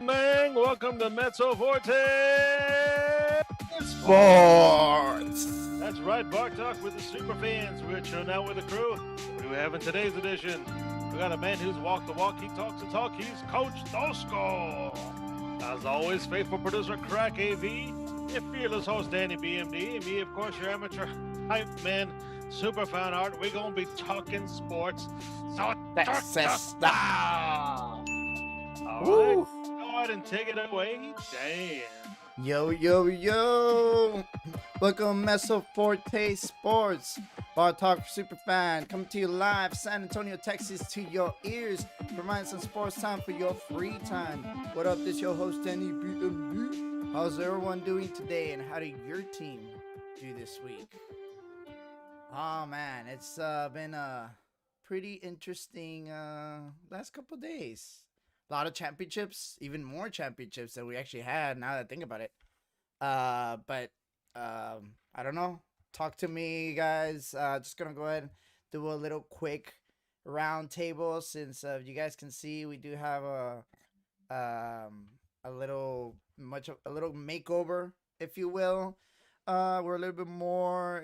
Man, welcome to Mezzo Forte Sports. That's right, Bar Talk with the super fans. We're chilling out with the crew. What do we have in today's edition? We got a man who's walked the walk, he talks the talk. He's Coach Tosco. As always, faithful producer Crack AV, your fearless host Danny BMD, and me, of course, your amateur hype man, super fan art. We're gonna be talking sports. So Success style. All right, go ahead and take it away, Dan. Yo. Welcome, Mezzo Forte Sportz. Bar Talk for Superfan. Coming to you live, San Antonio, Texas, to your ears. Providing some sports time for your free time. What up, this your host, Danny BMD. How's everyone doing today, and how did your team do this week? Oh, man, it's been a pretty interesting last couple days. A lot of championships, even more championships than we actually had now that I think about it. But I don't know. Talk to me, guys. Just gonna go ahead and do a little quick round table since you guys can see we do have a little makeover, if you will. We're a little bit more,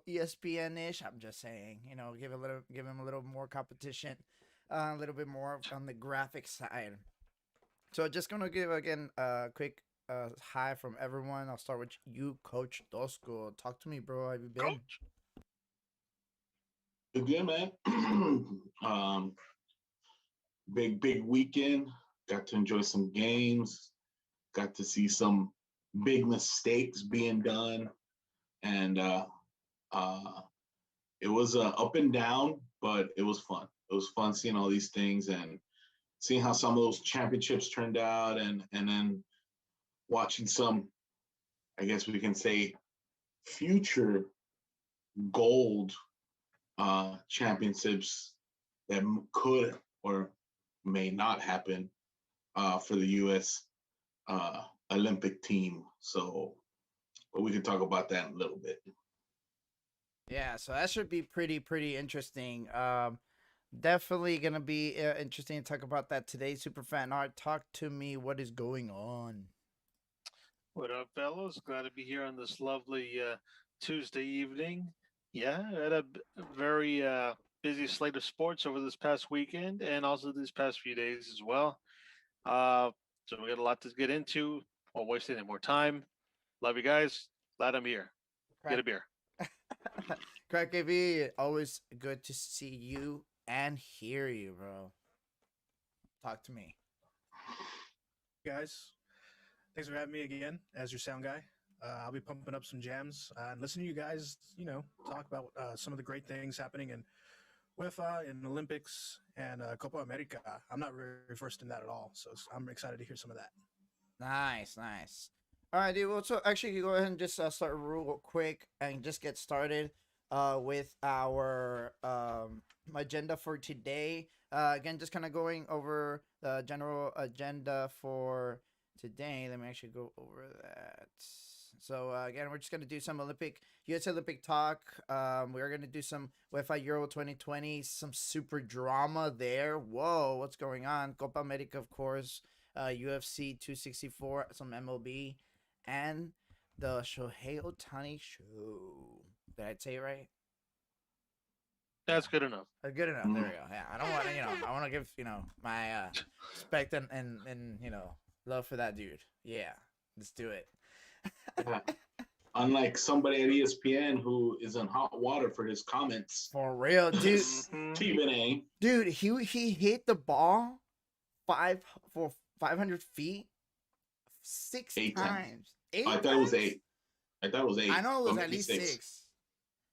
ESPN-ish. I'm just saying, give him a little more competition. A little bit more on the graphic side. So just going to give, again, a quick hi from everyone. I'll start with you, Coach Tosco. Talk to me, bro. How have you been? Coach. Good, man. Big weekend. Got to enjoy some games. Got to see some big mistakes being done. And it was up and down, but it was fun. It was fun seeing all these things and seeing how some of those championships turned out, and then watching some, I guess we can say, future gold championships that could or may not happen for the U.S. Olympic team. So, but we can talk about that in a little bit. Yeah, so that should be pretty interesting. Definitely gonna be interesting to talk about that today. Superfan Art, talk to me. What is going on? What up, fellas? Glad to be here on this lovely Tuesday evening. Yeah, I had a very busy slate of sports over this past weekend and also these past few days as well. So we got a lot to get into. Won't waste any more time. Love you guys. Glad I'm here. Get a beer. Crack AV, always good to see you and hear you, bro. Talk to me. Guys, thanks for having me again as your sound guy. I'll be pumping up some jams and listening to you guys, talk about some of the great things happening in UEFA, in Olympics, and Copa America. I'm not very versed in that at all, so I'm excited to hear some of that. Nice. All right, dude. Well, so actually, you go ahead and just start real quick and just get started with our agenda for today. Again, just kind of going over the general agenda for today. Let me actually go over that. So again, we're just gonna do some U.S. Olympic talk. We're gonna do some UEFA Euro 2020, some super drama there. Whoa, what's going on? Copa America, of course. UFC 264, some MLB, and the Shohei Ohtani show. Did I say it right? That's good enough. Good enough. There we go. Yeah, I don't want to, I want to give, my respect and love for that dude. Yeah, let's do it. Yeah. Unlike somebody at ESPN who is in hot water for his comments. For real, dude. Stephen A. Dude, he hit the ball 500 feet six times. I thought it was 8. I know it was at least 6.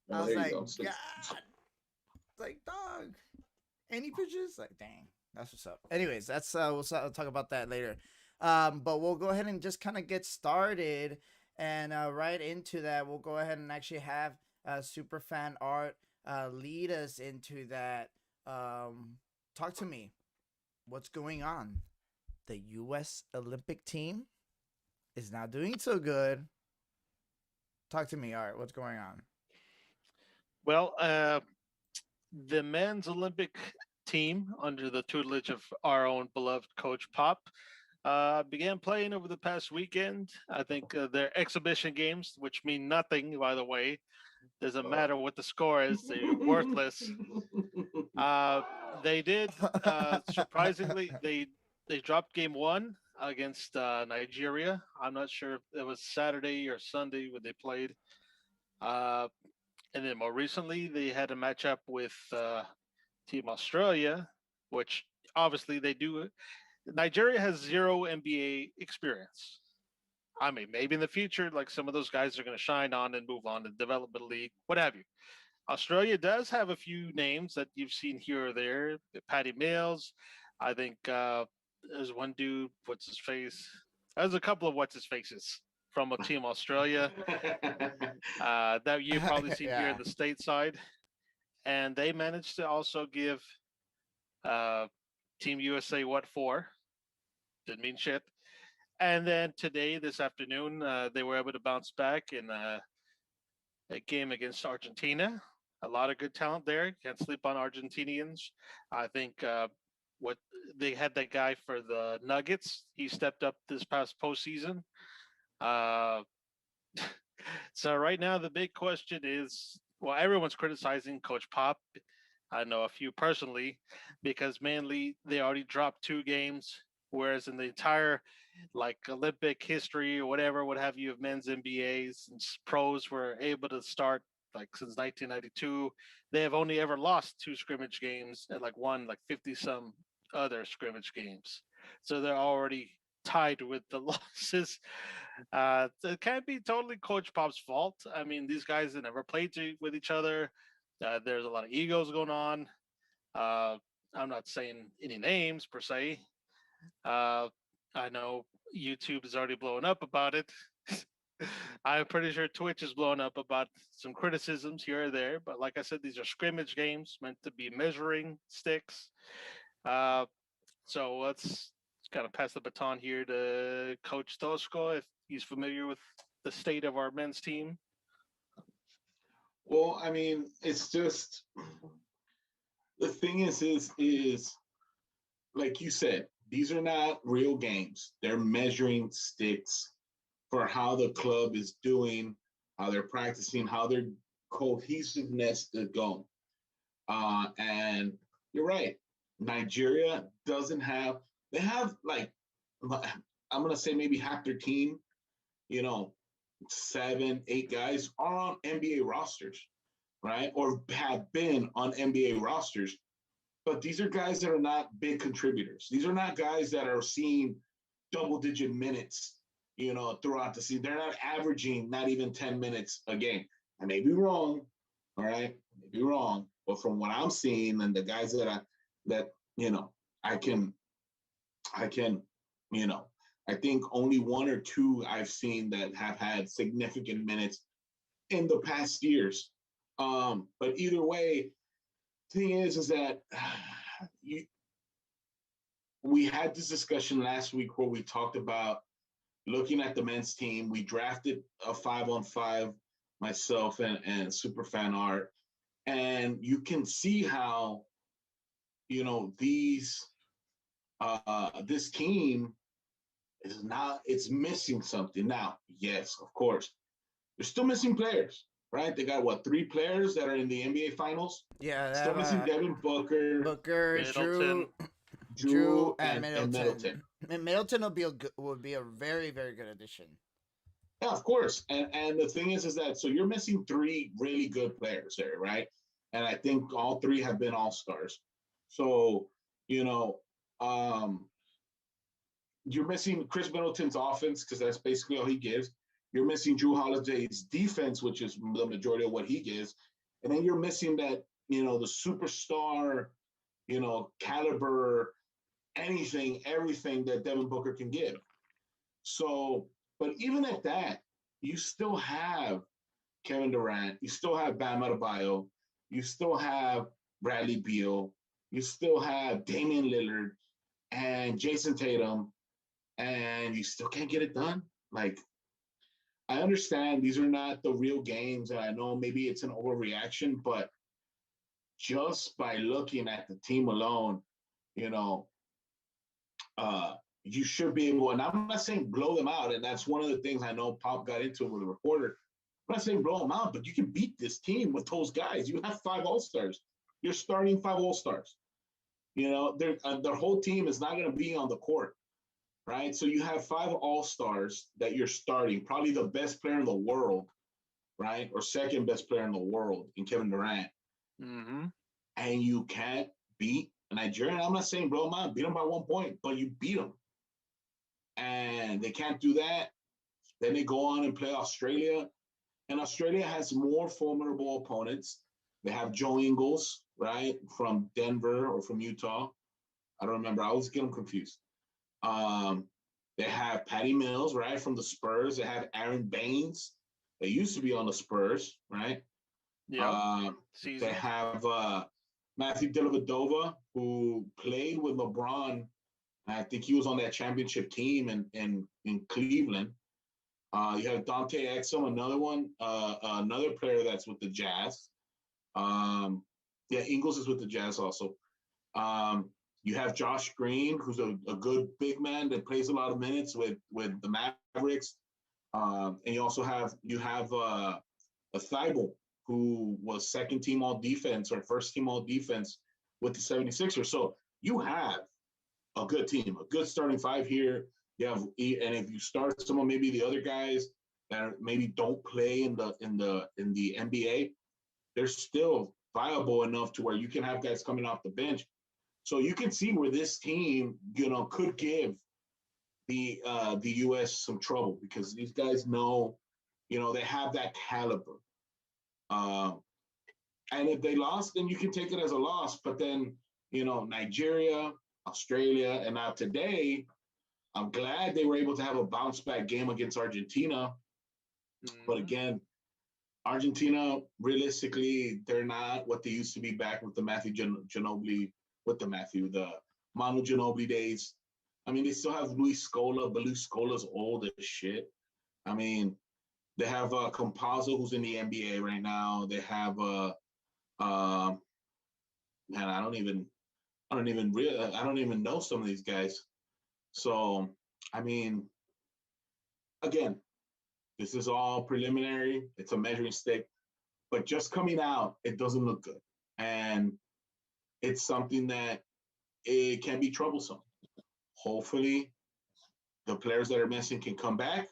I was like, God. Like, dog. Any pictures? Like, dang. That's what's up. Anyways, that's we'll talk about that later. But we'll go ahead and just kind of get started, and right into that, we'll go ahead and actually have Superfan Art lead us into that. Talk to me. What's going on? The U.S. Olympic team is not doing so good. Talk to me, Art. What's going on? Well, the men's Olympic team, under the tutelage of our own beloved coach Pop, Began playing over the past weekend. I think they're exhibition games, which mean nothing, by the way. Doesn't matter what the score is; they're worthless. Uh, they did surprisingly. They dropped game one against Nigeria. I'm not sure if it was Saturday or Sunday when they played. Uh, and then more recently, they had a matchup with Team Australia, which obviously they do. Nigeria has zero NBA experience. I mean, maybe in the future, like some of those guys are going to shine on and move on to development league, what have you. Australia does have a few names that you've seen here or there. Patty Mills, I think there's one dude. What's his face? There's a couple of what's his faces from a team Australia that you've probably seen here in Yeah. the stateside, and they managed to also give uh, Team USA what for? Didn't mean shit. And then today, this afternoon, they were able to bounce back in a game against Argentina. A lot of good talent there. Can't sleep on Argentinians. I think what they had that guy for the Nuggets. He stepped up this past postseason. Uh, so right now, the big question is, well, everyone's criticizing Coach Pop. I know a few personally, because mainly they already dropped two games, whereas in the entire like Olympic history or whatever, what have you, of men's NBAs and pros were able to start like since 1992. They have only ever lost two scrimmage games and like won like 50 some other scrimmage games. So they're already tied with the losses. It can't be totally Coach Pop's fault. I mean, these guys have never played with each other. There's a lot of egos going on. Uh, I'm not saying any names per se. Uh, I know YouTube is already blowing up about it. I'm pretty sure Twitch is blowing up about some criticisms here or there. But like I said, these are scrimmage games meant to be measuring sticks. Uh, so let's kind of pass the baton here to Coach Tosco if he's familiar with the state of our men's team. Well, I mean, it's just the thing is like you said, these are not real games. They're measuring sticks for how the club is doing, how they're practicing, how their cohesiveness is going. And you're right. Nigeria doesn't have, they have like, I'm going to say maybe half their team, you know, 7, 8 guys are on NBA rosters, right? Or have been on NBA rosters. But these are guys that are not big contributors. These are not guys that are seeing double-digit minutes, you know, throughout the season. They're not averaging not even 10 minutes a game. I may be wrong, all right? I may be wrong. But from what I'm seeing and the guys that you know, I can, you know, I think only 1 or 2 I've seen that have had significant minutes in the past years. But either way, thing is that we had this discussion last week where we talked about looking at the men's team. We drafted a 5-on-5, myself and Superfan Art, and you can see how, you know, this team is not, it's missing something. Now, yes, of course, they're still missing players, right? They got what, 3 players that are in the NBA finals? Yeah, Still missing Devin Booker, Middleton. Drew, and Middleton. Middleton. Middleton would be a very, very good addition. Yeah, of course. And the thing is that so you're missing 3 really good players there, right? And I think all 3 have been all-stars. So, you know, you're missing Chris Middleton's offense because that's basically all he gives. You're missing Drew Holiday's defense, which is the majority of what he gives. And then you're missing that, you know, the superstar, you know, caliber, anything, everything that Devin Booker can give. So, but even at that, you still have Kevin Durant, you still have Bam Adebayo, you still have Bradley Beal, you still have Damian Lillard and Jason Tatum, and you still can't get it done. Like, I understand these are not the real games, and I know maybe it's an overreaction, but just by looking at the team alone, you know, you should be able, and I'm not saying blow them out, and that's one of the things I know Pop got into with a reporter. I'm not saying blow them out, but you can beat this team with those guys. You have 5 All-Stars. You're starting 5 All-Stars. You know, their whole team is not going to be on the court, right? So you have 5 All-Stars that you're starting, probably the best player in the world, right? Or second best player in the world in Kevin Durant. Mm-hmm. And you can't beat a Nigerian. I'm not saying blow them out, beat them by 1 point, but you beat them. And they can't do that. Then they go on and play Australia. And Australia has more formidable opponents. They have Joe Ingles, right, from Denver or from Utah. I don't remember. I always get them confused. They have Patty Mills, right, from the Spurs. They have Aaron Baines. They used to be on the Spurs, right? Yeah. They have Matthew Dellavedova, who played with LeBron. I think he was on that championship team in Cleveland. You have Dante Exum, another one, another player that's with the Jazz. Yeah, Ingles is with the Jazz also. You have Josh Green, who's a good big man that plays a lot of minutes with the Mavericks. And you also have a Thibault, who was second team all defense or first team all defense with the 76ers. So you have a good team, a good starting 5 here. You have, and if you start some of maybe the other guys that maybe don't play in the NBA, they're still viable enough to where you can have guys coming off the bench. So you can see where this team, you know, could give the U.S. some trouble, because these guys know, you know, they have that caliber. And if they lost, then you can take it as a loss. But then, you know, Nigeria, Australia, and now today, I'm glad they were able to have a bounce back game against Argentina. Mm-hmm. But again, Argentina, realistically, they're not what they used to be back with the Ginobili, the Manu Ginobili days. I mean, they still have Luis Scola, but Luis Scola's old as shit. I mean, they have Campazzo, who's in the NBA right now. They have man, I don't even know some of these guys. So, I mean, again, this is all preliminary. It's a measuring stick, but just coming out, it doesn't look good, and it's something that it can be troublesome. Hopefully, the players that are missing can come back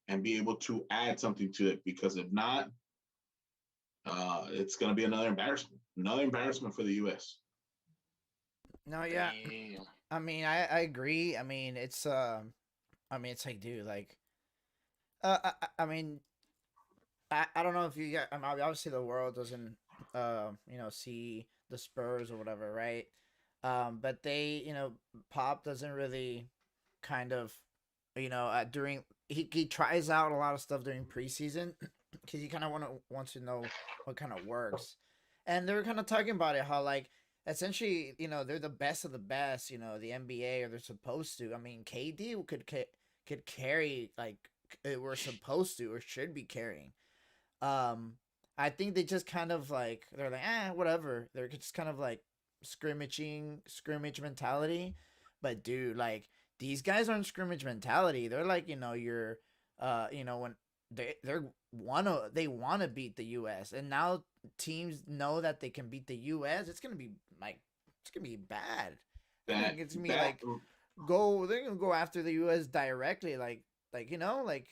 and be able to add something to it, because if not, it's going to be another embarrassment for the U.S. No, yeah. Damn. I mean, I agree. I mean, it's like, dude, like, I mean, I don't know if you got. I mean, obviously the world doesn't, you know, see the Spurs or whatever, right? But they, you know, Pop doesn't really, kind of, you know, during he tries out a lot of stuff during preseason, because he kind of wants to know what kind of works, and they were kind of talking about it, how, like, essentially, you know, they're the best of the best, you know, the NBA, or they're supposed to. I mean, KD could carry, like, we're supposed to or should be carrying. I think they just kind of, like, they're like, whatever. They're just kind of like scrimmage mentality. But dude, like, these guys aren't scrimmage mentality. They're like, you know, you're, you know, when they want to beat the U.S. and now teams know that they can beat the U.S. It's gonna be bad. I think it's gonna be like they're gonna go after the U.S. directly, like, you know, like,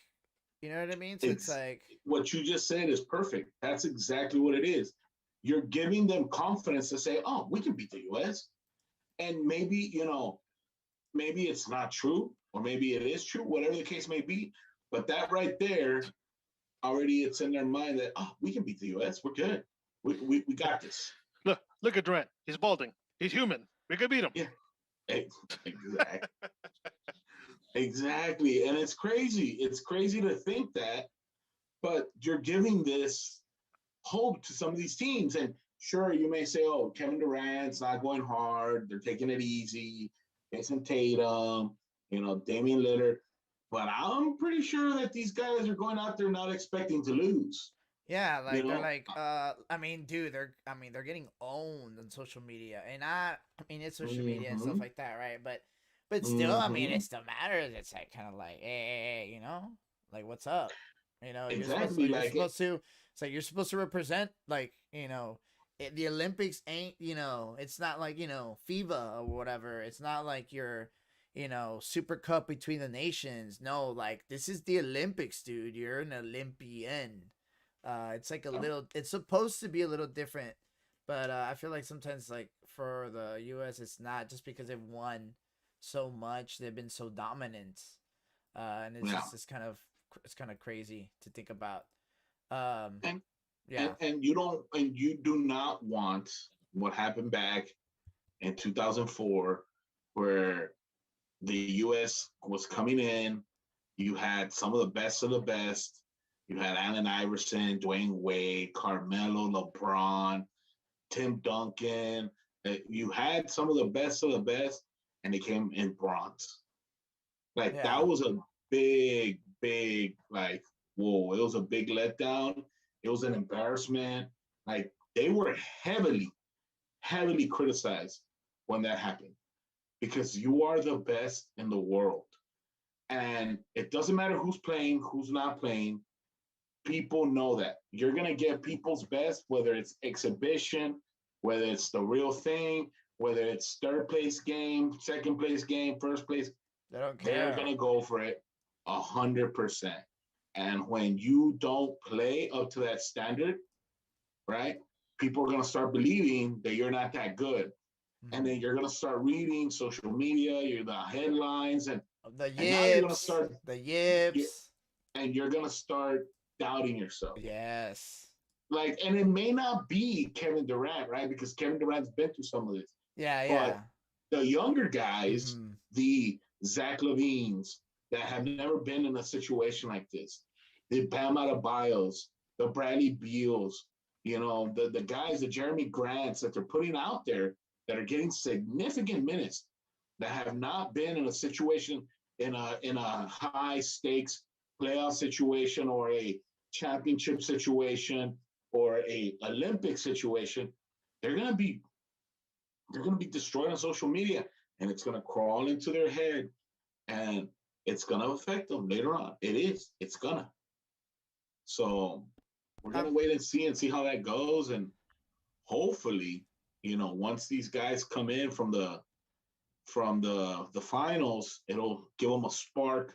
you know what I mean? So it's like, what you just said is perfect. That's exactly what it is. You're giving them confidence to say, oh, we can beat the U.S. And maybe, you know, maybe it's not true, or maybe it is true, whatever the case may be. But that right there, already it's in their mind that, oh, we can beat the U.S. We're good. We got this. Look at Durant. He's balding. He's human. We could beat him. Yeah, exactly. Exactly. And it's crazy. It's crazy to think that, but you're giving this hope to some of these teams. And sure, you may say, oh, Kevin Durant's not going hard. They're taking it easy. Jason Tatum, you know, Damian Lillard. But I'm pretty sure that these guys are going out there not expecting to lose. Yeah, like, you know? They're like, I mean, dude, they're getting owned on social media, and it's social media and stuff like that, right? But But still, I mean, it still matters. It's like kind of like, hey, like what's up? Exactly. You're supposed to. It's like you're supposed to represent, like the Olympics ain't, it's not like FIBA or whatever. It's not like your, Super Cup between the nations. No, like this is the Olympics, dude. You're an Olympian. It's like a little. It's supposed to be a little different, but I feel like sometimes, like for the U.S., it's not just because they've won so much. They've been so dominant, and it's kind of crazy to think about. And you do not want what happened back in 2004, where the U.S. was coming in. You had some of the best. You had Allen Iverson, Dwayne Wade, Carmelo, LeBron, Tim Duncan. You had some of the best, and they came in bronze. Like that was a big, like, whoa, it was a big letdown. It was an embarrassment. Like they were heavily criticized when that happened, because you are the best in the world. And it doesn't matter who's playing, who's not playing. People know that. You're going to get people's best, whether it's exhibition, whether it's the real thing, whether it's third place game, second place game, first place. They don't care. They're going to go for it 100%. And when you don't play up to that standard, right, people are going to start believing that you're not that good. Mm-hmm. And then you're going to start reading social media, the headlines, and the yips, and now you're going to start the yips, and you're going to start doubting yourself. Yes. Like, and it may not be Kevin Durant, right? Because Kevin Durant's been through some of this. Yeah. But the younger guys, the Zach LaVines that have never been in a situation like this, the Bam Adebayos, the Bradley Beals, the guys, the Jeremy Grants that they're putting out there that are getting significant minutes, that have not been in a situation in a high stakes playoff situation or a championship situation or a Olympic situation. They're gonna be destroyed on social media, and it's gonna crawl into their head, and it's gonna affect them later on. It's gonna. So we're gonna wait and see how that goes, and hopefully, once these guys come in from the finals, it'll give them a spark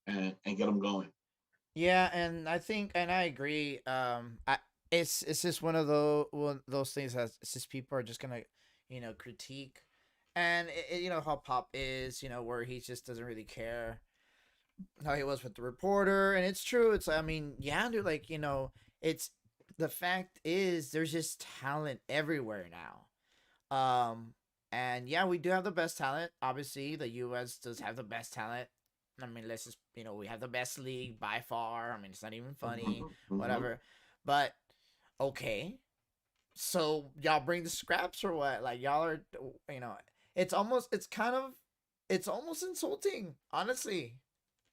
and get them going. Yeah, and I think, and I agree. It's just one of those things that it's just people are just gonna, critique, and how Pop is, where he just doesn't really care how he was with the reporter, and it's true. It's, I mean, yeah, dude, like, it's, the fact is there's just talent everywhere now. And yeah, we do have the best talent. Obviously, the U.S. does have the best talent. I mean, let's just, we have the best league by far. I mean, it's not even funny, whatever. But, okay. So, y'all bring the scraps or what? Like, y'all are, it's almost insulting, honestly.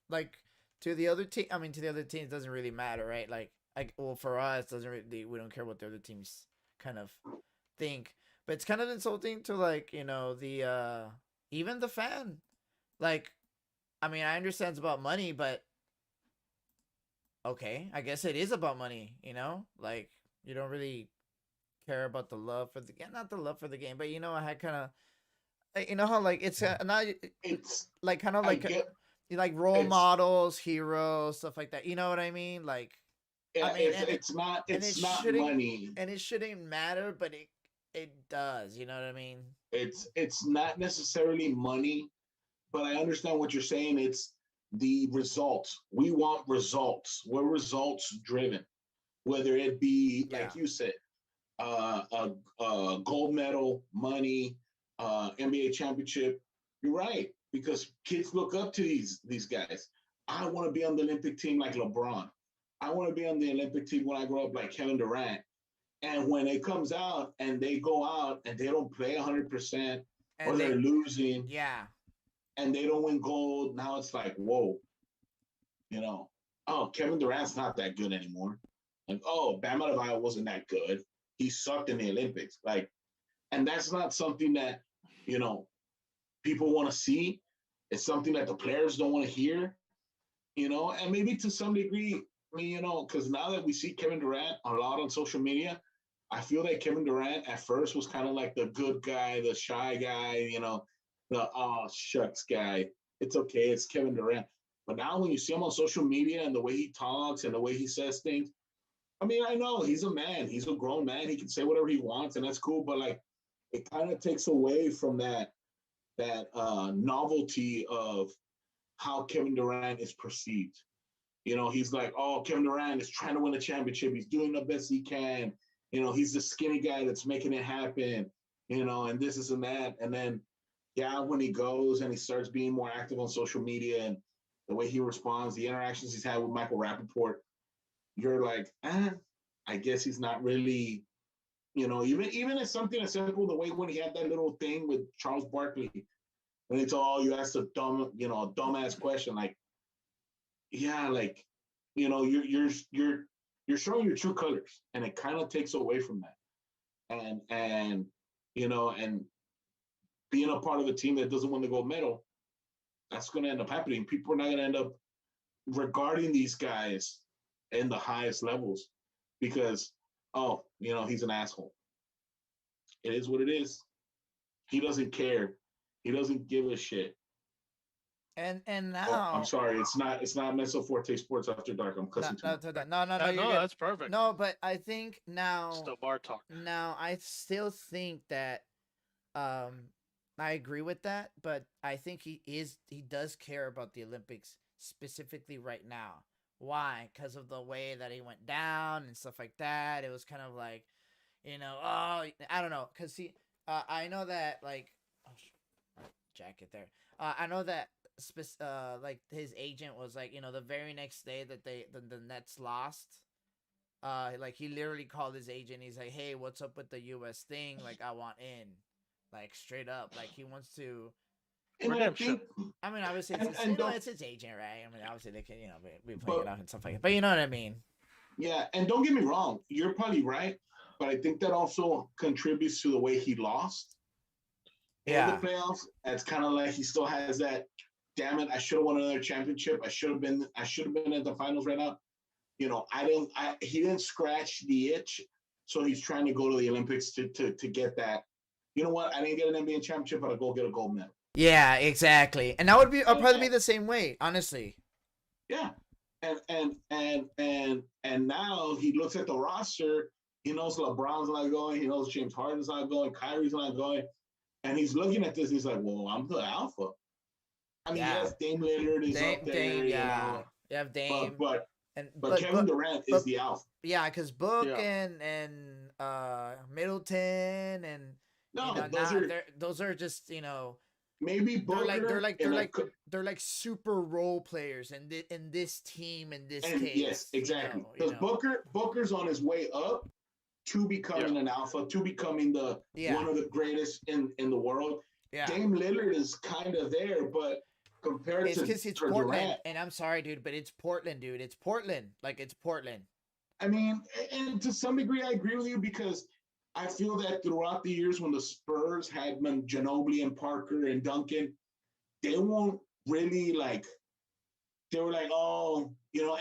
Like, to the other team, to the other teams, it doesn't really matter, right? Like, well, for us, we don't care what the other teams kind of think. But it's kind of insulting to, like, the, even the fan. Like, I mean, I understand it's about money, but okay, I guess it is about money, Like, you don't really care about the love for the game, not the love for the game, but I had kind of, how, like, it's like kind of like like role models, heroes, stuff like that. You know what I mean? Like, yeah, I mean, it's not money, and it shouldn't matter, but it does. You know what I mean? It's not necessarily money, but I understand what you're saying. It's the results. We want results. We're results driven, whether it be, like you said, a gold medal, money, NBA championship. You're right, because kids look up to these guys. I want to be on the Olympic team like LeBron. I want to be on the Olympic team when I grow up like Kevin Durant. And when it comes out and they go out and they don't play 100%, or they're losing, and they don't win gold, now it's like, whoa, oh, Kevin Durant's not that good anymore. Like, oh, Bam Adebayo wasn't that good. He sucked in the Olympics. Like, and that's not something that, people want to see. It's something that the players don't want to hear, and maybe to some degree, I mean, because now that we see Kevin Durant a lot on social media, I feel that Kevin Durant at first was kind of like the good guy, the shy guy, the shucks guy. It's okay, it's Kevin Durant. But now when you see him on social media and the way he talks and the way he says things, I mean, I know he's a man, he's a grown man, he can say whatever he wants, and that's cool. But like, it kind of takes away from that novelty of how Kevin Durant is perceived. He's like, oh, Kevin Durant is trying to win a championship. He's doing the best he can. He's the skinny guy that's making it happen, and this is and that. And then, yeah, when he goes and he starts being more active on social media and the way he responds, the interactions he's had with Michael Rappaport, you're like, I guess he's not really, even as something as simple, the way when he had that little thing with Charles Barkley, and it's all, you asked a dumbass question, like, yeah, like, you're showing your true colors, and it kind of takes away from that. And being a part of a team that doesn't win the gold medal, that's going to end up happening. People are not going to end up regarding these guys in the highest levels because, he's an asshole. It is what it is. He doesn't care. He doesn't give a shit. And now, I'm sorry, it's not Mezzo Forte Sportz After Dark. I'm cussing too much. No, that's perfect. No, but I think now, Still bar talk. Now I still think that, I agree with that, but I think he does care about the Olympics specifically right now. Why? Because of the way that he went down and stuff like that. It was kind of like, I don't know, because I know that, like, jacket there. I know that like his agent was like, the very next day that the Nets lost, like he literally called his agent. He's like, hey, what's up with the US thing? Like, I want in, like, straight up. Like, he wants to. Redemption. I mean, obviously, it's his agent, right? I mean, obviously they can, be playing it off and stuff like that. But you know what I mean? Yeah, and don't get me wrong, you're probably right, but I think that also contributes to the way he lost. In the playoffs, it's kind of like he still has that. Damn it! I should have won another championship. I should have been at the finals right now. He didn't scratch the itch, so he's trying to go to the Olympics to get that. You know what? I didn't get an NBA championship, but I'll go get a gold medal. Yeah, exactly. And that would be, I'll probably be the same way, honestly. Yeah, and now he looks at the roster. He knows LeBron's not going. He knows James Harden's not going. Kyrie's not going. And he's looking at this. He's like, well, I'm the alpha. I mean, yes, Dame Lillard is up there. You have Dame. But Kevin Durant is the alpha. Yeah, because Book and Middleton and those are just, maybe Booker. They're like super role players in this team in this case. Yes, exactly. Because Booker's on his way up to becoming an alpha, to becoming one of the greatest in the world. Yeah. Dame Lillard is kind of there, but compared to Portland, Durant, and I'm sorry, dude, but it's Portland, dude. It's Portland. Like, it's Portland. I mean, and to some degree, I agree with you because I feel that throughout the years when the Spurs had Ginobili and Parker and Duncan, they won't really they were like,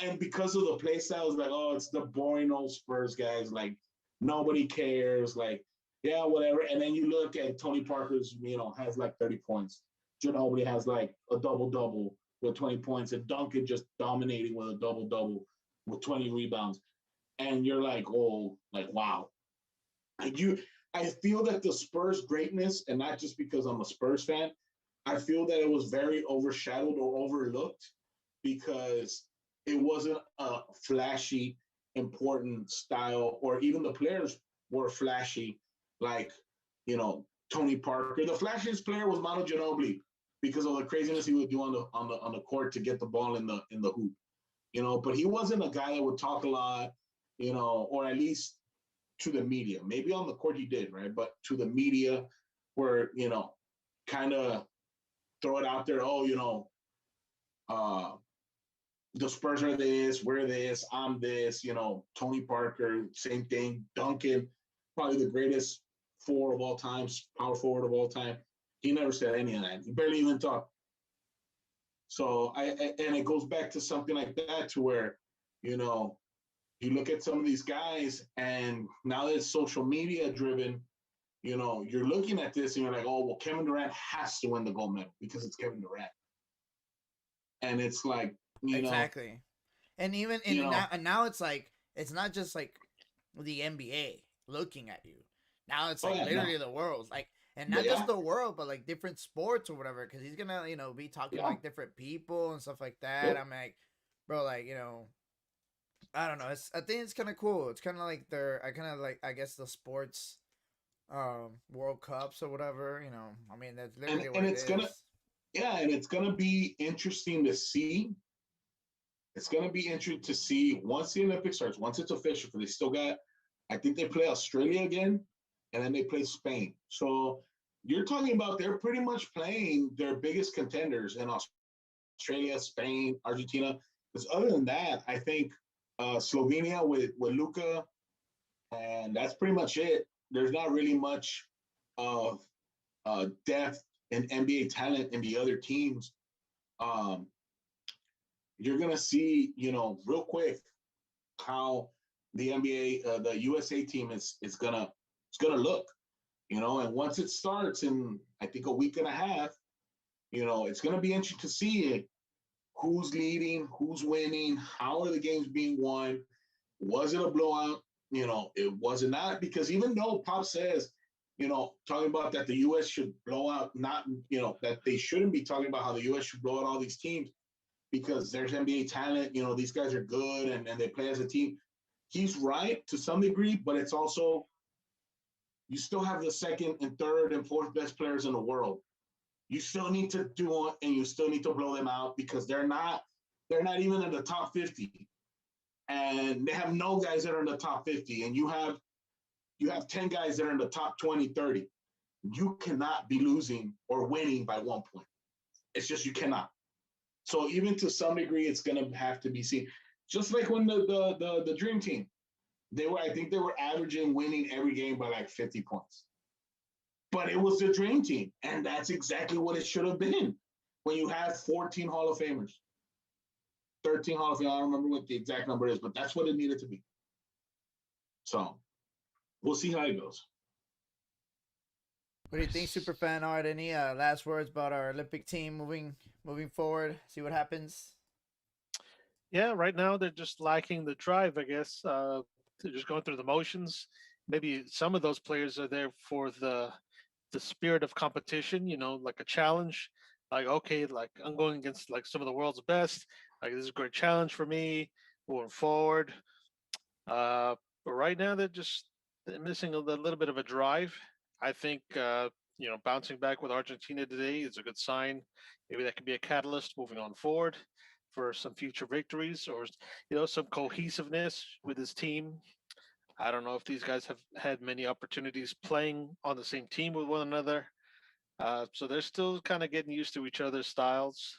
and because of the play styles, like, it's the boring old Spurs guys, like, nobody cares, like, yeah, whatever. And then you look at Tony Parker's, has like 30 points. Ginobili has like a double-double with 20 points, and Duncan just dominating with a double-double with 20 rebounds. And you're like, wow. I feel that the Spurs' greatness, and not just because I'm a Spurs fan, I feel that it was very overshadowed or overlooked because it wasn't a flashy, important style, or even the players were flashy, like, Tony Parker. The flashiest player was Manu Ginobili because of the craziness he would do on the court to get the ball in the hoop. But he wasn't a guy that would talk a lot, or at least to the media. Maybe on the court he did, right? But to the media, where, kind of throw it out there, the Spurs are this, we're this, I'm this, Tony Parker, same thing. Duncan, probably the greatest forward of all time, power forward of all time. He never said any of that. He barely even talked. So and it goes back to something like that, to where, you know, you look at some of these guys, and now that it's social media driven, you know, you're looking at this and you're like, oh, well, Kevin Durant has to win the gold medal because it's Kevin Durant. And it's like, exactly. And even now it's like, it's not just like the NBA looking at you. Now it's like literally the world, like, and not just the world, but like different sports or whatever. Because he's gonna, you know, be talking to like different people and stuff like that. I'm like, bro, like, you know, I don't know. I think it's kind of cool. It's kind of like I guess the sports, World Cups or whatever. You know, I mean, that's literally what it is. And it's gonna be interesting to see. It's gonna be interesting to see once the Olympics starts, once it's official. Because they still got, I think they play Australia again, and then they play Spain. So you're talking about they're pretty much playing their biggest contenders in Australia, Spain, Argentina. Because other than that, I think Slovenia with Luka, and that's pretty much it. There's not really much of depth and NBA talent in the other teams. You're gonna see, you know, real quick how the NBA, the USA team is gonna look, you know. And once it starts in, I think, a week and a half, you know, it's gonna be interesting to see who's leading, who's winning, how are the games being won. Was it a blowout? You know, it was not, because even though Pop says, you know, talking about that the U.S. should blow out, not, you know, that they shouldn't be talking about how the U.S. should blow out all these teams because there's NBA talent, you know, these guys are good and they play as a team. He's right to some degree, but it's also, you still have the second and third and fourth best players in the world. You still need to do it, and you still need to blow them out because they're not even in the top 50. And they have no guys that are in the top 50. And you have 10 guys that are in the top 20, 30. You cannot be losing or winning by 1 point. It's just, you cannot. So even to some degree, it's going to have to be seen. Just like when the Dream Team, I think they were averaging winning every game by like 50 points. But it was the Dream Team, and that's exactly what it should have been when you have 14 Hall of Famers, 13 Hall of Famers. I don't remember what the exact number is, but that's what it needed to be. So we'll see how it goes. What do you think, Superfan Art? Any last words about our Olympic team moving forward? See what happens. Yeah, right now they're just lacking the drive, I guess. They're just going through the motions. Maybe some of those players are there for the spirit of competition, you know, like a challenge. Like, okay, like I'm going against like some of the world's best. Like, this is a great challenge for me moving forward. But right now they're missing a little bit of a drive. I think you know, bouncing back with Argentina today is a good sign. Maybe that could be a catalyst moving on forward for some future victories, or, you know, some cohesiveness with his team. I don't know if these guys have had many opportunities playing on the same team with one another. So they're still kind of getting used to each other's styles.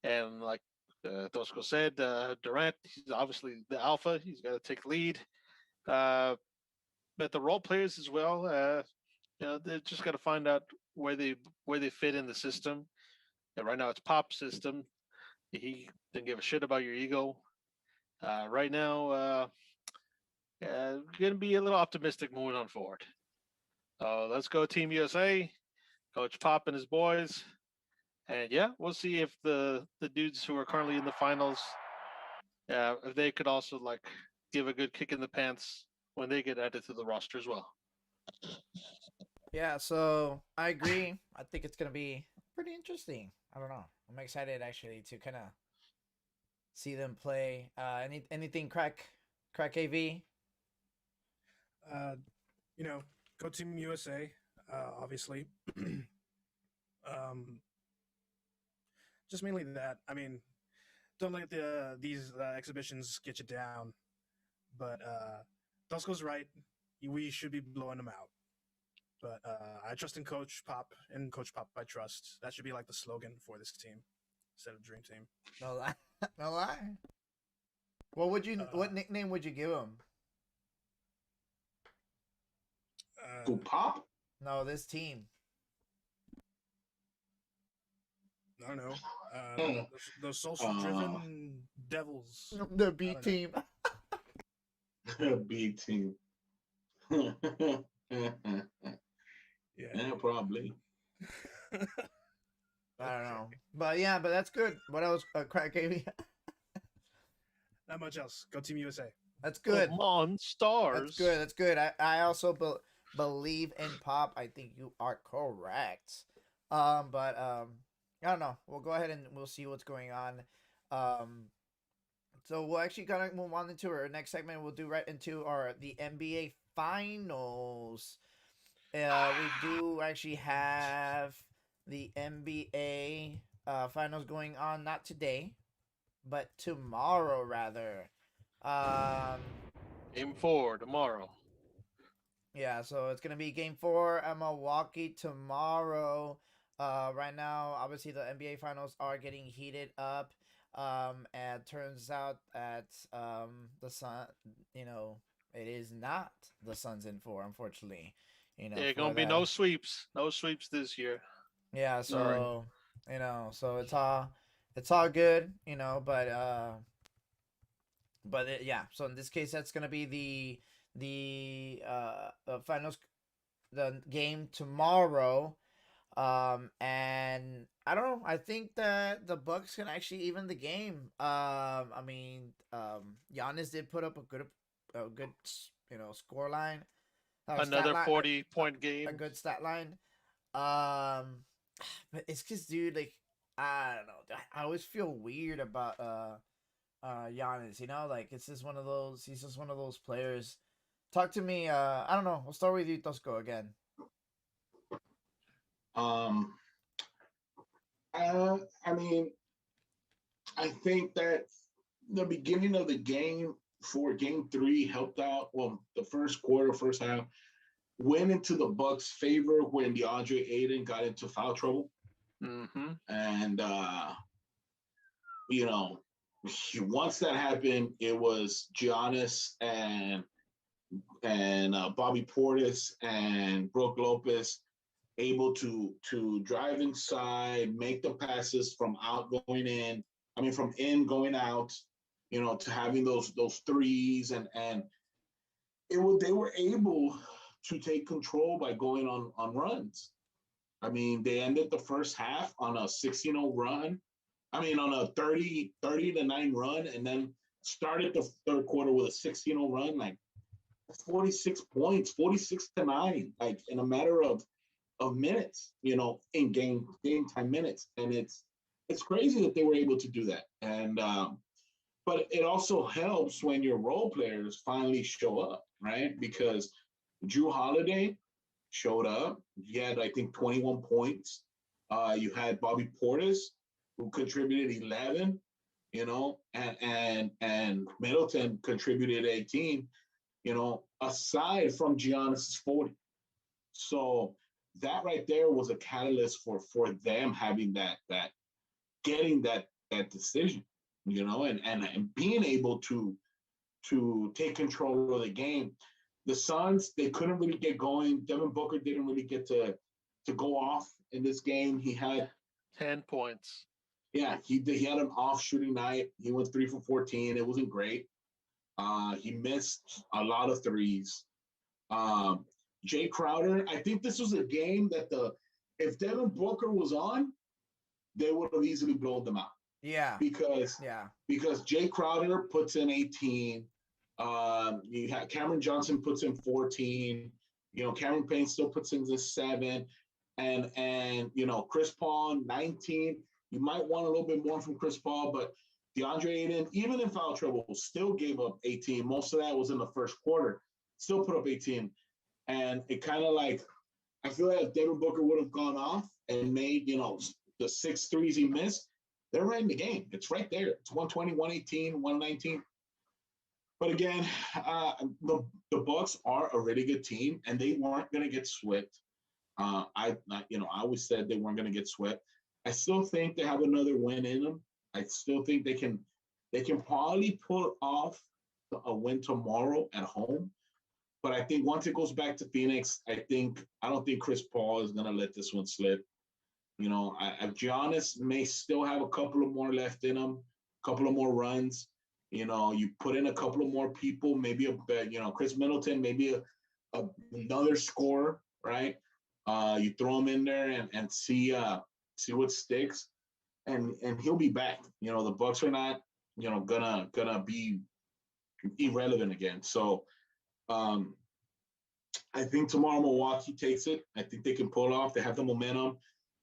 And like Tosco said, Durant, he's obviously the alpha. He's got to take lead. But the role players as well, you know, they just got to find out where they fit in the system. And right now it's Pop's system. He didn't give a shit about your ego. Right now, going to be a little optimistic moving on forward. Let's go Team USA, Coach Pop and his boys. And yeah, we'll see if the dudes who are currently in the finals, if they could also like give a good kick in the pants when they get added to the roster as well. Yeah, so I agree. I think it's going to be pretty interesting. I don't know. I'm excited actually to kind of see them play. Anything crack AV? You know, go Team USA, obviously. Just mainly that. I mean, don't let these exhibitions get you down. But Dusko's right. We should be blowing them out. But I trust in Coach Pop, and Coach Pop I trust. That should be like the slogan for this team instead of Dream Team. No lie. No lie. What nickname would you give him? To Pop? No, this team. I don't know. Those social-driven devils. The I B don't know. team. B team. Yeah, probably. I don't know. But yeah, but that's good. What else, Crack KB? Not much else. Go Team USA. That's good. Come on, stars. That's good. That's good. I also believe in Pop. I think you are correct. But I don't know. We'll go ahead and we'll see what's going on. So we'll actually kind of move on into our next segment. We'll do right into the NBA Finals. We do actually have the NBA Finals going on, not today, but tomorrow rather. Game 4 tomorrow. Yeah, so it's gonna be Game 4 at Milwaukee tomorrow. Right now, obviously the NBA Finals are getting heated up. And it turns out that the Sun, it is not the Suns in 4, unfortunately. There gonna be no sweeps this year. Yeah, Sorry. so so it's all good, yeah. So in this case, that's gonna be the finals, the game tomorrow. And I don't know. I think that the Bucks can actually even the game. I mean, Giannis did put up a good score line. Another 40-point game. A good stat line. But it's because, dude, like, I don't know. I always feel weird about Giannis. Like it's just one of those. He's just one of those players. Talk to me. I don't know. We'll start with you, Tosco, again. I mean, I think that the beginning of the game for Game 3 helped out. Well, the first quarter, first half, went into the Bucks' favor when DeAndre Ayton got into foul trouble. Mm-hmm. And, once that happened, it was Giannis and Bobby Portis and Brook Lopez able to drive inside, make the passes from out going in. I mean, from in going out, to having those threes and they were able to take control by going on runs. I mean, they ended the first half on a 16-0 run. I mean, on a 30-9 run, and then started the third quarter with a 16-0 run, like 46 points, 46-9, like in a matter of minutes, in game time minutes. And it's crazy that they were able to do that. And but it also helps when your role players finally show up, right? Because Drew Holiday showed up. He had, I think, 21 points. You had Bobby Portis, who contributed 11, and Middleton contributed 18, aside from Giannis' 40. So that right there was a catalyst for them having that getting that decision, and being able to take control of the game. The Suns, they couldn't really get going. Devin Booker didn't really get to go off in this game. He had 10 points. Yeah, he had an off shooting night. He went 3 for 14. It wasn't great. He missed a lot of threes. Jay Crowder, I think this was a game that if Devin Booker was on, they would have easily blown them out. Yeah. Because Jay Crowder puts in 18. You have Cameron Johnson puts in 14. Cameron Payne still puts in the 7. And Chris Paul 19. You might want a little bit more from Chris Paul, but DeAndre Ayton, even in foul trouble, still gave up 18. Most of that was in the first quarter. Still put up 18. And it kind of like, I feel like if Devin Booker would have gone off and made, the 6 threes he missed, they're right in the game. It's right there. It's 120, 118, 119. But again, the Bucks are a really good team, and they weren't going to get swept. I always said they weren't going to get swept. I still think they have another win in them. I still think they can probably pull off a win tomorrow at home. But I think once it goes back to Phoenix, I don't think Chris Paul is going to let this one slip. Giannis may still have a couple of more left in him, a couple of more runs. You put in a couple of more people, maybe Chris Middleton, maybe another scorer, right? You throw him in there and see what sticks, and he'll be back. The Bucks are not gonna be irrelevant again. So I think tomorrow Milwaukee takes it. I think they can pull off. They have the momentum.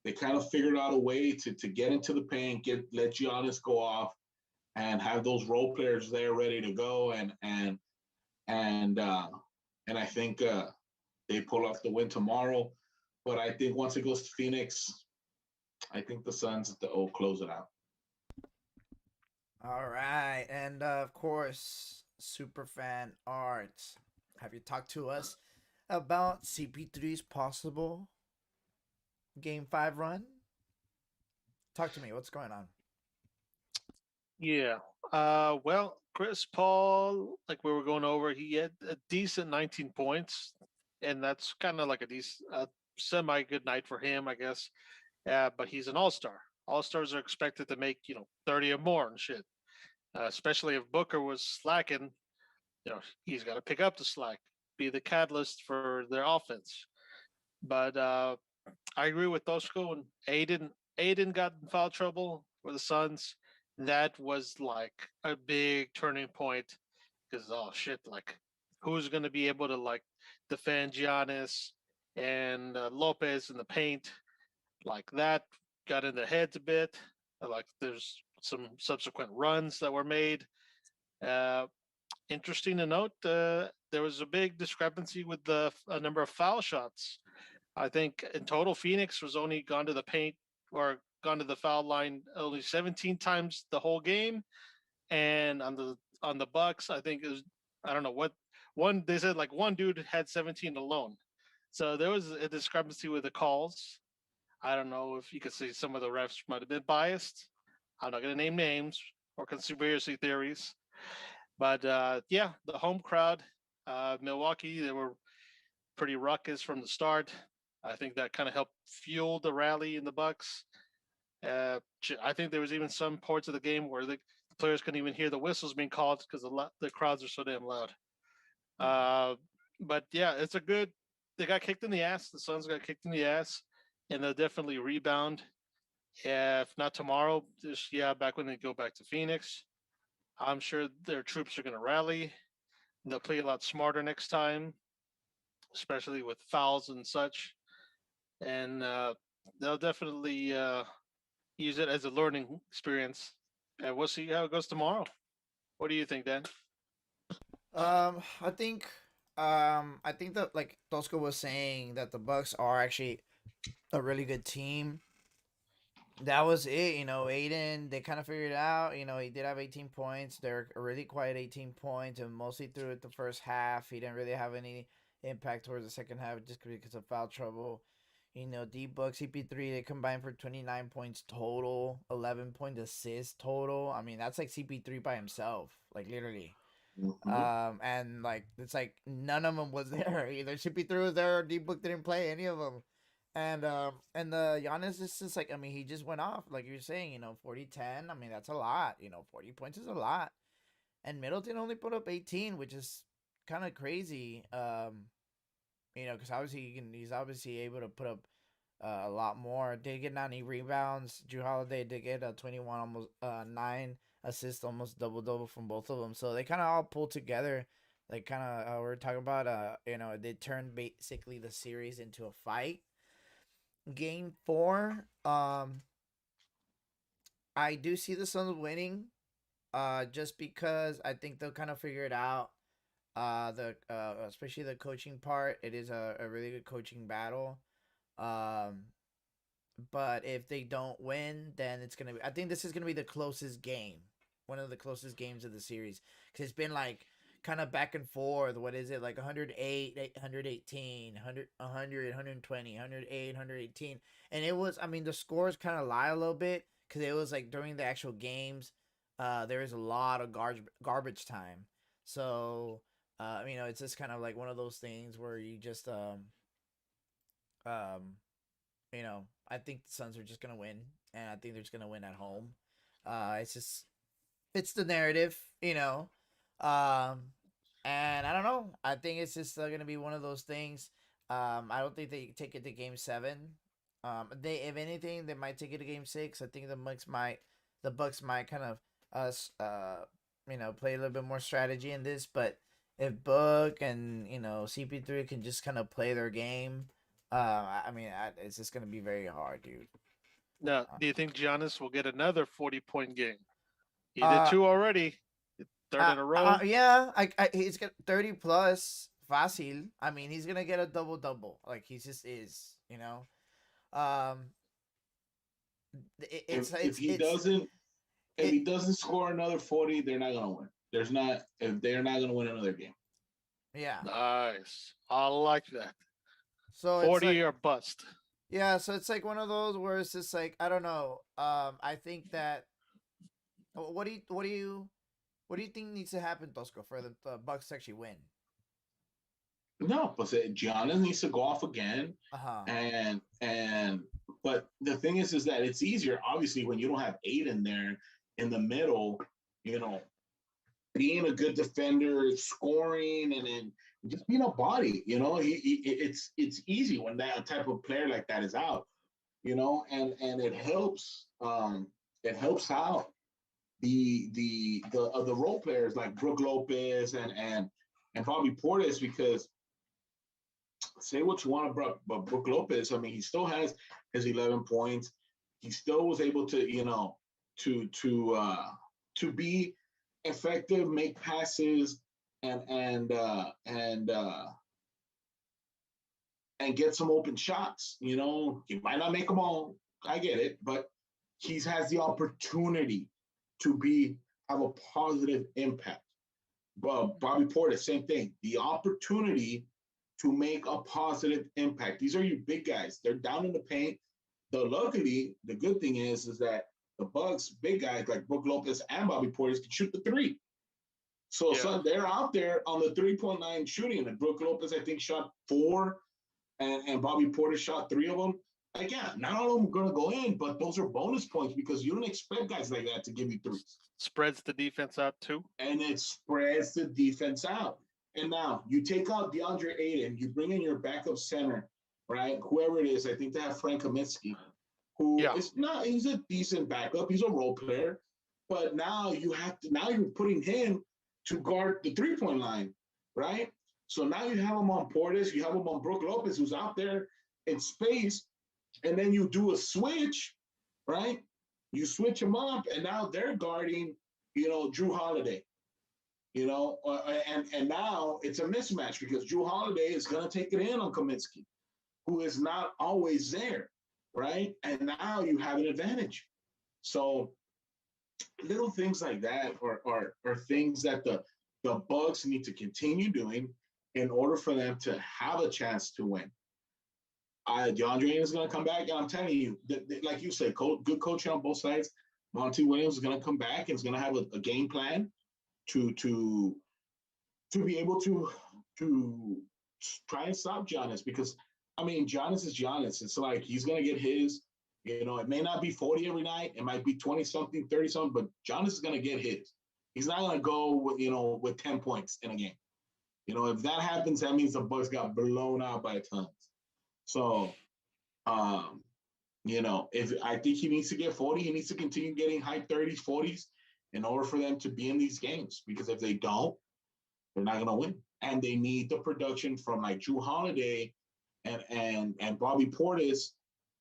They kind of figured out a way to get into the paint, let Giannis go off, and have those role players there ready to go. And I think they pull off the win tomorrow. But I think once it goes to Phoenix, I think the Suns will close it out. All right, and of course, Superfan Art. Have you talked to us about CP3's possible Game 5 run? Talk to me. What's going on? Yeah. Well, Chris Paul, like we were going over, he had a decent 19 points, and that's kind of like a semi good night for him, I guess. But he's an all-star. All-stars are expected to make 30 or more and shit. Especially if Booker was slacking, he's got to pick up the slack, be the catalyst for their offense. But I agree with Tosco and Aiden. Aiden got in foul trouble for the Suns. That was like a big turning point because like who's going to be able to like defend Giannis and Lopez in the paint? Like that got in their heads a bit. Like there's some subsequent runs that were made. Interesting to note, there was a big discrepancy with a number of foul shots. I think in total, Phoenix was only gone to the paint or gone to the foul line only 17 times the whole game, and on the Bucks, I think it was I don't know what one they said like one dude had 17 alone. So there was a discrepancy with the calls. I don't know if you could see some of the refs might have been biased. I'm not going to name names or conspiracy theories, but yeah, the home crowd, Milwaukee, they were pretty ruckus from the start. I think that kind of helped fuel the rally in the Bucks. I think there was even some parts of the game where the players couldn't even hear the whistles being called because the crowds are so damn loud. But yeah, it's a good. They got kicked in the ass. The Suns got kicked in the ass, and they'll definitely rebound. Yeah, if not tomorrow, back when they go back to Phoenix, I'm sure their troops are going to rally. They'll play a lot smarter next time, especially with fouls and such, and they'll definitely use it as a learning experience. And we'll see how it goes tomorrow. What do you think, Dan? I think that like Tosco was saying that the Bucks are actually a really good team. That was it, Aiden, they kind of figured it out. He did have 18 points. They're a really quiet 18 points, and mostly through it the first half. He didn't really have any impact towards the second half just because of foul trouble. D-Buck, CP3, they combined for 29 points total, 11 point assist total. I mean, that's like CP3 by himself, like literally. Mm-hmm. And like it's like none of them was there. Either CP3 was there or D-Book didn't play any of them. And the Giannis is just like, I mean, he just went off like you're saying, 40-10. I mean, that's a lot. 40 points is a lot. And Middleton only put up 18, which is kind of crazy. Because obviously he's obviously able to put up a lot more. Did get 90 rebounds. Drew Holiday did get a 21, almost 9 assists, almost double from both of them. So they kind of all pulled together. Like kind of we're talking about they turned basically the series into a fight. Game 4, I do see the Suns winning, just because I think they'll kind of figure it out. Especially the coaching part, it is a really good coaching battle. But if they don't win, then I think this is gonna be the closest game, one of the closest games of the series, because it's been like kind of back and forth. What is it, like 108, 118, 100, 120, 108, 118, and it was. I mean, the scores kind of lie a little bit because it was like during the actual games, there is a lot of garbage time. So, it's just kind of like one of those things where you just I think the Suns are just gonna win, and I think they're just gonna win at home. It's just fits the narrative, and I don't know. I think it's just gonna be one of those things. I don't think they take it to Game 7. They, if anything, they might take it to Game 6. I think the Bucks might kind of play a little bit more strategy in this. But if Book and CP3 can just kind of play their game, it's just gonna be very hard, dude. Now, do you think Giannis will get another 40-point game? He did Uh, 2 already, third in a row. Yeah, he's got 30 plus fácil. I mean, he's gonna get a double double. Like he just is, Um, if he doesn't score another 40, they're not gonna win. They're not gonna win another game. Yeah. Nice. I like that. So 40 or bust. Yeah, so it's like one of those where it's just like I don't know. I think that what do you think needs to happen, Tosco, for the Bucks to actually win? No, but Giannis needs to go off again, but the thing is that it's easier, obviously, when you don't have Aiden there in the middle, being a good defender, scoring, and then just being a body. It's easy when that type of player like that is out. And it helps. It helps out the role players like Brook Lopez and Bobby Portis, because say what you want about Brook Lopez. I mean, he still has his 11 points. He still was able to, to be effective, make passes, and get some open shots. He might not make them all. I get it, but he has the opportunity to have a positive impact. But Bobby Portis, same thing. The opportunity to make a positive impact. These are your big guys. They're down in the paint. Luckily, the good thing is that the Bucks, big guys like Brook Lopez and Bobby Portis, can shoot the three. So they're out there on the 3-point line shooting. And Brook Lopez, I think, shot 4, and Bobby Portis shot 3 of them. Like, yeah, not all of them are going to go in, but those are bonus points because you don't expect guys like that to give you threes. Spreads the defense out too. And it spreads the defense out. And now you take out DeAndre Ayton, you bring in your backup center, right? Whoever it is, I think they have Frank Kaminsky, he's a decent backup. He's a role player. But now you're putting him to guard the 3-point line, right? So now you have him on Portis, you have him on Brook Lopez, who's out there in space, and then you do a switch, right? You switch them up, and now they're guarding, Drew Holiday. And now it's a mismatch because Drew Holiday is going to take it in on Kaminsky, who is not always there, right? And now you have an advantage. So little things like that are things that the Bucks need to continue doing in order for them to have a chance to win. DeAndre Ayton is going to come back, and I'm telling you, like you said, good coaching on both sides. Monty Williams is going to come back and is going to have a game plan to be able to try and stop Giannis, because I mean Giannis is Giannis. It's like he's gonna get his. It may not be 40 every night. It might be 20 something, 30 something, but Giannis is gonna get his. He's not gonna go with 10 points in a game. If that happens, that means the Bucks got blown out by tons. So, if I think he needs to get 40, he needs to continue getting high 30s, 40s. In order for them to be in these games, because if they don't, they're not going to win. And they need the production from like Drew Holiday and Bobby Portis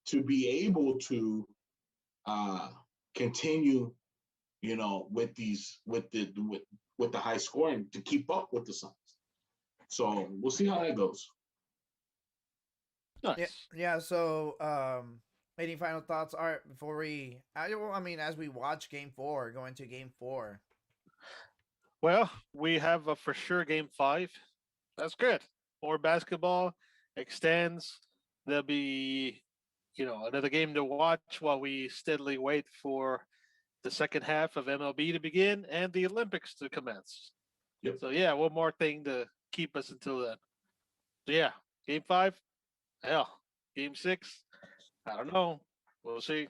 to be able to continue, with the high scoring to keep up with the Suns. So we'll see how that goes. Nice. Yeah. So, any final thoughts, Art, before as we watch Game 4, go into Game 4? Well, we have a for sure Game 5. That's good. More basketball extends. There'll be, another game to watch while we steadily wait for the second half of MLB to begin and the Olympics to commence. Yep. So, yeah, one more thing to keep us until then. So, yeah, Game 5. Hell, Game 6. I don't know. We'll see.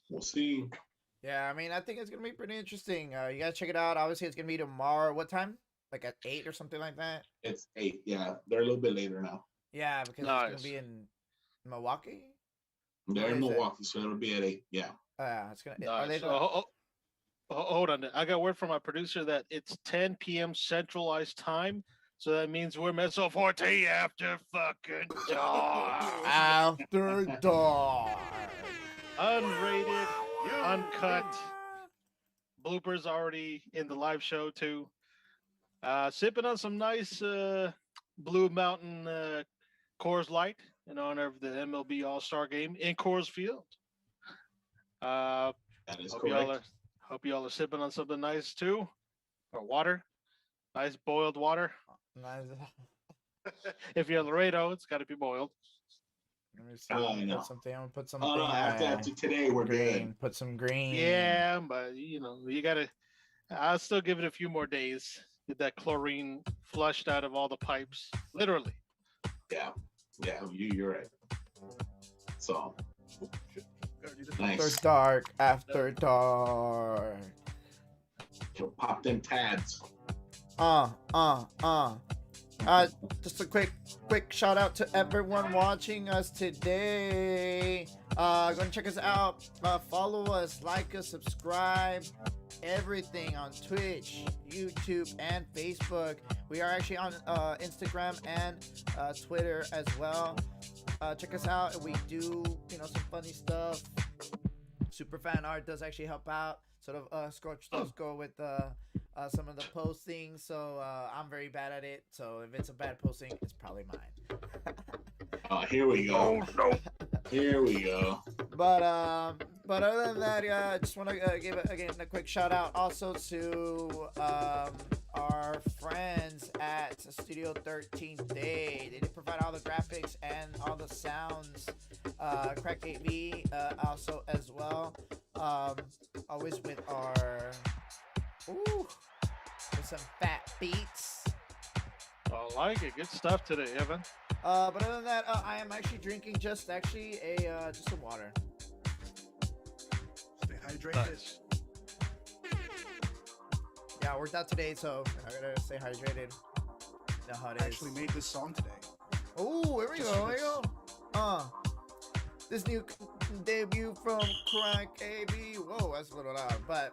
We'll see. Yeah, I mean, I think it's gonna be pretty interesting. You gotta check it out. Obviously, it's gonna be tomorrow. What time? Like at 8 or something like that. It's 8. Yeah, they're a little bit later now. Yeah, because it's gonna Nice. be in Milwaukee. They're Where in is it? Milwaukee, so it'll be at 8. Yeah. It's gonna. Are they Nice. the? Hold on. I got word from my producer that it's 10 p.m. centralized time. So that means we're Mezzo Forte after fucking dark. After dark. Unrated, uncut. Bloopers already in the live show too. Sipping on some nice Blue Mountain Coors Light in honor of the MLB All Star Game in Coors Field. Uh, That is hope correct. y'all are sipping on something nice too, or water, nice boiled water. Nice. If you're Laredo, it's got to be boiled. Let me see. I know. Put something. I'm gonna put Oh, no, something. after today, we're green. good. Put some green. Yeah, but you gotta. I'll still give it a few more days. Get that chlorine flushed out of all the pipes, literally. Yeah. Yeah, you're right. So, After nice. dark. After dark. You'll pop them tads. Just a quick shout out to everyone watching us today. Go and check us out. Follow us, like us, subscribe. Everything on Twitch, YouTube, and Facebook. We are actually on Instagram and Twitter as well. Check us out. We do, some funny stuff. Super fan art does actually help out. Sort of Scorch Tosco with some of the postings. So I'm very bad at it. So if it's a bad posting, it's probably mine. Here we go. Oh no! Here we go. But other than that, I just want to give again a quick shout out also to our friends at Studio 13th Day. They did provide all the graphics and all the sounds. Crack 8V also as well. Always with with some fat beats. I like it. Good stuff today, Evan. But other than that, I am actually drinking just some water. Stay hydrated. Nice. Yeah, I worked out today, so I gotta stay hydrated. You know how it I is. actually made this song today. Oh, here we Just go. for Here we this. go. This new debut from Crack AB. Whoa, that's a little loud, but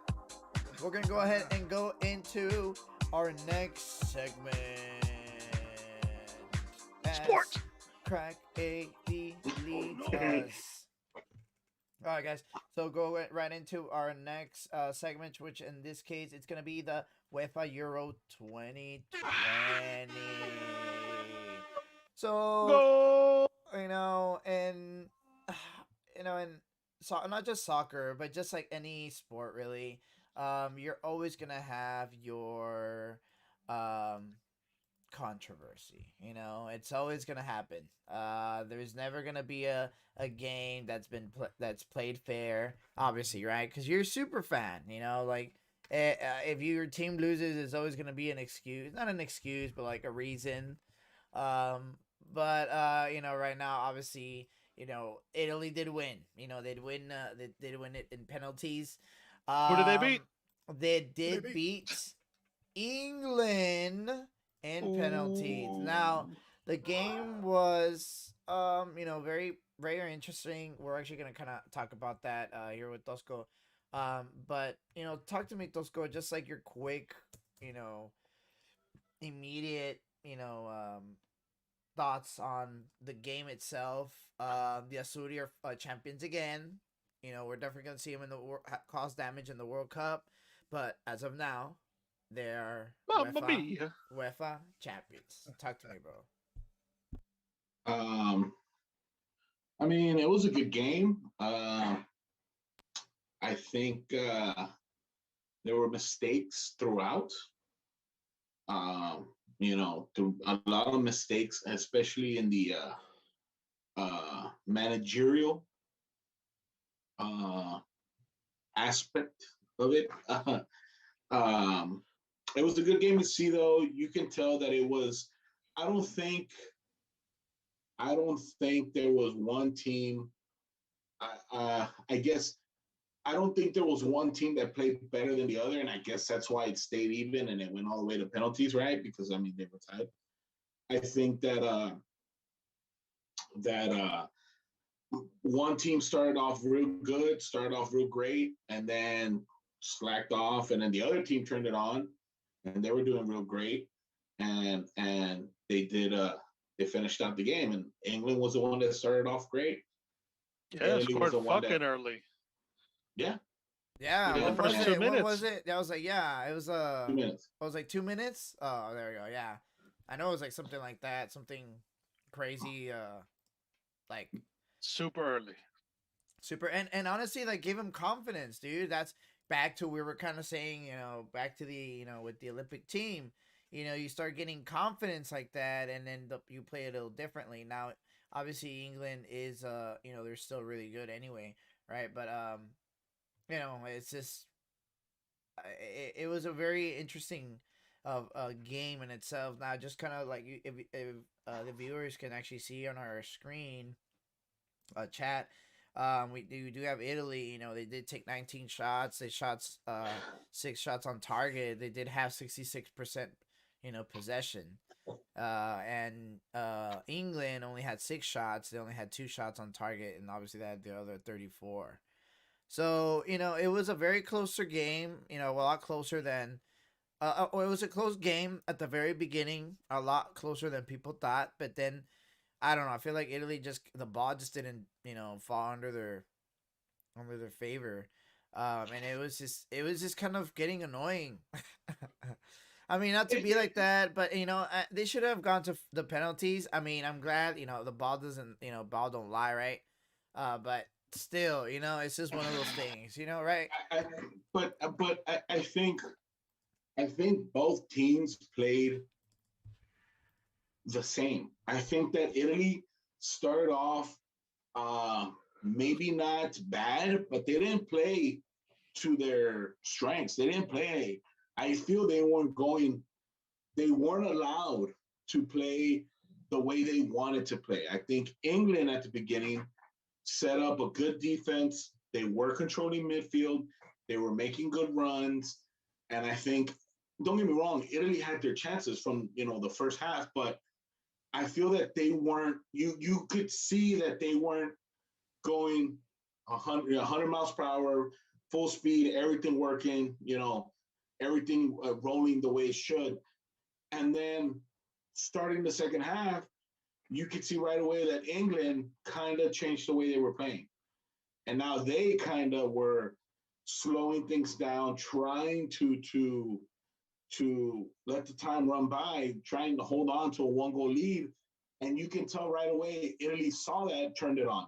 we're gonna go ahead and go into our next segment. Sports. Crack AB leads no. us. All right, guys. So go right into our next segment, which in this case it's gonna be the UEFA Euro 2020. So Go. and not just soccer, but just like any sport, really. You're always gonna have your controversy. It's always gonna happen. There's never gonna be a game that's played fair, obviously, right? Because you're a super fan. If your team loses, it's always gonna be an excuse. Not an excuse, but like a reason. But right now, obviously, Italy did win. They'd win. They did win it in penalties. Who did they beat? They did beat England in penalties. Ooh. Now, the game was, very, very interesting. We're actually gonna kind of talk about that here with Tosco. But talk to me, Tosco. Just like your quick, immediate, thoughts on the game itself. The Asuri are champions again. We're definitely gonna see them in the cause damage in the World Cup, but as of now, they're Mamma mia. UEFA champions. Talk to me, bro. I mean, it was a good game. I think there were mistakes throughout. Through a lot of mistakes, especially in the managerial aspect of it. It was a good game to see, though. You can tell that it was. I don't think there was one team I guess I don't think there was one team that played better than the other, and I guess that's why it stayed even and it went all the way to penalties, right? Because I mean they were tied. I think that one team started off real good, started off real great, and then slacked off, and then the other team turned it on, and they were doing real great, and they finished out the game, and England was the one that started off great. Yeah, Italy was scored the one that, fucking early. yeah, Yeah, Within the what and, was first and 2 it? What was minutes. it? That was like, yeah, it was 2 minutes. it was like 2 minutes. Oh, there we go. Yeah, I know it was like something like that, something crazy. Like Super early. super, and honestly, like gave him confidence, dude. That's back to we were kind of saying, back to the with the Olympic team. You start getting confidence like that, and then you play it a little differently. Now, obviously, England is they're still really good anyway, right? But it's just it was a very interesting game in itself. Now, just kind of like if the viewers can actually see on our screen, chat. We do have Italy. They did take 19 shots. They shot 6 shots on target. They did have 66% possession. And England only had 6 shots. They only had 2 shots on target, and obviously they had the other 34. So it was a very closer game. A lot closer than. It was a close game at the very beginning, a lot closer than people thought. But then I don't know. I feel like Italy the ball just didn't fall under their favor, and it was just kind of getting annoying. I mean, not to be like that, but they should have gone to the penalties. I mean, I'm glad the ball doesn't ball don't lie, right? But still, it's just one of those things, right? I think both teams played the same. I think that Italy started off maybe not bad, but they didn't play to their strengths. They didn't play. I feel they weren't allowed to play the way they wanted to play. I think England at the beginning set up a good defense. They were controlling midfield. They were making good runs. And I think, don't get me wrong, Italy had their chances from, the first half, but I feel that they weren't, you could see that they weren't going 100 miles per hour, full speed, everything working, everything rolling the way it should. And then starting the second half, you could see right away that England kind of changed the way they were playing. And now they kind of were slowing things down, trying to let the time run by, trying to hold on to a 1-goal lead. And you can tell right away, Italy saw that, turned it on.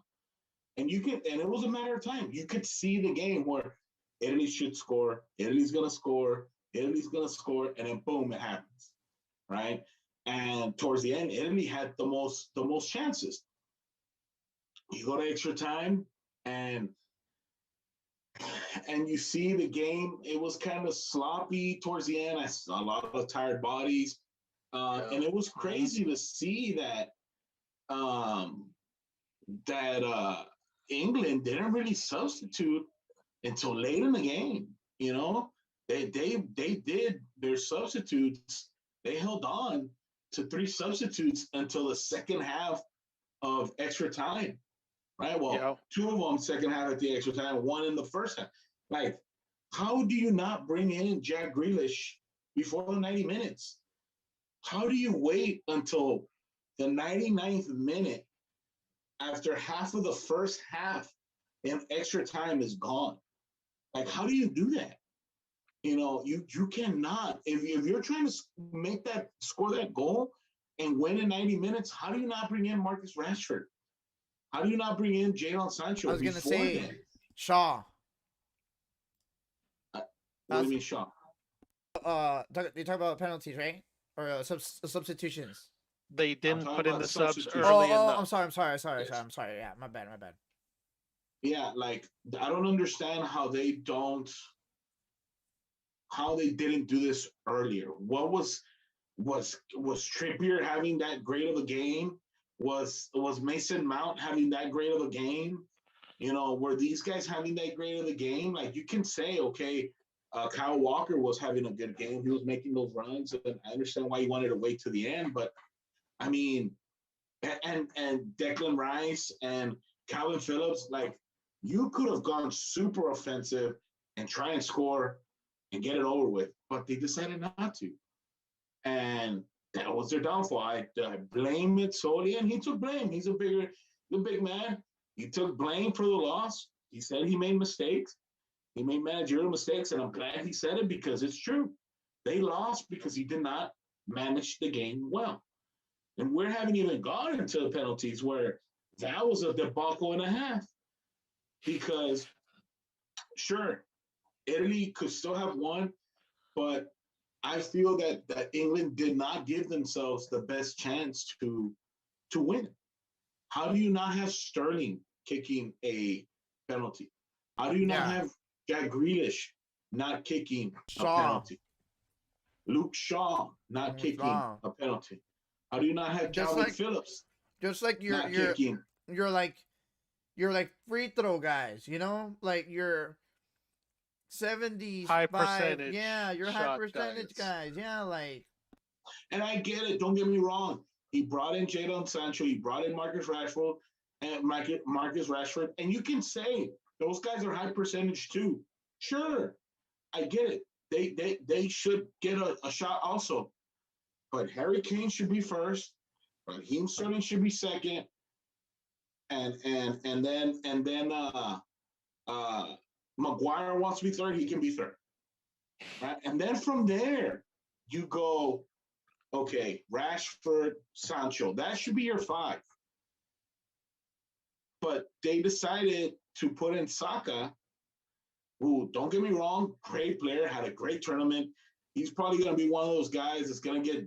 And it was a matter of time. You could see the game where Italy should score, Italy's going to score, Italy's going to score, and then boom, it happens, right? And towards the end, Italy had the most chances. You go to extra time, and you see the game. It was kind of sloppy towards the end. I saw a lot of tired bodies, and it was crazy to see that England didn't really substitute until late in the game. They did their substitutes. They held on to 3 substitutes until the second half of extra time, right? Well, 2 of them second half at the extra time, 1 in the first half. Like, how do you not bring in Jack Grealish before the 90 minutes? How do you wait until the 99th minute after half of the first half in extra time is gone? Like, how do you do that? You cannot. If you're trying to score that goal and win in 90 minutes, how do you not bring in Marcus Rashford? How do you not bring in Jadon Sancho? I was gonna say Shaw. What do you mean Shaw? You talk about penalties, right? Or substitutions. They didn't put in the subs substitution. early enough. I'm sorry. Yeah, my bad. Yeah, like I don't understand how they didn't do this earlier. What was Trippier having that great of a game? Was Mason Mount having that great of a game? were these guys having that great of the game? Like, you can say, okay, Kyle Walker was having a good game. He was making those runs, and I understand why he wanted to wait to the end. But I mean, and Declan Rice and Calvin Phillips, like, you could have gone super offensive and try and score and get it over with, but they decided not to. And that was their downfall. I blame it solely, and he took blame. He's the big man. He took blame for the loss. He said he made mistakes. He made managerial mistakes, and I'm glad he said it because it's true. They lost because he did not manage the game well. And we haven't even gone into the penalties, where that was a debacle and a half. Because, sure, Italy could still have won, but I feel that England did not give themselves the best chance to win. How do you not have Sterling kicking a penalty? How do you not have Jack Grealish not kicking a penalty? Luke Shaw not kicking a penalty? How do you not have Calvin Phillips? Just like you're like free throw guys, like you're 70s high percentage. Yeah, you're high percentage guys. Yeah, like. And I get it. Don't get me wrong. He brought in Jadon Sancho. He brought in Marcus Rashford, and you can say those guys are high percentage too. Sure, I get it. They should get a shot also, but Harry Kane should be first. Raheem Sterling should be second, and then Maguire wants to be third. He can be third, right? And then from there you go. Okay, Rashford, Sancho, that should be your five. But they decided to put in Saka, who, don't get me wrong, great player, had a great tournament. He's probably going to be one of those guys that's going to get,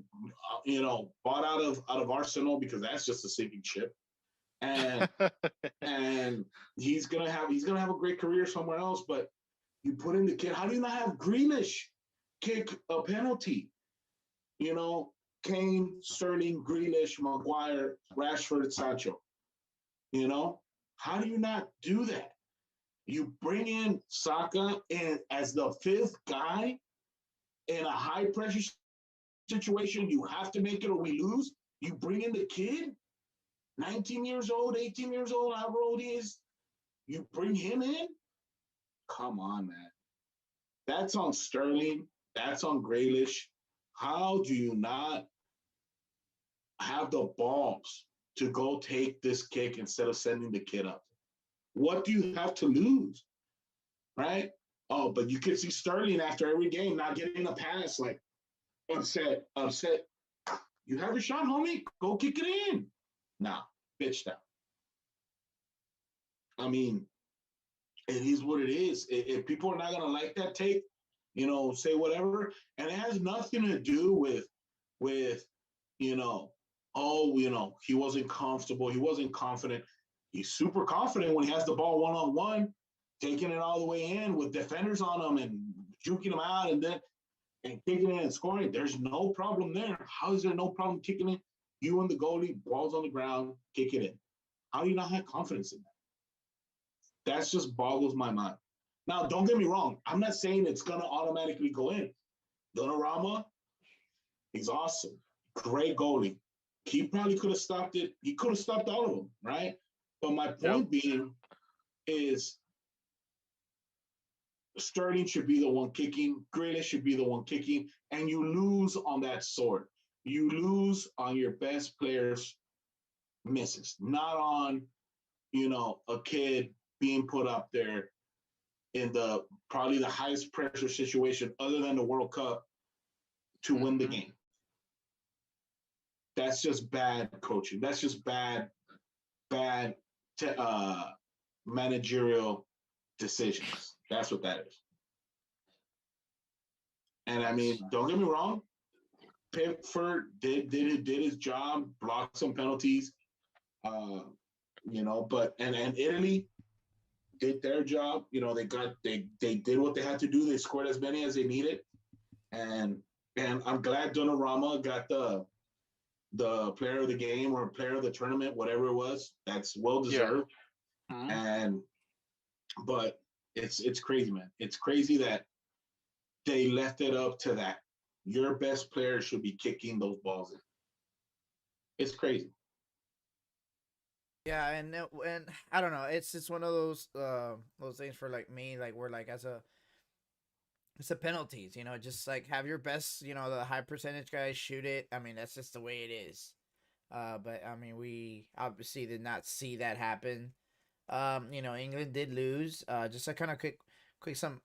bought out of Arsenal, because that's just a sinking ship. And and he's gonna have a great career somewhere else. But you put in the kid. How do you not have Grealish kick a penalty? Kane, Sterling, Grealish, Maguire, Rashford, Sancho. How do you not do that? You bring in Saka in as the fifth guy in a high pressure situation. You have to make it or we lose. You bring in the kid, 19 years old, 18 years old, however old he is. You bring him in? Come on, man. That's on Sterling. That's on Grealish. How do you not have the balls to go take this kick instead of sending the kid up? What do you have to lose, right? Oh, but you could see Sterling after every game not getting a pass, like upset. You have a shot, homie. Go kick it in. Nah, bitch down. I mean, it is what it is. If people are not going to like that take, say whatever. And it has nothing to do with he wasn't comfortable. He wasn't confident. He's super confident when he has the ball one-on-one, taking it all the way in with defenders on him and juking him out and kicking it and scoring. There's no problem there. How is there no problem kicking it? You and the goalie, balls on the ground, kick it in. How do you not have confidence in that? That just boggles my mind. Now, don't get me wrong. I'm not saying it's going to automatically go in. Donnarumma, he's awesome. Great goalie. He probably could have stopped it. He could have stopped all of them, right? But my point being is Sterling should be the one kicking. Grealish should be the one kicking. And you lose on that sword. You lose on your best players' misses, not on, a kid being put up there in probably the highest pressure situation other than the World Cup to win the game. That's just bad coaching. That's just bad managerial decisions. That's what that is. And I mean, don't get me wrong. Pickford did his job, blocked some penalties, but Italy did their job. They did what they had to do. They scored as many as they needed, and I'm glad Donnarumma got the player of the game or player of the tournament, whatever it was. That's well deserved. Yeah. Mm-hmm. And But it's crazy, man. It's crazy that they left it up to that. Your best player should be kicking those balls in. It's crazy. Yeah, and I don't know. It's just one of those things for like me, like we're like as a it's the penalties, just like have your best, the high percentage guys shoot it. I mean, that's just the way it is. But I mean, we obviously did not see that happen. England did lose. Just a kind of quick some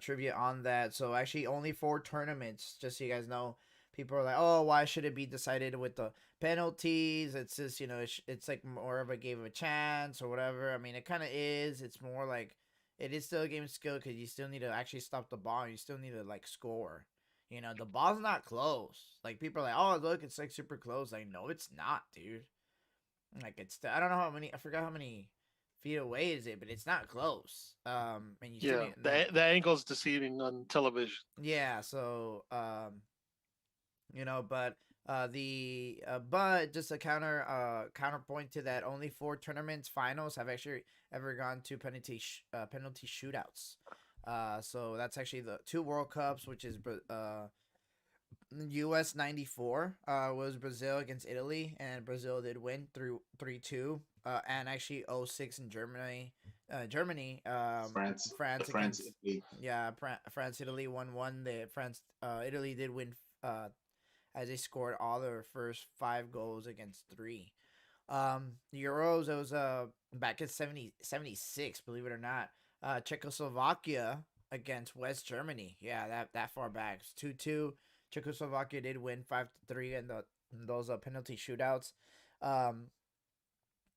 trivia on that. So actually, only 4 tournaments. Just so you guys know, people are like, "Oh, why should it be decided with the penalties?" It's just it's like more of a game of a chance or whatever. I mean, it kind of is. It's more like it is still a game of skill because you still need to actually stop the ball. You still need to like score. The ball's not close. Like people are like, "Oh, look, it's like super close." Like, no, it's not, dude. Like I don't know how many. I forgot how many feet away is it, but it's not close. And you still Yeah, need the angle's deceiving on television. yeah. So but but just a counterpoint to that, only 4 tournaments finals have actually ever gone to penalty shootouts. So that's actually the 2 World Cups, which is US 94 was Brazil against Italy, and Brazil did win through 3-2. And actually 06 in Germany, France, the France France, against Italy. yeah, France Italy 1-1. The France Italy did win as they scored all their first 5 goals against 3. Euros, it was back in 76, believe it or not. Czechoslovakia against West Germany. Yeah, that far back. It's 2-2. Czechoslovakia did win 5-3 in those penalty shootouts.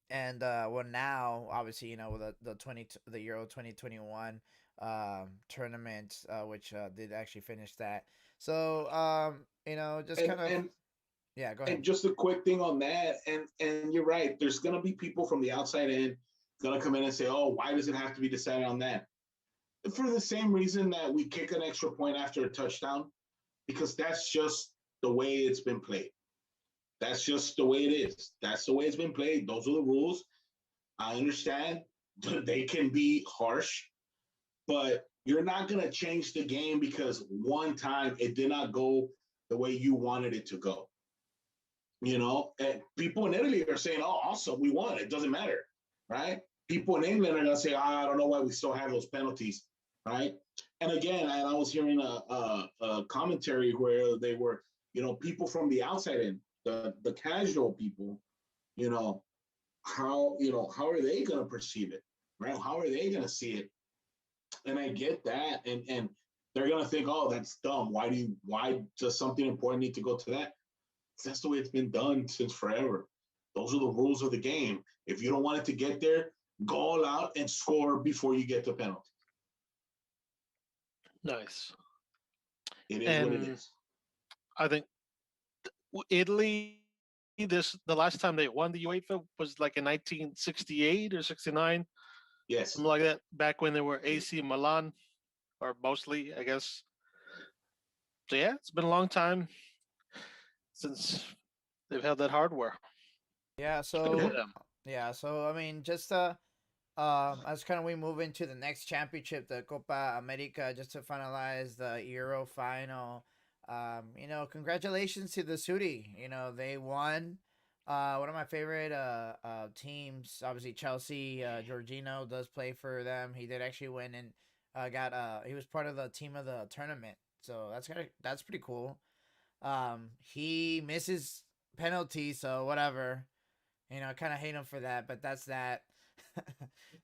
And well, now obviously with the Euro 2021 tournament, which did actually finish that. So just kind of And yeah, go ahead. and just a quick thing on that, and you're right. There's gonna be people from the outside in gonna come in and say, "Oh, why does it have to be decided on that?" For the same reason that we kick an extra point after a touchdown, because that's just the way it's been played. That's just the way it is. That's the way it's been played. Those are the rules. I understand they can be harsh, but you're not going to change the game because one time it did not go the way you wanted it to go. And people in Italy are saying, "Oh, awesome, we won. It doesn't matter," right? People in England are going to say, "I don't know why we still have those penalties," right? And again, I was hearing a commentary where they were, people from the outside in, the casual people, you know, how are they going to perceive it, right? How are they going to see it? And I get that, and they're going to think, "Oh, that's dumb. Why does something important need to go to that?" That's the way it's been done since forever. Those are the rules of the game. If you don't want it to get there, go all out and score before you get the penalty. Nice. It is what it And is. I think Italy, the last time they won the UEFA was like in 1968 or 69, Yes. something like that. Back when they were AC Milan, or mostly, I guess. So yeah, it's been a long time since they've had that hardware. Yeah, Good for so them. I mean, just as kind of we move into the next championship, the Copa America, just to finalize the Euro final. Congratulations to the Sudi. They won. One of my favorite teams, obviously Chelsea. Jorginho does play for them. He did actually win and he was part of the team of the tournament. So that's pretty cool. He misses penalties, so whatever. I kind of hate him for that, but that's that.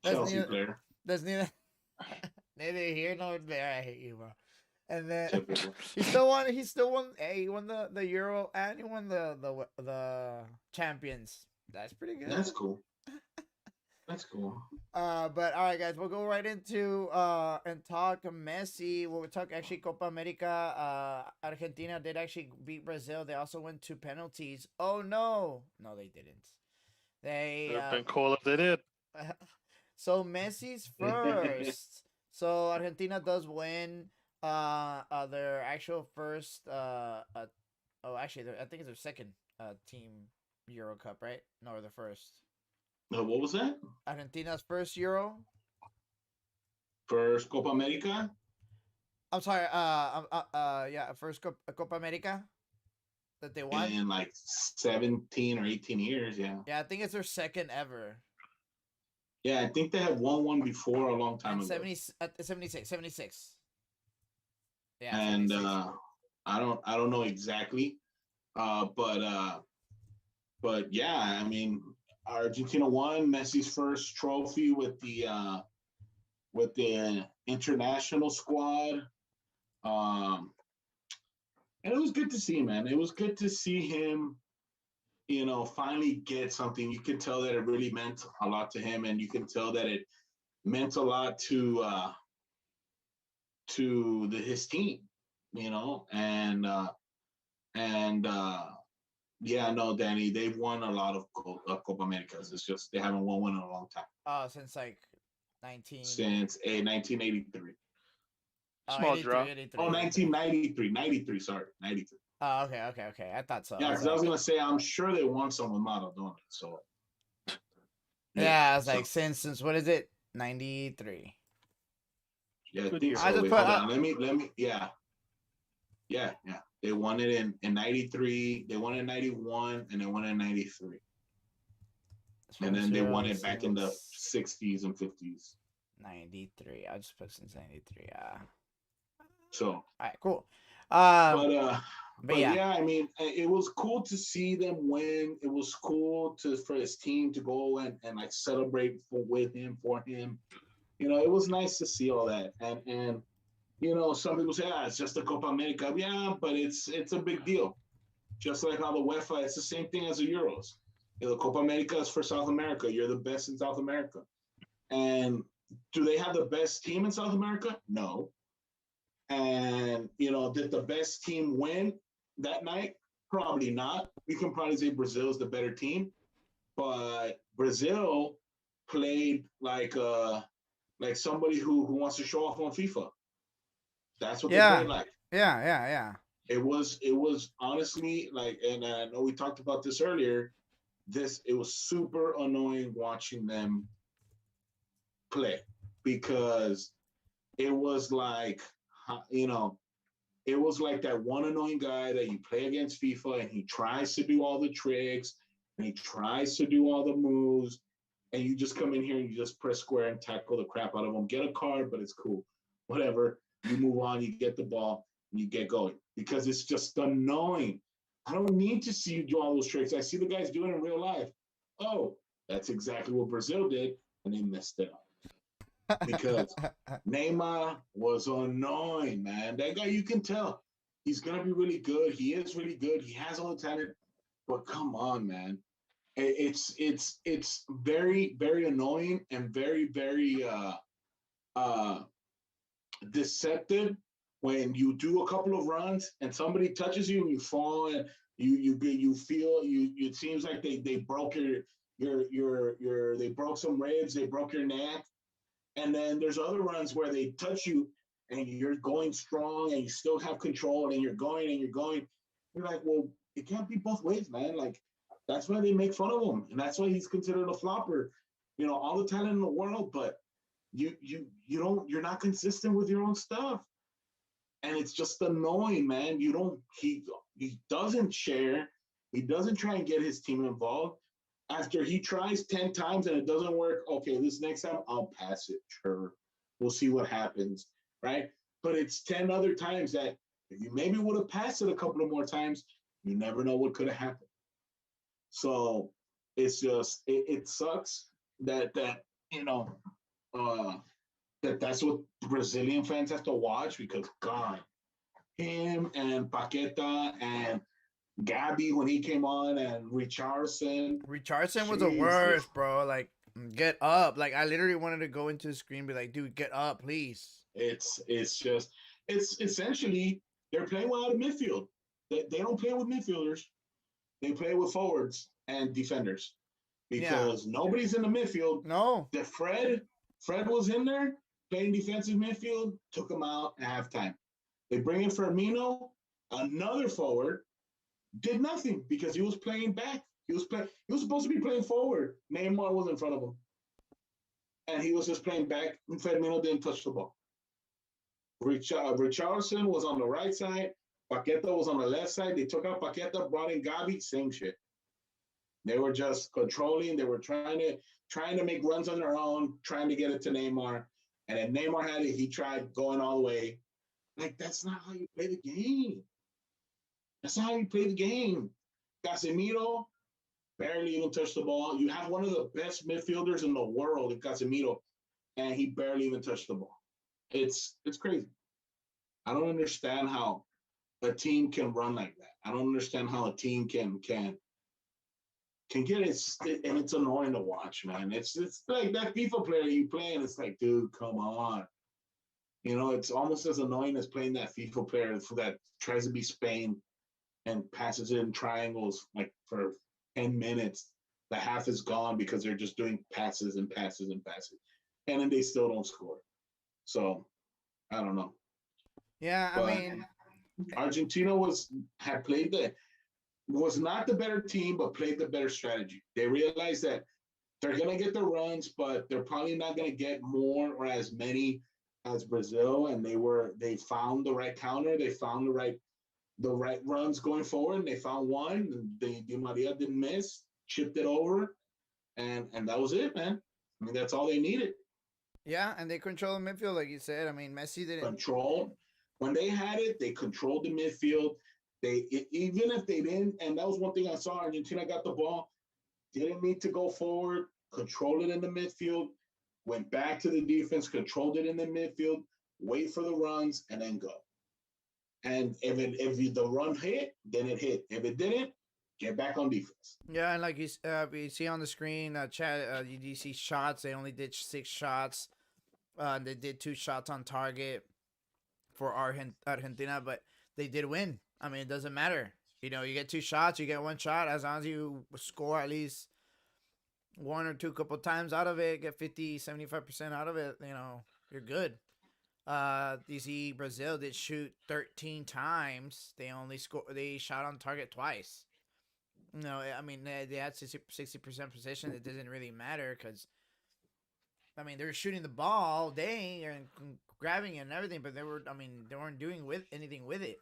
that's Chelsea neither. player. That's neither. Neither here nor there. I hate you, bro. And then Typical. he still won. He still won. Hey, he won the Euro and he won the champions. That's pretty good. That's cool. That's cool. But all right, guys, we'll go right into and talk Messi. We'll talk actually Copa America. Argentina did actually beat Brazil. They also went to penalties. Oh no, they didn't. They It'd have been cool if they did. so Messi's first. So Argentina does win their actual first oh actually I think it's their second team Euro Cup, right? No, or the first. What was that? Argentina's first Euro. First Copa America? I'm sorry. Yeah, first Copa America that they won. In like 17 or 18 years, yeah. Yeah, I think it's their second ever. Yeah, I think they have won one before a long time And ago. 76. Yeah, And 76. I don't know exactly. But yeah, I mean, Argentina won Messi's first trophy with the international squad. And it was good to see, man. It was good to see him, finally get something. You can tell that it really meant a lot to him, and you can tell that it meant a lot to his team, and yeah, no, Danny, they've won a lot of Copa Americas. It's just they haven't won one in a long time. Since like 1983. Small draw. 83. Oh, 1993. Sorry, 93. Oh, okay. I thought so. Yeah, because I was gonna say I'm sure they won some with Maradona. So yeah, I was like since what is it? 93. Yeah, I Good think year. so. I just Wait, put- hold on. Let me. Yeah. They won it in 93. They won it in 91, and they won it in 93. And then they won it back in the 60s and 50s. 93. I just put since 93. So, All right, cool. but yeah, I mean, it was cool to see them win. It was cool for his team to go and like celebrate with him, for him. It was nice to see all that. And some people say, it's just the Copa America. Yeah, but it's a big deal. Just like how the UEFA, it's the same thing as the Euros. The Copa America is for South America. You're the best in South America. And do they have the best team in South America? No. And, did the best team win that night? Probably not. We can probably say Brazil is the better team. But Brazil played like somebody who wants to show off on FIFA. That's what they played like. Yeah. It was honestly like, and I know we talked about this earlier. It was super annoying watching them play because it was like, it was like that one annoying guy that you play against FIFA and he tries to do all the tricks and he tries to do all the moves, and you just come in here and you just press square and tackle the crap out of them. Get a card, but it's cool. Whatever. You move on, you get the ball, and you get going because it's just annoying. I don't need to see you do all those tricks. I see the guys doing it in real life. Oh, that's exactly what Brazil did, and they messed it up. Because Neymar was annoying, man. That guy, you can tell. He's going to be really good. He is really good. He has all the talent. But come on, man. It's very, very annoying and very, very deceptive when you do a couple of runs and somebody touches you and you fall and you feel it seems like they broke they broke some ribs, they broke your neck. And then there's other runs where they touch you and you're going strong and you still have control and you're going. You're like, well, it can't be both ways, man. Like, that's why they make fun of him. And that's why he's considered a flopper. All the talent in the world, but you're not consistent with your own stuff. And it's just annoying, man. He doesn't share. He doesn't try and get his team involved. After he tries 10 times and it doesn't work, okay, this next time I'll pass it. Sure. We'll see what happens, right? But it's 10 other times that if you maybe would have passed it a couple of more times, you never know what could have happened. So it's just, it sucks that that's what Brazilian fans have to watch because, God, him and Paqueta and Gabby when he came on and Richardson was the worst, bro. Like, get up. Like, I literally wanted to go into the screen and be like, dude, get up, please. It's essentially they're playing without a midfield. They don't play with midfielders. They play with forwards and defenders because nobody's in the midfield. No. The Fred was in there playing defensive midfield, took him out at halftime. They bring in Firmino, another forward, did nothing because he was playing back He was supposed to be playing forward. Neymar was in front of him, and he was just playing back. And Firmino didn't touch the ball. Richarlison was on the right side. Paqueta was on the left side. They took out Paqueta, brought in Gavi. Same shit. They were just controlling. They were trying to make runs on their own, trying to get it to Neymar. And then Neymar had it. He tried going all the way. Like, that's not how you play the game. That's not how you play the game. Casemiro barely even touched the ball. You have one of the best midfielders in the world in Casemiro, and he barely even touched the ball. It's crazy. I don't understand how a team can run like that. I don't understand how a team can get it, and it's annoying to watch, man. It's like that FIFA player you play, and it's like, dude, come on. You know, it's almost as annoying as playing that FIFA player that tries to be Spain and passes it in triangles like for 10 minutes. The half is gone because they're just doing passes and passes and passes, and then they still don't score. So, I don't know. Yeah, But I mean, Argentina was not the better team, but played the better strategy. They realized that they're going to get the runs, but they're probably not going to get more or as many as Brazil. And they found the right counter. They found the right runs going forward. And they found one. Di Maria didn't miss, chipped it over, and that was it, man. I mean, that's all they needed. yeah, and they control the midfield, like you said. I mean, Messi didn't. Control. When they had it, they controlled the midfield. Even if they didn't, and that was one thing I saw. Argentina got the ball, didn't need to go forward, controlled it in the midfield, went back to the defense, controlled it in the midfield, wait for the runs, and then go. And if the run hit, then it hit. If it didn't, get back on defense. Yeah, and like you see on the screen, chat, you see shots. They only did 6 shots. They did 2 shots on target for Argentina, but they did win. I mean, it doesn't matter. You know, you get 2 shots, you get 1 shot. As long as you score at least 1 or 2 couple times out of it, get 50, 75% out of it, you know, you're good. You see Brazil did shoot 13 times. They shot on target twice. No, I mean, they had 60% possession. It doesn't really matter because, I mean, they were shooting the ball all day and grabbing it and everything, but they weren't doing anything with it.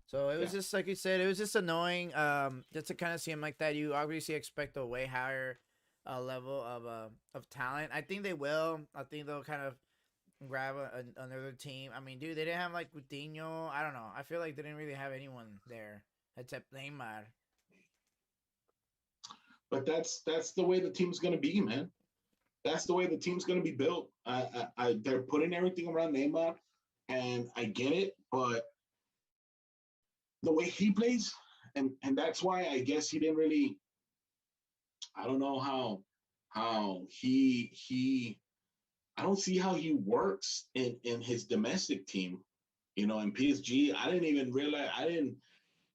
So it was just like you said, it was just annoying. Just to kind of see him like that, you obviously expect a way higher level of talent. I think they will. I think they'll kind of grab another team. I mean, dude, they didn't have like Coutinho. I don't know. I feel like they didn't really have anyone there except Neymar. But that's the way the team's gonna be, man. That's the way the team's gonna be built. They're putting everything around Neymar, and I get it, but the way he plays, and that's why I guess he didn't really. I don't know how he. I don't see how he works in his domestic team. You know, in PSG, I didn't even realize. I didn't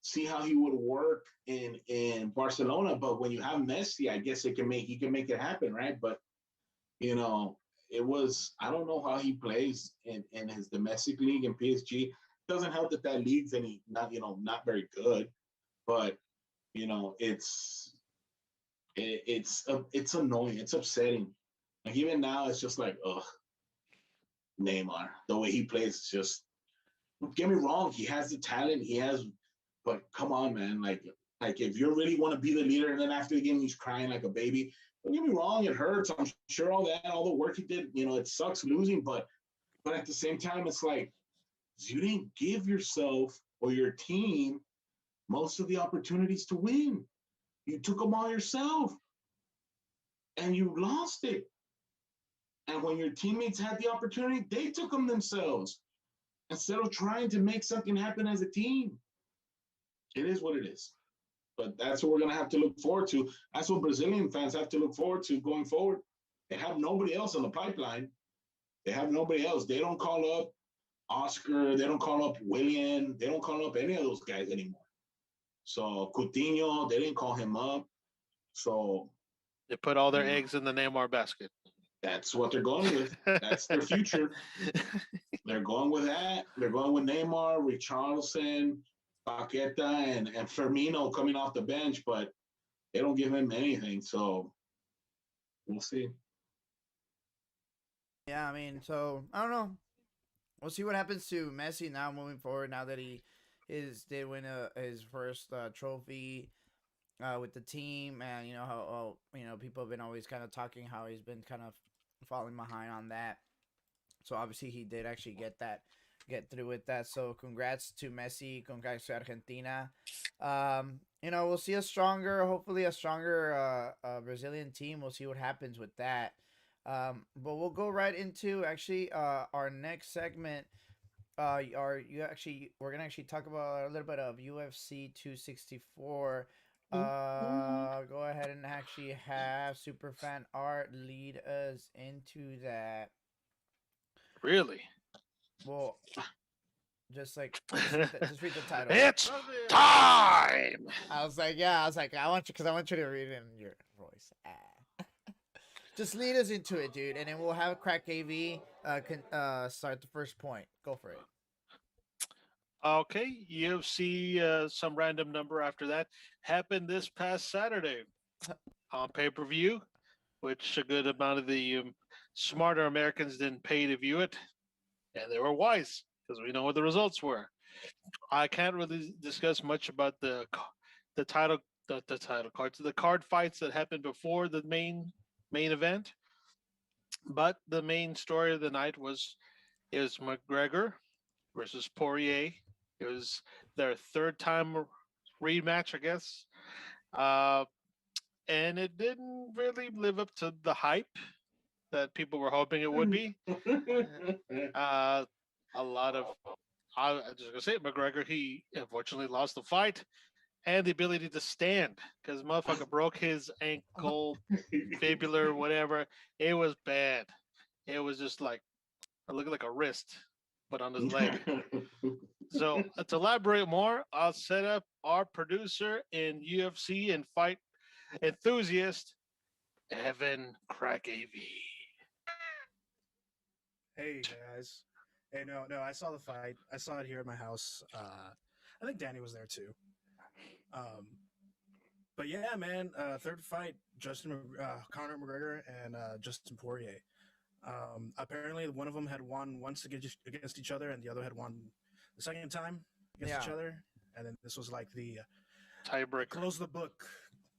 see how he would work in Barcelona. But when you have Messi, I guess he can make it happen, right? But you know, I don't know how he plays in his domestic league in PSG. Doesn't help that league's not very good, but you know, it's annoying. It's upsetting. Like even now, it's just like, ugh, Neymar. The way he plays is just. Don't get me wrong. He has the talent. But come on, man. Like if you really want to be the leader, and then after the game he's crying like a baby. Don't get me wrong. It hurts. I'm sure all the work he did. You know, it sucks losing, but at the same time, it's like. You didn't give yourself or your team most of the opportunities to win. You took them all yourself, and you lost it. And when your teammates had the opportunity, they took them themselves instead of trying to make something happen as a team. It is what it is. But that's what we're going to have to look forward to. That's what Brazilian fans have to look forward to going forward. They have nobody else on the pipeline. They have nobody else. They don't call up Oscar, they don't call up William, they don't call up any of those guys anymore. So Coutinho, they didn't call him up. So they put all their eggs in the Neymar basket. That's what they're going with. That's their future. They're going with that. They're going with Neymar, Richarlison, Paqueta and Firmino coming off the bench, but they don't give him anything. So we'll see. Yeah, I mean, so I don't know. We'll see what happens to Messi now moving forward. Now that he did win his first trophy with the team, and you know how people have been always kind of talking how he's been kind of falling behind on that. So obviously he did actually get through with that. So congrats to Messi, congrats to Argentina. We'll see hopefully a stronger Brazilian team. We'll see what happens with that. But we'll go right into actually our next segment. We're gonna actually talk about a little bit of UFC 264. Go ahead and actually have Superfan Art lead us into that. Really? Well, just read the title. It's time. I was like, I want you to read it in your voice. Just lead us into it, dude, and then we'll have Crack AV start the first point. Go for it. Okay, UFC, some random number after that, happened this past Saturday on pay-per-view, which a good amount of the smarter Americans didn't pay to view it, and they were wise because we know what the results were. I can't really discuss much about the title cards, the card fights that happened before the main event, but the main story of the night is McGregor versus Poirier. It was their third time rematch, I guess, and it didn't really live up to the hype that people were hoping it would be. A lot of, I'm just gonna say, McGregor, he unfortunately lost the fight and the ability to stand because motherfucker broke his ankle, fibular, whatever. It was bad. It was just like looking like a wrist, but on his leg. So to elaborate more, I'll set up our producer in UFC and fight enthusiast, Evan Crack AV. Hey guys. Hey, no, I saw the fight. I saw it here at my house. I think Danny was there too. But yeah, man, third fight, Conor McGregor and Justin Poirier. Apparently, one of them had won once against each other, and the other had won the second time against each other. And then this was like the tiebreaker. Close the book.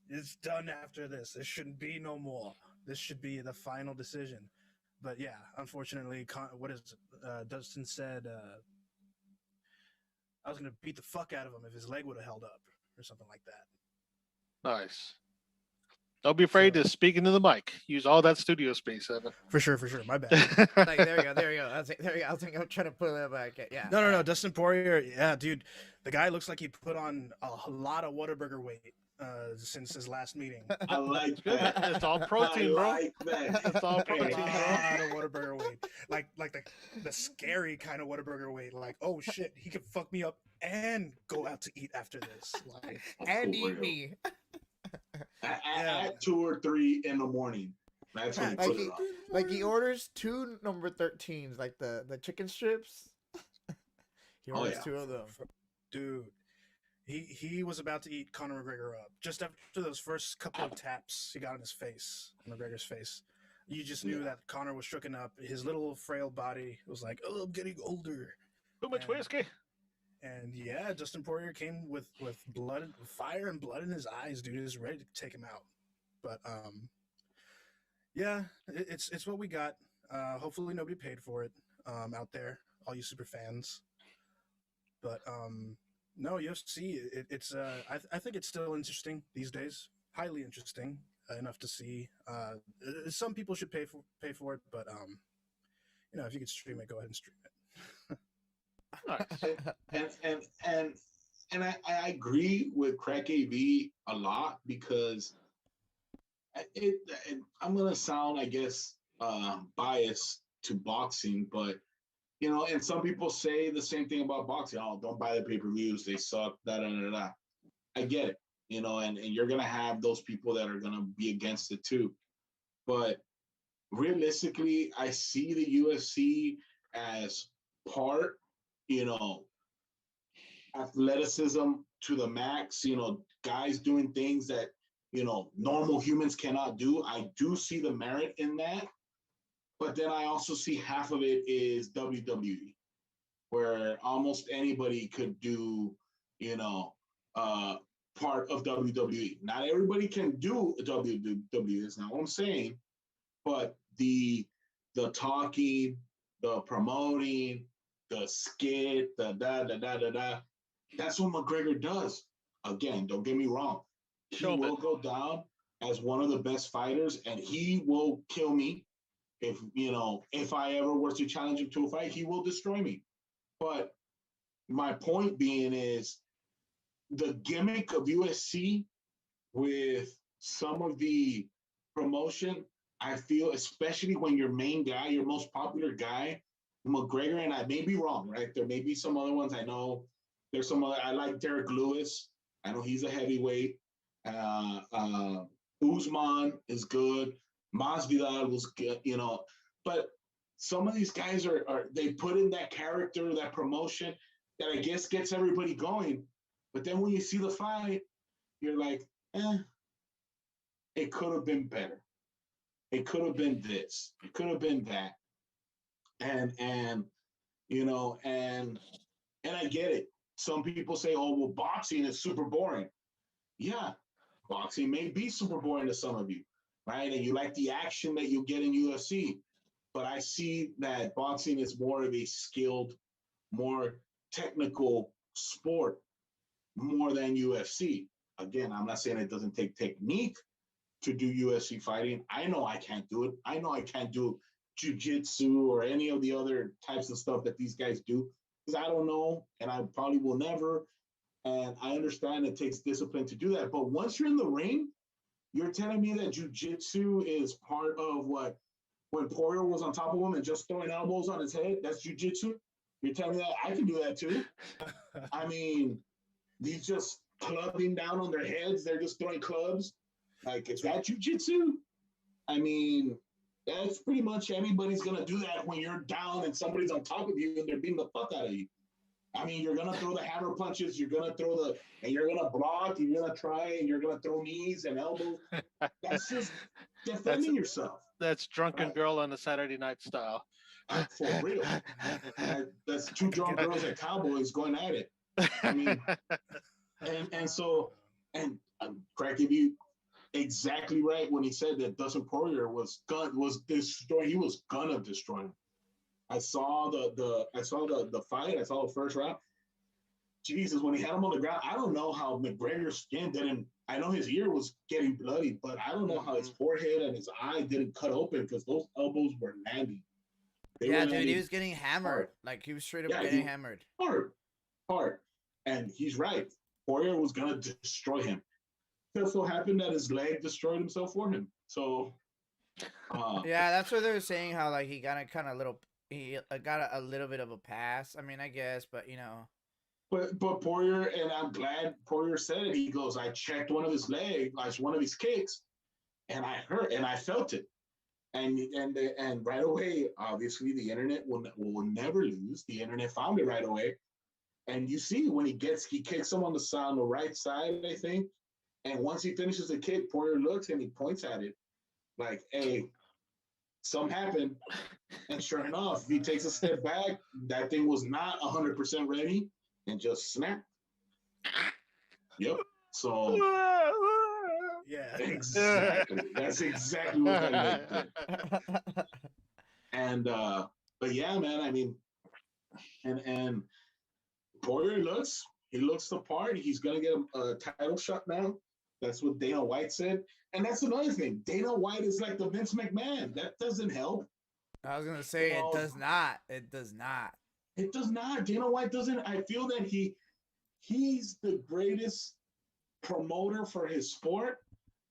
It's done after this. There shouldn't be no more. This should be the final decision. But yeah, unfortunately, Dustin said, I was going to beat the fuck out of him if his leg would have held up or something like that. Nice. Don't be afraid to speak into the mic. Use all that studio space, Evan. For sure. My bad. Like, there you go. There you go. I was thinking I'm trying to put it back. Yeah. No. Dustin Poirier. Yeah, dude. The guy looks like he put on a lot of Whataburger weight since his last meeting. I like that. It's all protein, bro. Like that. It's all protein, A bro. lot of Whataburger weight. Like the scary kind of Whataburger weight. Like, oh shit, he could fuck me up and go out to eat after this. Like, and eat me. At 2 or 3 in the morning. That's when he put it on. Like he orders 2 number 13s, like the chicken strips. He orders 2 of them. Dude, he was about to eat Conor McGregor up. Just after those first couple of taps he got on his face, McGregor's face, you just knew that Conor was shooken up. His little frail body was like, oh, I'm getting older. Too much whiskey. And yeah, Justin Poirier came with blood, fire and blood in his eyes, dude. He was ready to take him out. But yeah, it's what we got. Hopefully nobody paid for it out there, all you super fans. But no, UFC. It's I think it's still interesting these days. Highly interesting enough to see. Some people should pay for it, but if you could stream it, go ahead and stream it. and I agree with Crack AV a lot because I'm gonna sound, I guess, biased to boxing, but and some people say the same thing about boxing. Oh, don't buy the pay-per-views; they suck. Da. I get it, and you're gonna have those people that are gonna be against it too. But realistically, I see the UFC as part, athleticism to the max, guys doing things that, normal humans cannot do. I do see the merit in that. But then I also see half of it is WWE, where almost anybody could do, part of WWE. Not everybody can do WWE, is not what I'm saying, but the talking, the promoting, the skit, the da. That's what McGregor does. Again, don't get me wrong. He will go down as one of the best fighters, and he will kill me. If I ever were to challenge him to a fight, he will destroy me. But my point being is the gimmick of UFC with some of the promotion, I feel, especially when your main guy, your most popular guy, McGregor, and I may be wrong, right? There may be some other ones. I know there's some other. I like Derek Lewis. I know he's a heavyweight. Usman is good. Masvidal was good, but some of these guys are they put in that character, that promotion that I guess gets everybody going. But then when you see the fight, you're like, it could have been better. It could have been this. It could have been that. And I get it. Some people say, oh, well, boxing is super boring. Yeah, boxing may be super boring to some of you, right? And you like the action that you get in UFC. But I see that boxing is more of a skilled, more technical sport, more than UFC. Again, I'm not saying it doesn't take technique to do UFC fighting. I know I can't do it. I know I can't do jiu-jitsu or any of the other types of stuff that these guys do, because I don't know, and I probably will never. And I understand it takes discipline to do that. But once you're in the ring, you're telling me that jiu-jitsu is part of what, when Poirier was on top of him and just throwing elbows on his head, that's jiu-jitsu? You're telling me that I can do that too? I mean, these just clubbing down on their heads, they're just throwing clubs. Like, is that jiu-jitsu? I mean, that's pretty much anybody's going to do that when you're down and somebody's on top of you and they're beating the fuck out of you. I mean, you're going to throw the hammer punches, you're going to throw and you're going to block, you're going to try, and you're going to throw knees and elbows. That's just defending yourself. That's drunken girl on a Saturday night style. For real. That's two drunk girls and cowboys going at it. I mean, Craig gave you exactly right when he said that Dustin Poirier was destroying. He was gonna destroy him. I saw the fight. I saw the first round. Jesus, when he had him on the ground, I don't know how McGregor's skin didn't. I know his ear was getting bloody, but I don't know how his forehead and his eye didn't cut open because those elbows were landing. Dude, he was getting hammered. Hard. Like, he was straight up getting hammered. Hard. And he's right. Poirier was going to destroy him. It just so happened that his leg destroyed himself for him. So, yeah, that's what they were saying, how, like, he got a little bit of a pass. I mean, I guess, but, But Poirier, and I'm glad Poirier said it. He goes, I checked one of his legs, like one of his kicks, and I felt it. And right away, obviously, the internet will never lose. The internet found it right away. And you see when he kicks him on the right side, I think. And once he finishes the kick, Poirier looks and he points at it like, hey, something happened. And sure enough, he takes a step back. That thing was not 100% ready and just snapped. Yep. So yeah, exactly. That's exactly what that leg did. And but yeah, man, I mean, and Poirier looks the part. He's gonna get a title shot now. That's what Dana White said. And that's another thing. Dana White is like the Vince McMahon. That doesn't help. I was gonna say it does not. It does not. It does not. Dana White doesn't. I feel that he's the greatest promoter for his sport,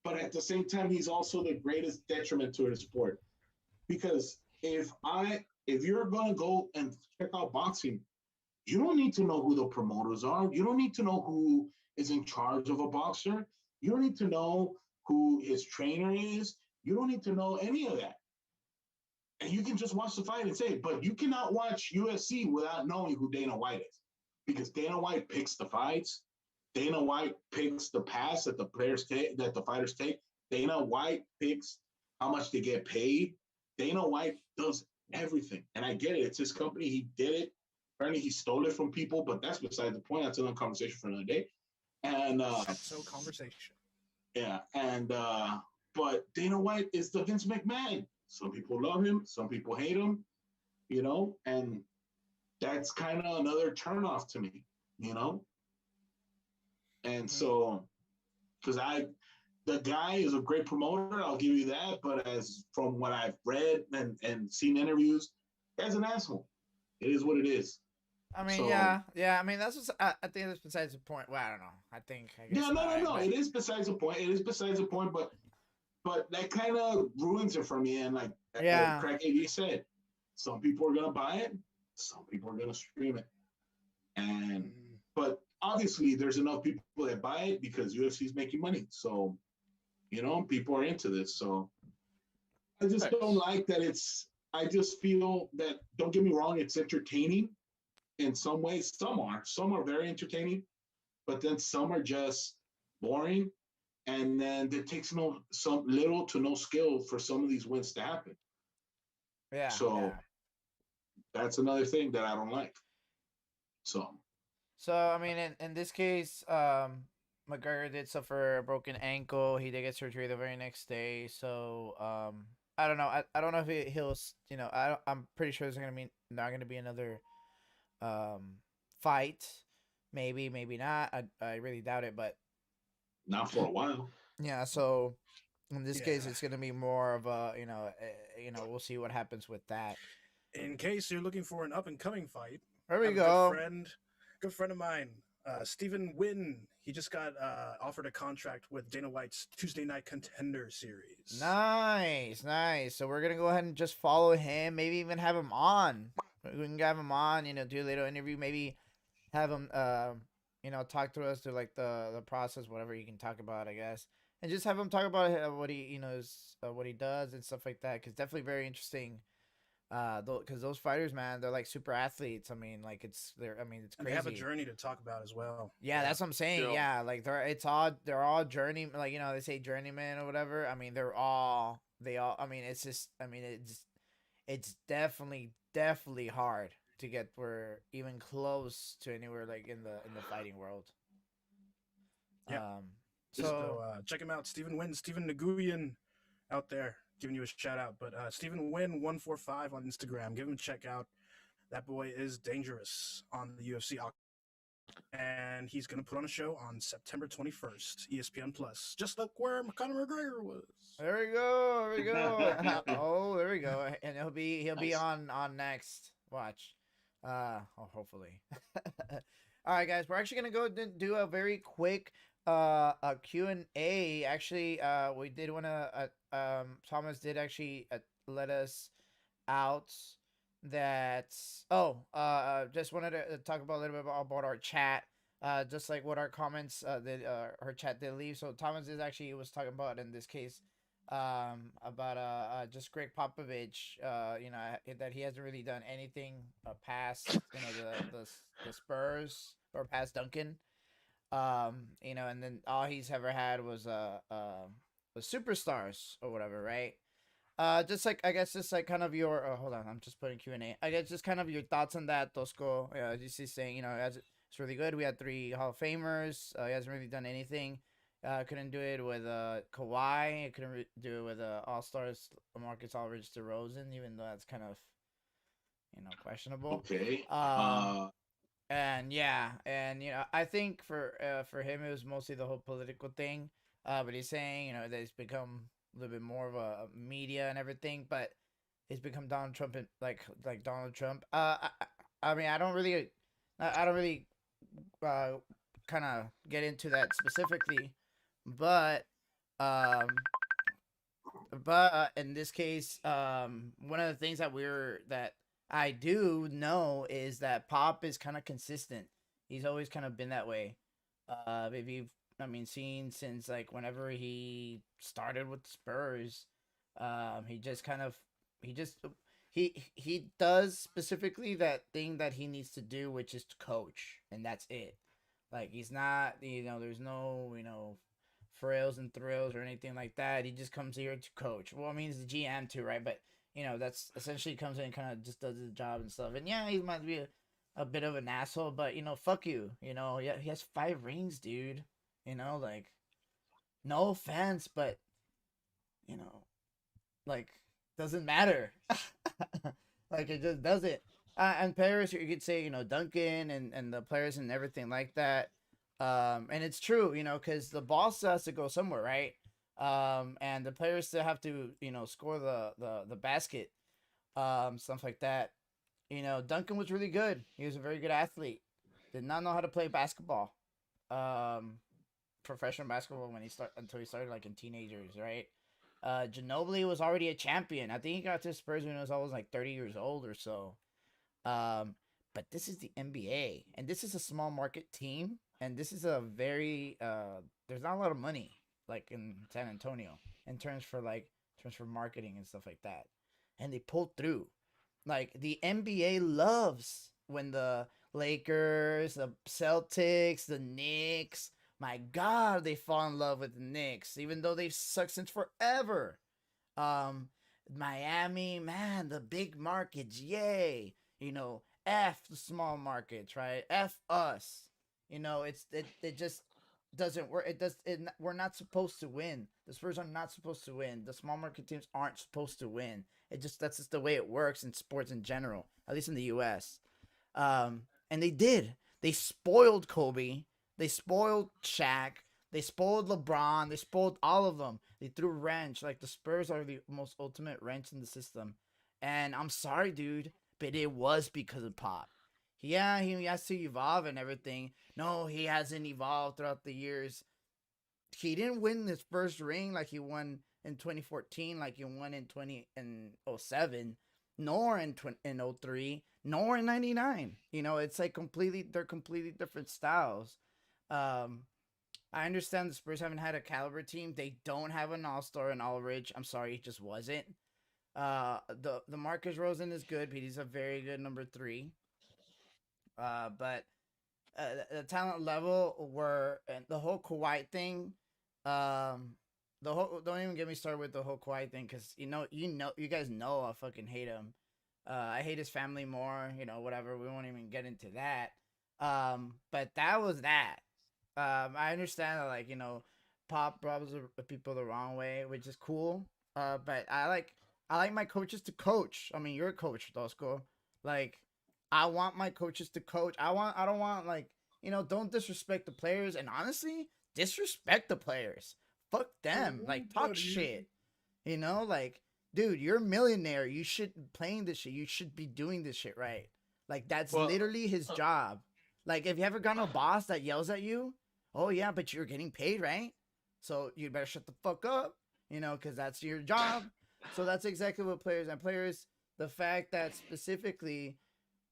but at the same time, he's also the greatest detriment to his sport. Because if you're gonna go and check out boxing, you don't need to know who the promoters are. You don't need to know who is in charge of a boxer. You don't need to know who his trainer is. You don't need to know any of that. And you can just watch the fight and say, but you cannot watch UFC without knowing who Dana White is. because Dana White picks the fights. Dana White picks the pass that the players take, that the fighters take. Dana White picks how much they get paid. Dana White does everything. And I get it. It's his company. He did it. Apparently he stole it from people, but that's beside the point. That's another conversation for another day. And so conversation. Yeah. And but Dana White is the Vince McMahon. Some people love him, some people hate him, you know, and that's kind of another turnoff to me, you know. And so, because the guy is a great promoter, I'll give you that. But as from what I've read and seen interviews, guy's an asshole. It is what it is. I mean, So, yeah. I mean, that's what I think that's besides the point. Well, I don't know. I guess yeah, no. It is besides the point. It is besides the point. But that kind of ruins it for me. And like Craig AD said, some people are gonna buy it, some people are gonna stream it, and but obviously there's enough people that buy it because UFC is making money. So, you know, people are into this. So I just don't like that I just feel that, don't get me wrong, it's entertaining in some ways. Some are very entertaining, but then some are just boring. And then it takes some little to no skill for some of these wins to happen. Yeah. So that's another thing that I don't like. So I mean, in this case, McGregor did suffer a broken ankle. He did get surgery the very next day. So I don't know. I don't know if he'll, you know, I'm pretty sure there's not gonna be another fight. Maybe not. I really doubt it, but not for a while. Yeah. So in this case, it's gonna be more of a, you know, we'll see what happens with that. In case you're looking for an up and coming fight, there we go. Good friend of mine, Stephen Wynn. He just got offered a contract with Dana White's Tuesday Night Contender Series. Nice. So we're gonna go ahead and just follow him. Maybe even have him on. We can have him on. You know, do a little interview. Maybe have him, you know, talk to us through like the process, whatever you can talk about, I guess, and just have him talk about what he, you know, what he does and stuff like that. Because definitely very interesting. Because those fighters, man, they're like super athletes. I mean, like it's crazy. And they have a journey to talk about as well. Yeah, that's what I'm saying. Yeah, like they're all journey, like, you know, they say journeyman or whatever. I mean, I mean, it's definitely hard to get where even close to anywhere like in the fighting world. Yeah. So check him out, Stephen Wynn, Stephen Nguyen out there, giving you a shout out. But Stephen Wynn 145 on Instagram. Give him a check out. That boy is dangerous on the UFC. And he's going to put on a show on September 21st, ESPN Plus, just like where Conor McGregor was. There we go. Oh, there we go. And he'll be on next. Watch. Hopefully. All right, guys, we're actually going to go do a very quick a Q&A. Actually, we did want to Thomas did actually let us out that just wanted to talk about a little bit about our chat, just like what our comments that her chat did leave. So Thomas was talking about, in this case, about just Greg Popovich, you know, that he hasn't really done anything past, you know, the Spurs or past Duncan. You know, and then all he's ever had was superstars or whatever, right? Just like, I guess, just like kind of your hold on, I'm just putting Q&A. I guess just kind of your thoughts on that, Tosco. Just saying, you know, it's really good. We had 3 Hall of Famers. He hasn't really done anything. Couldn't do it with Kawhi. Couldn't do it with All-Stars Marcus Aldridge DeRozan, even though that's kind of, you know, questionable. Okay. And yeah, and you know, I think for him it was mostly the whole political thing. But he's saying, you know, that it's become a little bit more of a media and everything, but it's become Donald Trump and like Donald Trump. I mean, I don't really kind of get into that specifically, but in this case, one of the things that I do know is that Pop is kind of consistent. He's always kind of been that way. If you've, seen since like whenever he started with the Spurs, he he does specifically that thing that he needs to do, which is to coach, and that's it. Like he's not, there's no, frills and thrills or anything like that. He just comes here to coach. Well, I mean, he's the GM too, right? But that's essentially comes in and kind of just does his job and stuff. And yeah, he might be a bit of an asshole, but fuck you. Yeah, he has 5 rings, dude. Like, no offense, but like, doesn't matter. Like, it just doesn't. And players, you could say, Duncan and the players and everything like that. And it's true, because the ball still has to go somewhere, right? And the players still have to, score the basket, stuff like that. Duncan was really good. He was a very good athlete. Did not know how to play basketball, professional basketball until he started like in teenagers, right? Ginobili was already a champion. I think he got to Spurs when he was almost like 30 years old or so. But this is the NBA, and this is a small market team, and this is a very there's not a lot of money like in San Antonio in terms for marketing and stuff like that, and they pulled through. Like the NBA loves when the Lakers, the Celtics, the Knicks, my God, they fall in love with the Knicks, even though they've sucked since forever. Miami, man, the big markets, yay. F the small markets, right? F us. It just doesn't work. We're not supposed to win. The Spurs are not supposed to win. The small market teams aren't supposed to win. That's just the way it works in sports in general, at least in the US. And they did. They spoiled Kobe. They spoiled Shaq. They spoiled LeBron. They spoiled all of them. They threw a wrench. Like, the Spurs are the most ultimate wrench in the system. And I'm sorry, dude, but it was because of Pop. Yeah, he has to evolve and everything. No, he hasn't evolved throughout the years. He didn't win his first ring like he won in 2014, like he won in 2007, nor in 03, nor in 99. It's like they're completely different styles. I understand the Spurs haven't had a caliber team. They don't have an all-star in Aldridge. I'm sorry, it just wasn't. The Marcus Rosen is good, but he's a very good number 3. But the talent level and the whole Kawhi thing, don't even get me started with the whole Kawhi thing, because you guys know I fucking hate him. I hate his family more, whatever. We won't even get into that. But that was that. I understand that, like, Pop rubs people the wrong way, which is cool. But I like my coaches to coach. I mean, you're a coach, Dosco. Like, I want my coaches to coach. I don't want, like, don't disrespect the players. And honestly, disrespect the players. Fuck them. Like, talk shit. Like, dude, you're a millionaire. You should be playing this shit. You should be doing this shit right. Like, that's literally his job. Like, if you ever got a boss that yells at you, oh yeah, but you're getting paid, right? So you better shut the fuck up, because that's your job. So that's exactly what players, the fact that specifically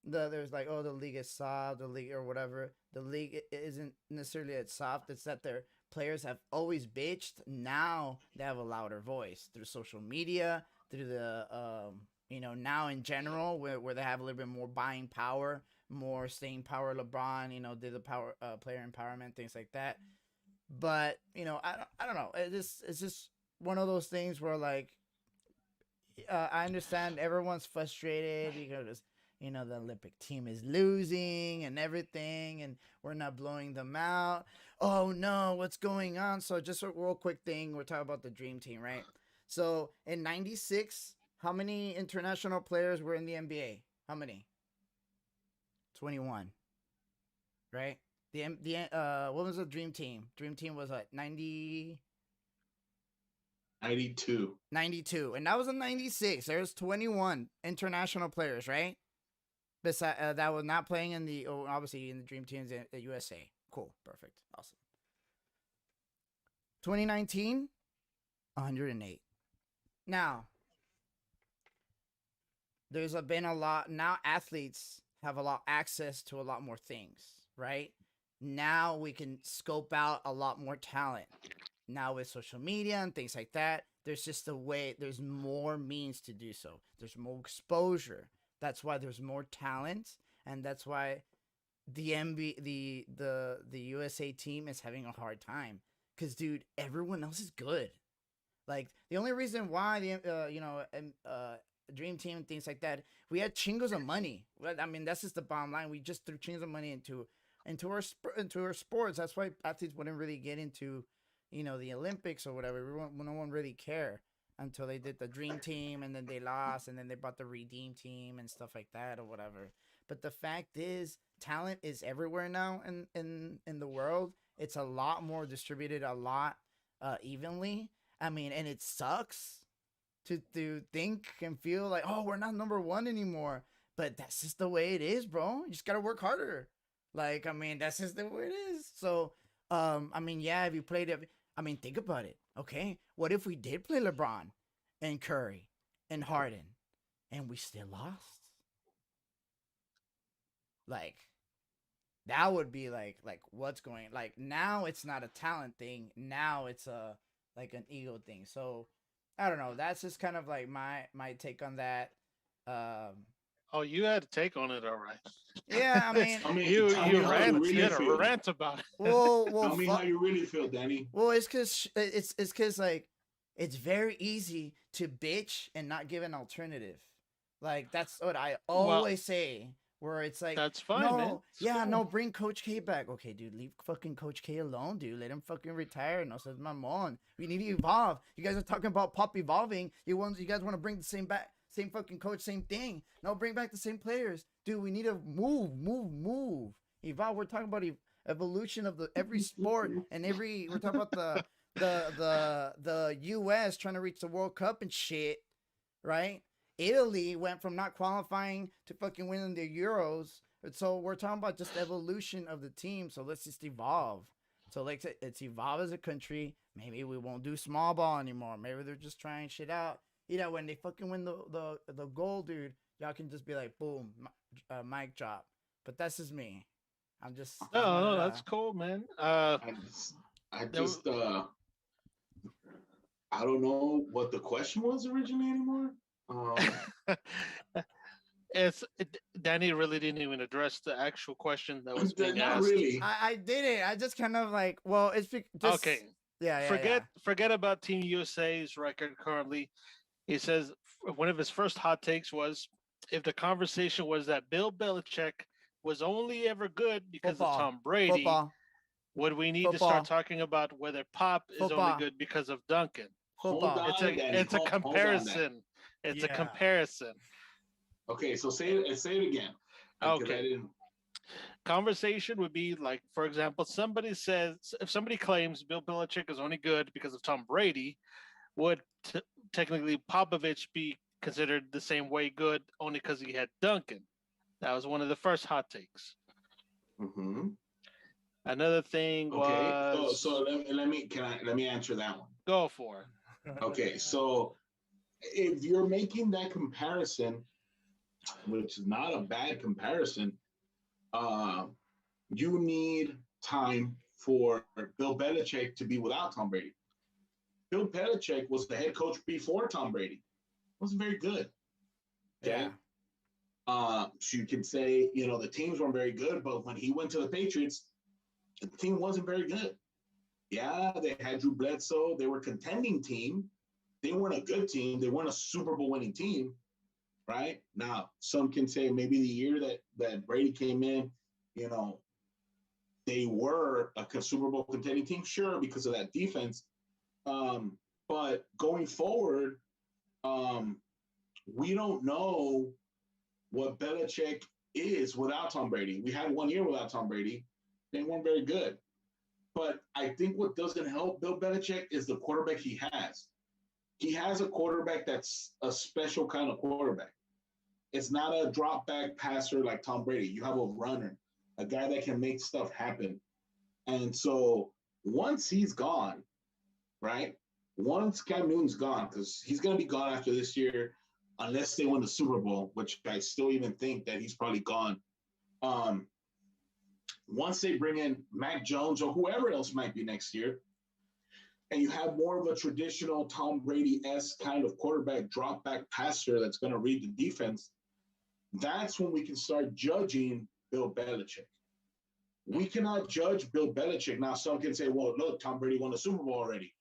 there's like, oh, the league is soft, the league or whatever. The league isn't necessarily as soft. It's that their players have always bitched. Now they have a louder voice through social media, through the, now in general, where they have a little bit more buying power, more staying power. LeBron, did the power, player empowerment, things like that. But, I don't know. It's just one of those things where, like, I understand everyone's frustrated because, the Olympic team is losing and everything, and we're not blowing them out. Oh no, what's going on? So just a real quick thing. We're talking about the Dream Team, right? So in '96, how many international players were in the NBA? How many? 21. Right? What was the Dream Team? Dream Team was what, 92. 92. And that was in 96. There's 21 international players, right? Besides, that was not playing obviously in the Dream Teams at USA. Cool. Perfect. Awesome. 2019, 108. Now, there's been a lot. Now athletes have a lot access to a lot more things, right? Now we can scope out a lot more talent. Now with social media and things like that, There's just a way. There's more means to do so. There's more exposure. That's why there's more talent, and that's why the the USA team is having a hard time. Cause dude, everyone else is good. Like the only reason why the Dream Team and things like that, we had chingos of money. I mean, that's just the bottom line. We just threw chingos of money into our sports. That's why athletes wouldn't really get into, the Olympics or whatever. No one really cared until they did the Dream Team, and then they lost, and then they brought the Redeem Team and stuff like that or whatever. But the fact is, talent is everywhere now in the world. It's a lot more distributed, a lot evenly. I mean, and it sucks to think and feel like, oh, we're not number one anymore. But that's just the way it is, bro. You just gotta work harder. Like, I mean, that's just the way it is. So, I mean, yeah, if you played it, I mean, think about it. Okay, what if we did play LeBron and Curry and Harden, and we still lost? Like, that would be like what's going, like, now it's not a talent thing. Now it's like an ego thing. So I don't know. That's just kind of like my take on that. Oh, you had a take on it, all right. Yeah, I mean, you tell me how rant, you really you had a feel. rant about it. well, Tell me how you really feel, Danny. well, it's because like it's very easy to bitch and not give an alternative. Like that's what I always say. Where it's like, that's fine, no, man. no, bring Coach K back. Okay, dude, leave fucking Coach K alone, dude. Let him fucking retire. No, says my mom. We need to evolve. You guys are talking about Pop evolving. You guys want to bring the same fucking coach, same thing. No, bring back the same players, dude. We need to move, evolve. We're talking about evolution of every sport and we're talking about the U.S. trying to reach the World Cup and shit, right? Italy went from not qualifying to fucking winning the Euros. So we're talking about just evolution of the team. So let's just evolve. So let's evolve as a country. Maybe we won't do small ball anymore. Maybe they're just trying shit out. When they fucking win the goal, dude, y'all can just be like, boom, mic drop. But that's just me. No, that's cool, man. I don't know what the question was originally anymore. Danny really didn't even address the actual question that was being Not asked. really. I did it. I just kind of like, well, it's just okay. Yeah. Forget about Team USA's record currently. He says one of his first hot takes was, if the conversation was that Bill Belichick was only ever good because of Tom Brady, would we need to start talking about whether Pop is only good because of Duncan? It's a comparison. It's a comparison. Okay, so say it again. Okay. Conversation would be like, for example, if somebody claims Bill Belichick is only good because of Tom Brady, would technically Popovich be considered the same way good only because he had Duncan? That was one of the first hot takes. Mm-hmm. Another thing was... So let me answer that one. Go for it. Okay, so if you're making that comparison, which is not a bad comparison, you need time for Bill Belichick to be without Tom Brady. Bill Belichick was the head coach before Tom Brady. Wasn't very good. Okay? Yeah. So you can say, the teams weren't very good, but when he went to the Patriots, the team wasn't very good. Yeah, they had Drew Bledsoe. They were a contending team. They weren't a good team. They weren't a Super Bowl winning team, right? Now, some can say maybe the year that Brady came in, they were a Super Bowl contending team, sure, because of that defense. But going forward, we don't know what Belichick is without Tom Brady. We had 1 year without Tom Brady. They weren't very good. But I think what doesn't help Bill Belichick is the quarterback he has. He has a quarterback that's a special kind of quarterback. It's not a drop back passer like Tom Brady. You have a runner, a guy that can make stuff happen. And so once he's gone, right? Once Cam Newton's gone, because he's going to be gone after this year, unless they win the Super Bowl, which I still even think that he's probably gone. Once they bring in Mac Jones or whoever else might be next year, and you have more of a traditional Tom Brady-esque kind of quarterback drop back passer that's going to read the defense, that's when we can start judging Bill Belichick. We cannot judge Bill Belichick. Now, some can say, well, look, Tom Brady won the Super Bowl already.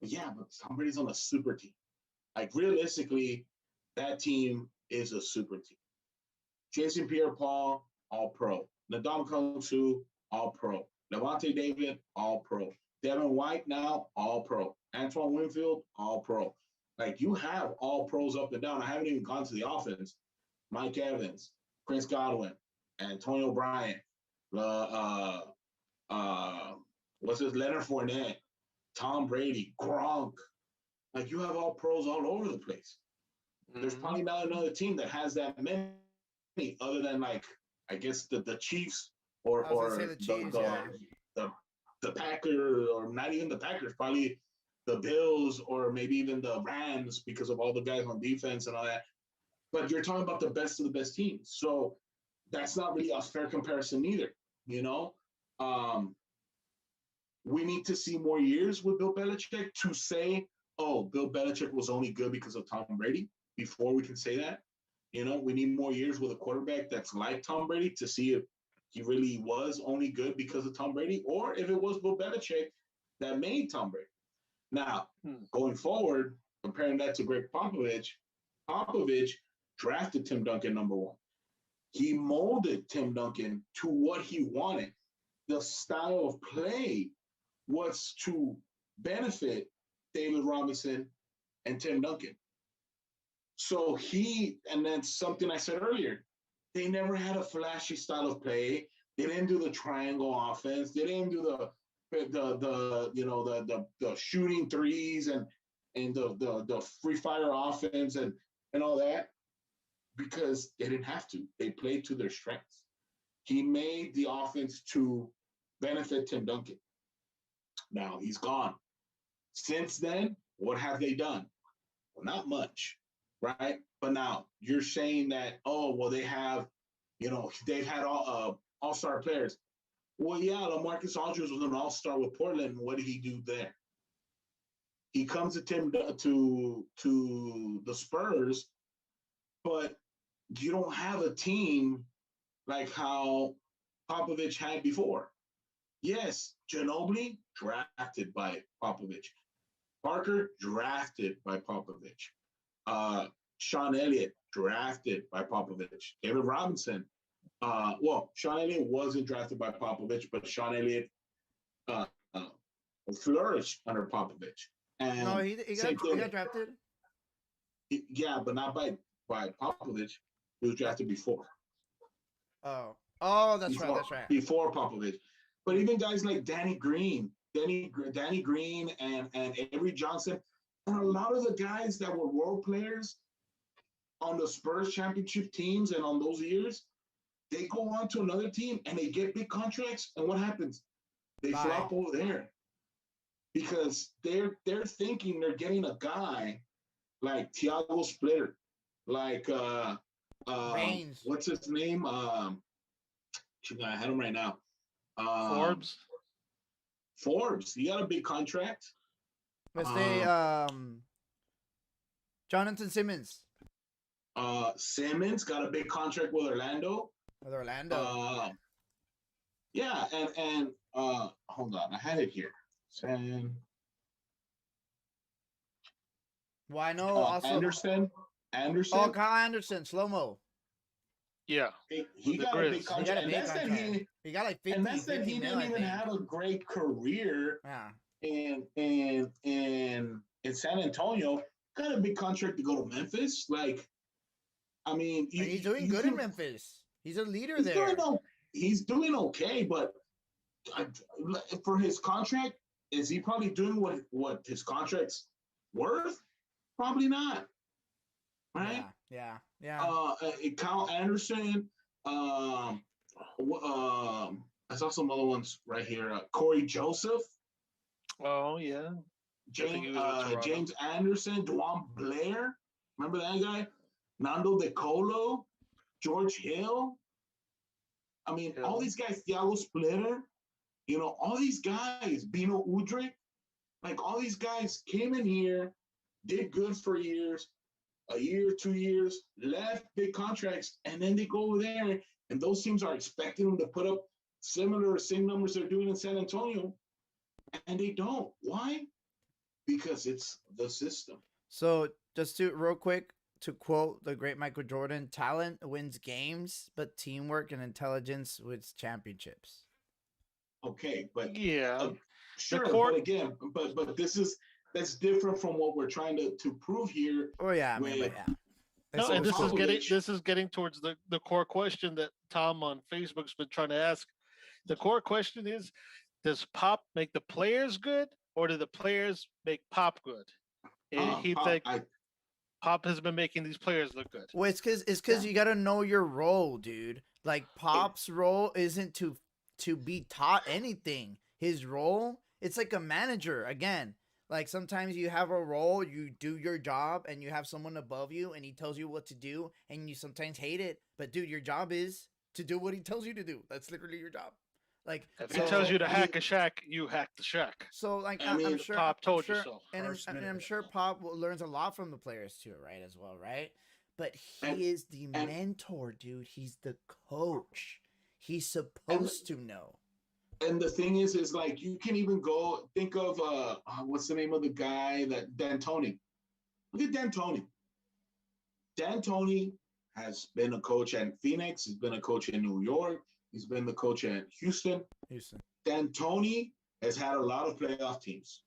But yeah, but Tom Brady's on a super team. Like, realistically, that team is a super team. Jason Pierre-Paul, all-pro. Ndamukong Suh, all-pro. Levante David, all-pro. Devin White now, all-pro. Antoine Winfield, all-pro. Like, you have all-pros up and down. I haven't even gone to the offense. Mike Evans, Chris Godwin, Antonio Bryant, Leonard Fournette, Tom Brady, Gronk. Like, you have all pros all over the place. There's probably not another team that has that many other than, like, I guess the Chiefs or the Chiefs, the Packers, or not even the Packers, probably the Bills or maybe even the Rams because of all the guys on defense and all that. But you're talking about the best of the best teams. So that's not really a fair comparison either, you know? We need to see more years with Bill Belichick to say, oh, Bill Belichick was only good because of Tom Brady, before we can say that. You know, we need more years with a quarterback that's like Tom Brady to see if he really was only good because of Tom Brady, or if it was Bill Belichick that made Tom Brady. Now, going forward, comparing that to Greg Popovich drafted Tim Duncan number 1. He molded Tim Duncan to what he wanted. The style of play was to benefit David Robinson and Tim Duncan. So and then something I said earlier, they never had a flashy style of play. They didn't do the triangle offense. They didn't do the shooting threes and the free fire offense and all that, because they didn't have to. They played to their strengths. He made the offense to benefit Tim Duncan. Now he's gone. Since then, what have they done? Well, not much, right? But now you're saying that, oh, well, they have, they've had all-star players. Well, yeah, LaMarcus Aldridge was an all-star with Portland. What did he do there? He comes to the Spurs, but you don't have a team like how Popovich had before. Yes, Ginobili, drafted by Popovich. Parker, drafted by Popovich. Sean Elliott, drafted by Popovich. David Robinson. Sean Elliott wasn't drafted by Popovich, but Sean Elliott flourished under Popovich. And no, he got drafted. Yeah, but not by Popovich. He was drafted before. Oh, that's right. Before Popovich. But even guys like Danny Green and Avery Johnson, and a lot of the guys that were role players on the Spurs championship teams and on those years, they go on to another team and they get big contracts. And what happens? They flop over there because they're thinking they're getting a guy like Thiago Splitter, like what's his name? I had him right now. Forbes. He got a big contract. Let's say Jonathan Simmons. Simmons got a big contract with Orlando. Yeah, and hold on, I had it here. Well, I know also Anderson. Oh, Kyle Anderson, slow-mo. Yeah, he got a big contract. He got like 50. And that's that he didn't even have a great career. In San Antonio. Got a big contract to go to Memphis. Like, I mean, he's doing good in Memphis. He's a leader there. He's doing okay, but for his contract, is he probably doing what his contract's worth? Probably not. Right? Yeah. Kyle Anderson. I saw some other ones right here. Corey Joseph. Oh yeah. James Anderson, Dwan Blair. Remember that guy? Nando De Colo, George Hill. I mean, all these guys, Thiago Splitter. All these guys, Bino Udrih. Like all these guys came in here, did good for years, a year, 2 years, left big contracts, and then they go over there, and those teams are expecting them to put up similar or same numbers they're doing in San Antonio, and they don't. Why? Because it's the system. So just to real quick to quote the great Michael Jordan, talent wins games, but teamwork and intelligence wins championships. Okay, but Yeah, sure, court- but again, but that's different from what we're trying to prove here. Oh yeah, I mean, with but yeah. no, It's and always Popovich. this is getting towards the core question that Tom on Facebook's been trying to ask. The core question is, does Pop make the players good, or do the players make Pop good? And he think Pop has been making these players look good. Well, it's because you gotta know your role, dude. Like Pop's role isn't to be taught anything. His role, it's like a manager again. Like sometimes you have a role, you do your job, and you have someone above you, and he tells you what to do, and you sometimes hate it. But dude, your job is to do what he tells you to do. That's literally your job. Like If he tells you to hack a shack, you hack the shack. So, like, I mean, I'm sure Pop told I'm you sure, so. I'm sure Pop learns a lot from the players too, right? As well, right? But he And- is the mentor, dude. He's the coach. He's supposed to know. And the thing is like you can even go think of what's the name of the guy that D'Antoni. Look at D'Antoni. D'Antoni has been a coach at Phoenix. He's been a coach in New York. He's been the coach at Houston. D'Antoni has had a lot of playoff teams,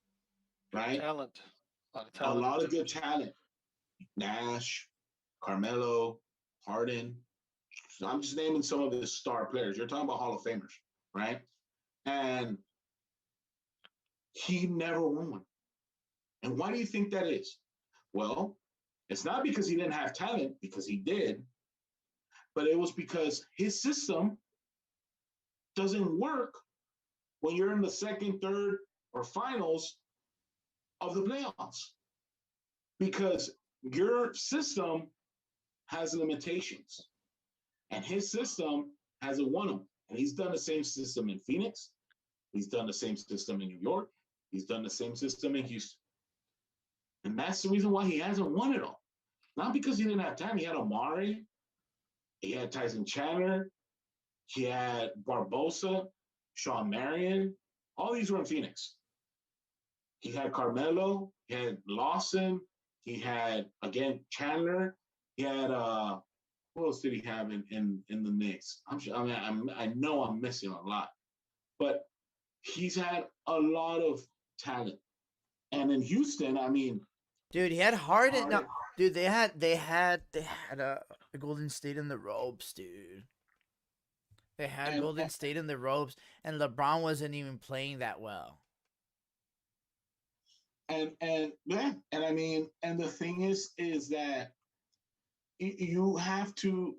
right? Talent. A lot of good talent. Nash, Carmelo, Harden. So I'm just naming some of his star players. You're talking about Hall of Famers, right? And he never won one. And why do you think that is? Well, it's not because he didn't have talent, because he did, but it was because his system doesn't work when you're in the second, third, or finals of the playoffs. Because your system has limitations. And his system hasn't won them. And he's done the same system in Phoenix. He's done the same system in New York. He's done the same system in Houston. And that's the reason why he hasn't won it all. Not because he didn't have time. He had Amari. He had Tyson Chandler. He had Barbosa, Sean Marion. All these were in Phoenix. He had Carmelo. He had Lawson. He had, again, Chandler. He had, who else did he have in the Knicks? I know I'm missing a lot. But he's had a lot of talent. And in Houston, I mean, dude, he had Harden. No, dude, they had a Golden State in the ropes, dude. They had Golden State in the ropes, and LeBron wasn't even playing that well. And I mean, and the thing is that you have to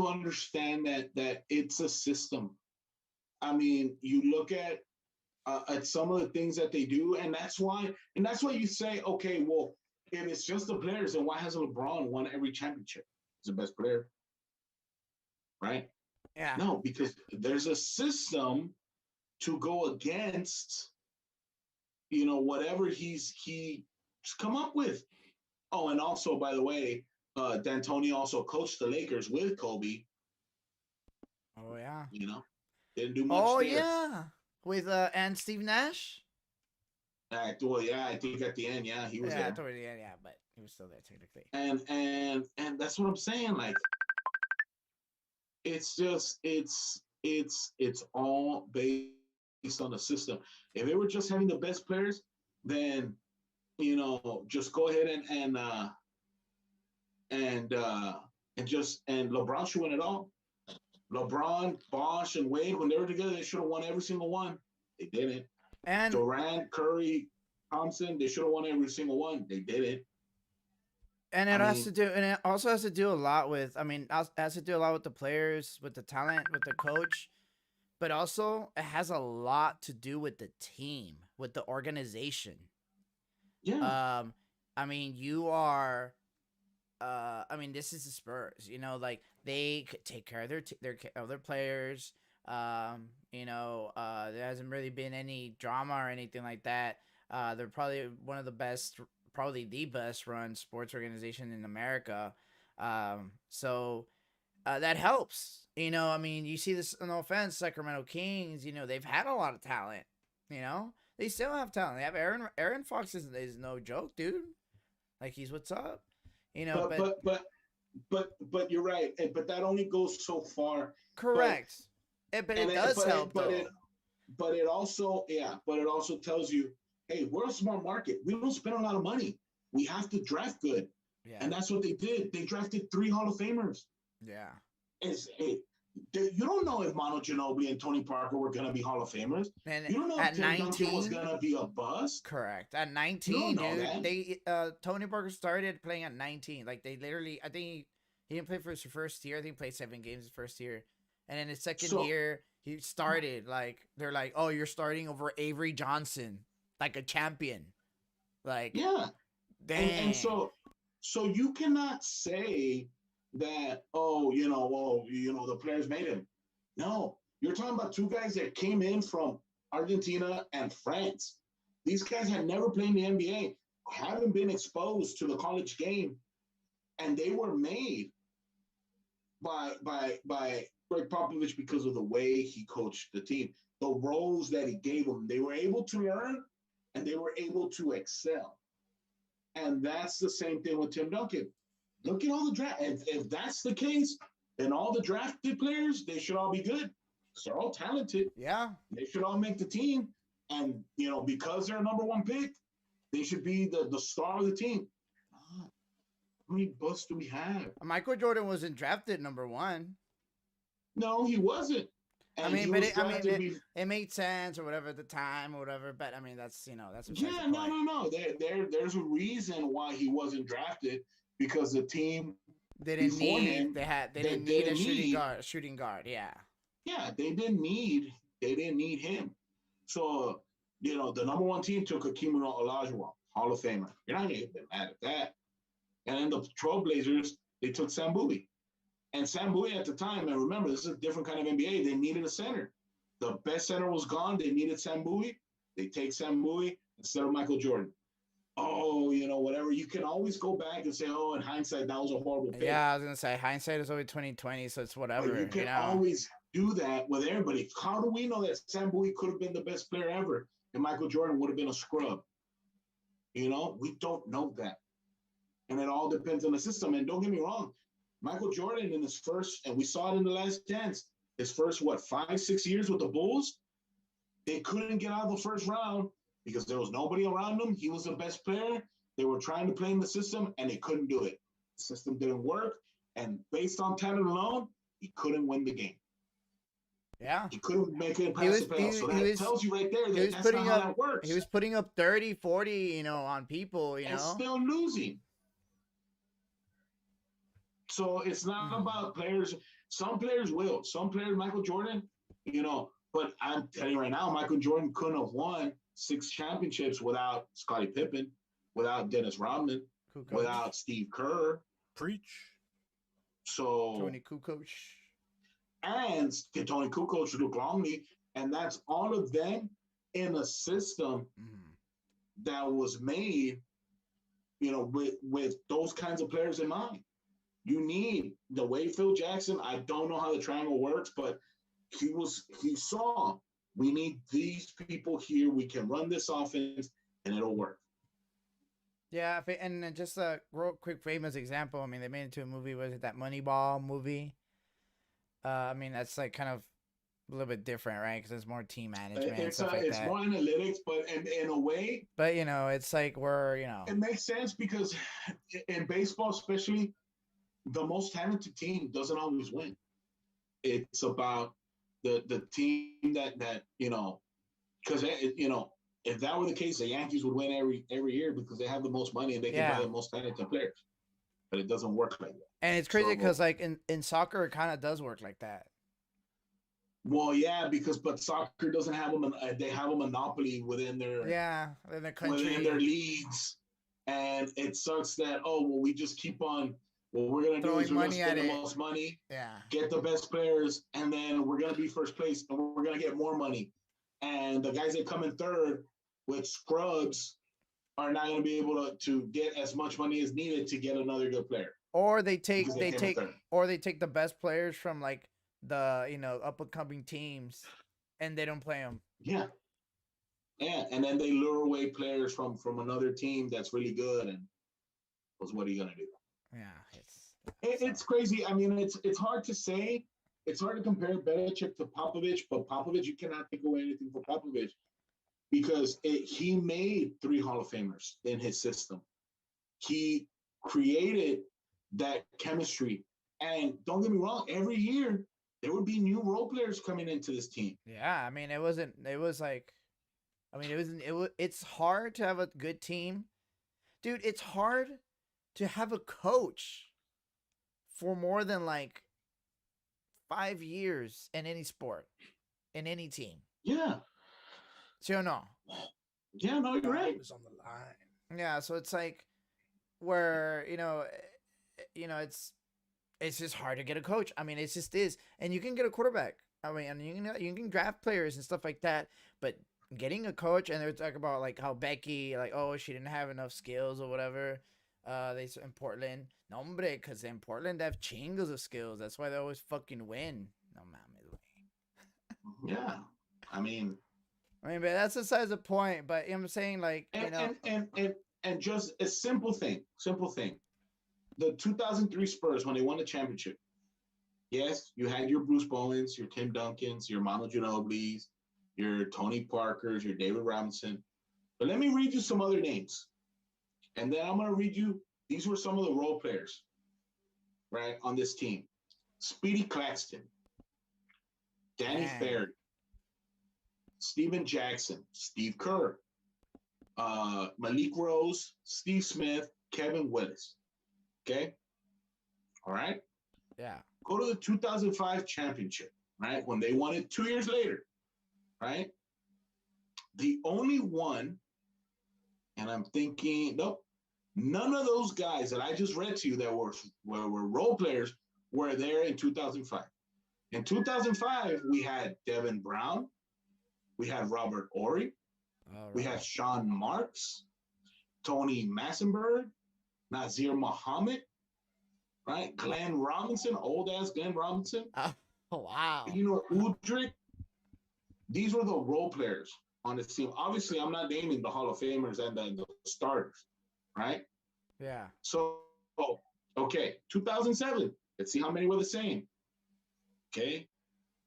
understand that it's a system. I mean, you look at some of the things that they do, and that's why you say, okay, well, if it's just the players, then why hasn't LeBron won every championship? He's the best player, right? Yeah. No, because there's a system to go against, whatever he's come up with. Oh, and also, by the way, D'Antoni also coached the Lakers with Kobe. Oh yeah. Didn't do much. Oh there. yeah, with and Steve Nash. Well, yeah, I think at the end, yeah, he was there. Toward the end, yeah, but he was still there technically. And that's what I'm saying. Like, it's just it's all based on the system. If they were just having the best players, then just go ahead and LeBron should win it all. LeBron, Bosh, and Wade, when they were together, they should have won every single one. They didn't. And Durant, Curry, Thompson, they should have won every single one. They didn't. And it also has to do a lot with, it has to do a lot with the players, with the talent, with the coach, but also it has a lot to do with the team, with the organization. Yeah. This is the Spurs, like they take care of their players. There hasn't really been any drama or anything like that. They're probably one of the best, probably the best run sports organization in America. So that helps. You see this, no offense, Sacramento Kings, they've had a lot of talent. They still have talent. They have Aaron Fox is no joke, dude. Like, he's what's up. But you're right. But that only goes so far. Correct. But it does help, though. But it also tells you, hey, we're a small market. We don't spend a lot of money. We have to draft good. Yeah. And that's what they did. They drafted 3 Hall of Famers. Yeah. You don't know if Manu Ginobili and Tony Parker were going to be Hall of Famers. And you don't know if Tim Duncan was going to be a bust. Correct. At 19, dude, Tony Parker started playing at 19. Like, they literally, I think he didn't play for his first year. I think he played 7 games his first year. And then his second year, he started. Like, they're like, oh, you're starting over Avery Johnson, like a champion. Like, yeah. Dang. And so you cannot say that, the players made him. No, you're talking about 2 guys that came in from Argentina and France. These guys had never played in the NBA, haven't been exposed to the college game, and they were made by Greg Popovich because of the way he coached the team, the roles that he gave them. They were able to learn, and they were able to excel. And that's the same thing with Tim Duncan. Look at all the draft. If that's the case, then all the drafted players, they should all be good. They're all talented. Yeah. They should all make the team. And, because they're a number 1 pick, they should be the star of the team. How many busts do we have? Michael Jordan wasn't drafted number 1. No, he wasn't. And it made sense or whatever at the time or whatever. But that's yeah, no. There's a reason why he wasn't drafted, because the team they didn't need a shooting guard. Yeah. Yeah, they didn't need him. So the number 1 team took Hakeem Olajuwon, Hall of Famer. You're not going to get mad at that. And then the Trailblazers, they took Sam Bowie. And Sam Bowie at the time, and remember, this is a different kind of NBA. They needed a center. The best center was gone. They needed Sam Bowie. They take Sam Bowie instead of Michael Jordan. Oh, whatever. You can always go back and say, oh, in hindsight, that was a horrible pick. Yeah, I was going to say, hindsight is always 20/20, so it's whatever. But you can always do that with everybody. How do we know that Sam Bowie could have been the best player ever and Michael Jordan would have been a scrub? We don't know that. And it all depends on the system. And don't get me wrong, Michael Jordan in his first, and we saw it in The Last Dance, his first, 5-6 years with the Bulls, they couldn't get out of the first round because there was nobody around him. He was the best player. They were trying to play in the system, and they couldn't do it. The system didn't work, and based on talent alone, he couldn't win the game. Yeah. He couldn't make it past the playoffs. So that tells you right there that that's not how that works. He was putting up 30, 40, on people, and still losing. So it's not about players. Some players will. Some players, Michael Jordan, but I'm telling you right now, Michael Jordan couldn't have won 6 championships without Scottie Pippen, without Dennis Rodman, without Steve Kerr. Preach. So Tony Kukoc. And Tony Kukoc, Luke Longley, and that's all of them in a system that was made, with those kinds of players in mind. You need the way Phil Jackson, I don't know how the triangle works, but he saw, we need these people here. We can run this offense and it'll work. Yeah, and just a real quick famous example. They made it into a movie. Was it that Moneyball movie? That's like kind of a little bit different, right? Because it's more team management and stuff like that. It's more analytics, but in a way. But, it's like we're, It makes sense because in baseball especially, the most talented team doesn't always win. It's about the team that because if that were the case, the Yankees would win every year because they have the most money and they can buy the most talented players. But it doesn't work like that. And it's crazy because like in soccer, it kind of does work like that. Well, yeah, but soccer doesn't have they have a monopoly within their within their country, within their leagues, and it sucks that we just keep on what we're gonna do Throwing is we're gonna money spend at the it. most money, Yeah. get the best players, and then we're gonna be first place, and we're gonna get more money. And the guys that come in third with scrubs are not gonna be able to get as much money as needed to get another good player. Or they Because they came in third. take the best players from like the up and coming teams, and they don't play them. Yeah. Yeah, and then they lure away players from another team that's really good, and what are you gonna do? Yeah, It's crazy. I mean, it's hard to say. It's hard to compare Belichick to Popovich, but Popovich, you cannot take away anything from Popovich because he made 3 Hall of Famers in his system. He created that chemistry, and don't get me wrong. Every year there would be new role players coming into this team. Yeah, I mean, it's hard to have a good team. Dude, it's hard to have a coach for more than like 5 years in any sport, in any team. Yeah. So no. Yeah, no, you're right. It was on the line. Yeah, so it's like where, it's just hard to get a coach. I mean, it just is. And you can get a quarterback. I mean, and you can draft players and stuff like that, but getting a coach, and they're talking about like how Becky, like, oh, she didn't have enough skills or whatever. They in Portland, no hombre, because in Portland they have chingos of skills. That's why they always fucking win. No mames. Yeah, I mean, but that's besides the point. But I'm saying, like, and just a simple thing. The 2003 Spurs, when they won the championship, yes, you had your Bruce Bowens, your Tim Duncans, your Manu Ginobili's, your Tony Parkers, your David Robinson. But let me read you some other names. And then I'm going to read you, these were some of the role players, right, on this team. Speedy Claxton, Danny Ferry, Steven Jackson, Steve Kerr, Malik Rose, Steve Smith, Kevin Willis. Okay? All right? Yeah. Go to the 2005 championship, right, when they won it 2 years later, right? The only one, and I'm thinking, nope, none of those guys that I just read to you that were role players were there in 2005. In 2005, we had Devin Brown, we had Robert Ory, we had Sean Marks, Tony Massenberg, Nazir Muhammad, right? Glenn Robinson, old-ass Glenn Robinson. Oh, wow. Udrich. These were the role players on this team. Obviously, I'm not naming the Hall of Famers and the starters, right? Yeah. So, okay, 2007. Let's see how many were the same. Okay.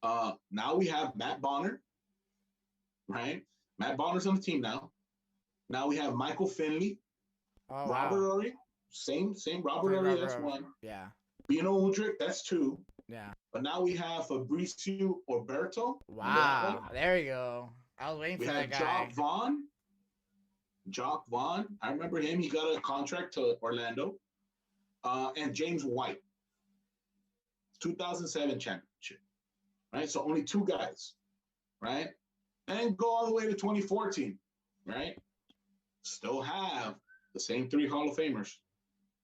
Now we have Matt Bonner, right? Matt Bonner's on the team now. Now we have Michael Finley, Robert Ory, same Robert Ory, that's one. Yeah. Bino Udrich, that's 2. Yeah. But now we have Fabricio Alberto. Wow. There you go. I was waiting for that guy. Jock Vaughn. I remember him. He got a contract to Orlando. And James White. 2007 championship. Right? So only 2 guys. Right? And go all the way to 2014. Right? Still have the same 3 Hall of Famers.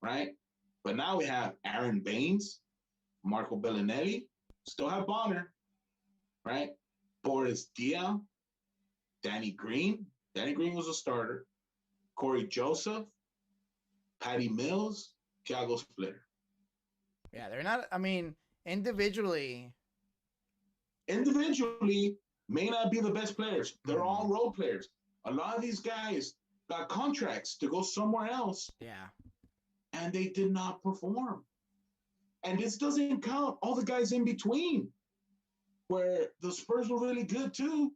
Right? But now we have Aaron Baines, Marco Bellinelli, still have Bonner, right? Boris Diaw, Danny Green. Danny Green was a starter. Corey Joseph, Patty Mills, Thiago Splitter. Yeah, they're not, I mean, individually may not be the best players. They're all role players. A lot of these guys got contracts to go somewhere else. Yeah. And they did not perform. And this doesn't count all the guys in between where the Spurs were really good too.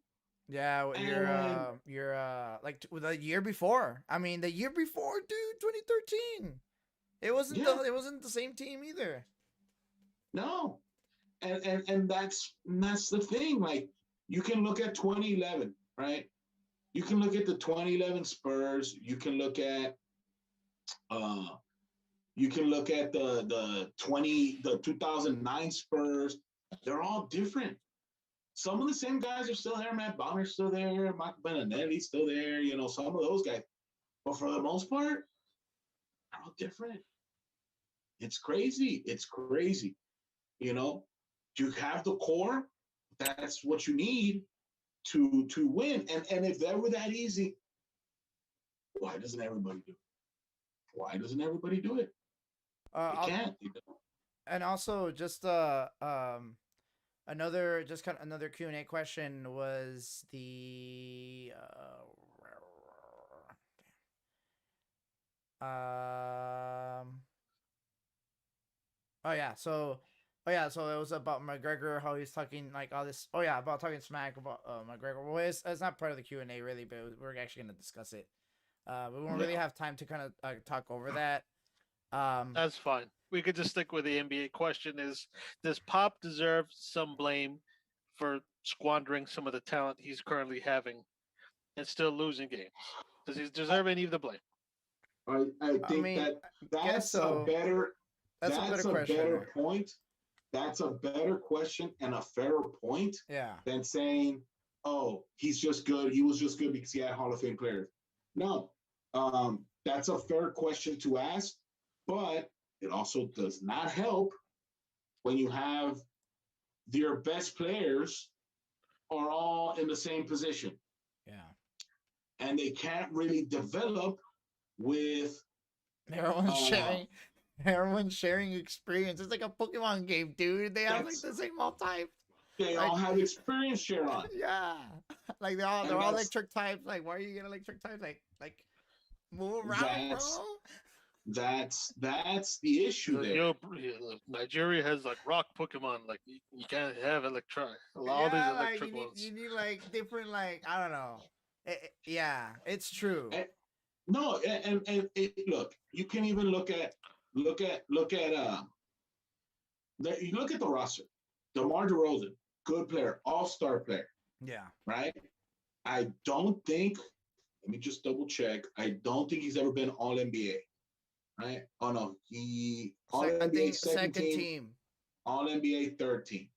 Yeah, you're like the year before. I mean, the year before, dude, 2013. It wasn't the same team either. No. And that's the thing. Like, you can look at 2011, right? You can look at the 2011 Spurs. You can look at the 2009 Spurs. They're all different. Some of the same guys are still there. Matt Bonner's still there. Michael Beninelli's still there. Some of those guys. But for the most part, they're all different. It's crazy. It's crazy. You know, you have the core. That's what you need to win. And if that were that easy, why doesn't everybody do it? Why doesn't everybody do it? They can't. And also just another just kind of another Q&A question was the so it was about McGregor, how he's talking like all this about talking smack about McGregor. Well, it's not part of the Q&A really, but we're actually going to discuss it. We won't really have time to kind of talk over that. That's fine. We could just stick with the NBA question: does Pop deserve some blame for squandering some of the talent he's currently having and still losing games? Does he deserve any of the blame? I think that's a better point. That's a better question and a fairer point than saying, oh, he's just good. He was just good because he had Hall of Fame players. No, that's a fair question to ask, but it also does not help when you have your best players are all in the same position. Yeah. And they can't really develop with everyone's sharing experience. It's like a Pokemon game, dude. They have like the same all types. They all have experience share on. Yeah. Like they're all electric types. Like, why are you getting electric types? Like move around, bro. That's the issue there. Nigeria has like rock Pokemon. Like you can't have electric. All these electric ones. You need like different, like I don't know. It's true. Look, you can even look at you look at the roster. DeMar DeRozan, good player, all-star player. Yeah. Right? I don't think, let me just double check. I don't think he's ever been all NBA. Right? Oh no, he all NBA second team. All NBA third team.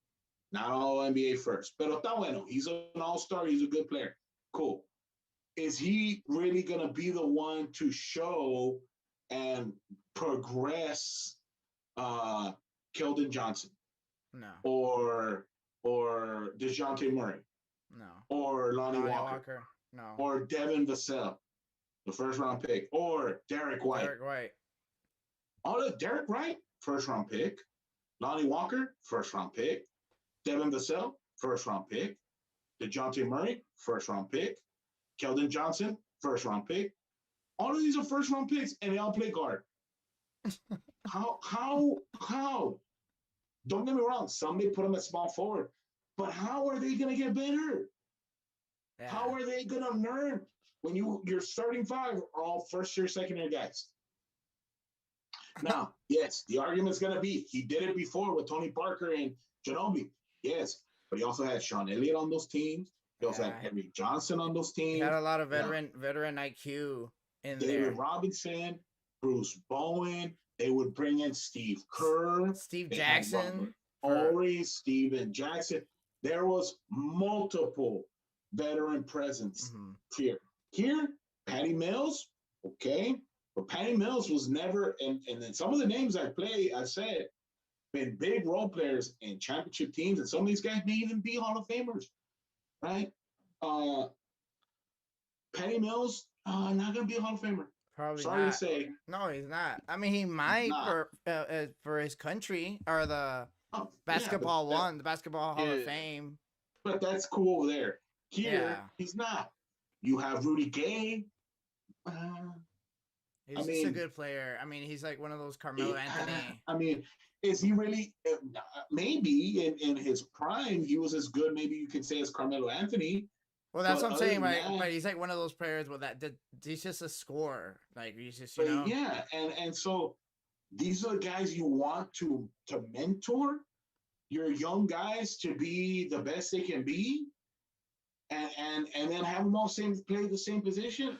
Not all NBA first. Pero está bueno. He's an all-star, he's a good player. Cool. Is he really gonna be the one to show and progress Keldon Johnson? No. Or DeJounte Murray? No. Or Lonnie Walker? No. Or Devin Vassell, the first round pick? Or Derek White? Derek White, first round pick. Lonnie Walker, first round pick. Devin Vassell, first round pick. DeJounte Murray, first round pick. Keldon Johnson, first round pick. All of these are first round picks, and they all play guard. How? Don't get me wrong. Some may put them at small forward, but how are they going to get better? Yeah. How are they going to learn when your starting five are all first year, second year guys? Now, yes, the argument's going to be he did it before with Tony Parker and Ginobili. Yes, but he also had Sean Elliott on those teams. He also had Henry Johnson on those teams. He had a lot of veteran IQ in there. David Robinson, Bruce Bowen. They would bring in Steve Kerr, Steve Jackson, Steven Jackson. There was multiple veteran presence here. Here, Patty Mills, okay, but Patty Mills was never. And then some of the names I said, been big role players in championship teams, and some of these guys may even be Hall of Famers, right? Patty Mills, not gonna be a Hall of Famer. Probably Sorry not. to say. No, he's not. I mean, he might for his country or the basketball the Basketball Hall of Fame. But that's cool over there. Here, he's not. You have Rudy Gay. He's just a good player. I mean, he's like one of those Carmelo Anthony. I mean, is he really? Maybe in his prime, he was as good. Maybe you could say as Carmelo Anthony. Well, that's what I'm saying. But he's like one of those players with he's just a scorer. Like he's just, you know. Yeah, and so these are the guys you want to mentor your young guys to be the best they can be, and then have them all play the same position.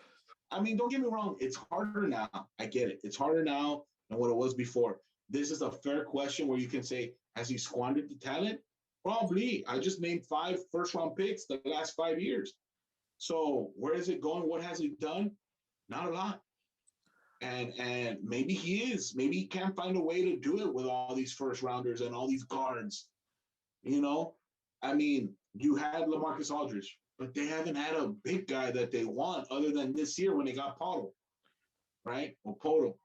I mean, don't get me wrong. It's harder now. I get it. It's harder now than what it was before. This is a fair question where you can say, has he squandered the talent? Probably. I just named 5 first-round picks the last 5 years. So where is it going? What has he done? Not a lot. And maybe he is. Maybe he can't find a way to do it with all these first rounders and all these guards. You know, I mean, you had LaMarcus Aldridge, but they haven't had a big guy that they want other than this year when they got Poto, right? Or Poto,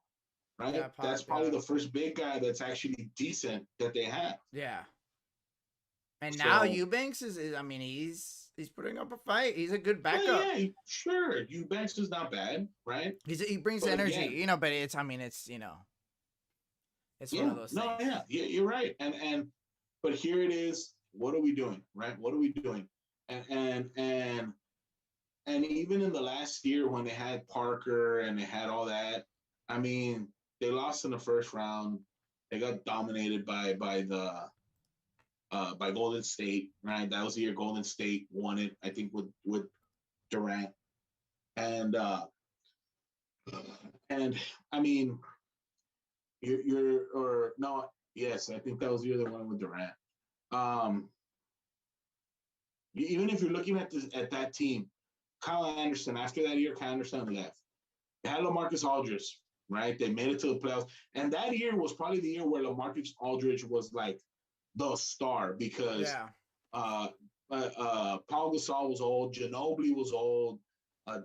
right? Yeah, That's probably the first big guy that's actually decent that they have. Yeah. And now So- Eubanks is I mean, he's putting up a fight. He's a good backup. Yeah, sure. Eubanks is not bad, right? He brings But energy, again- you know. But it's I mean, it's you know, it's one of those things. Yeah, you're right. And but here it is. What are we doing, right? What are we doing? And even in the last year when they had Parker and they had all that, I mean, they lost in the first round. They got dominated by Golden State, right? That was the year Golden State won it, I think, with Durant. And I mean, yes, I think that was the year they won with Durant. Even if you're looking at that team, Kyle Anderson, after that year, Kyle Anderson left. They had LaMarcus Aldridge, right? They made it to the playoffs. And that year was probably the year where LaMarcus Aldridge was like the star because Paul Gasol was old, Ginobili was old,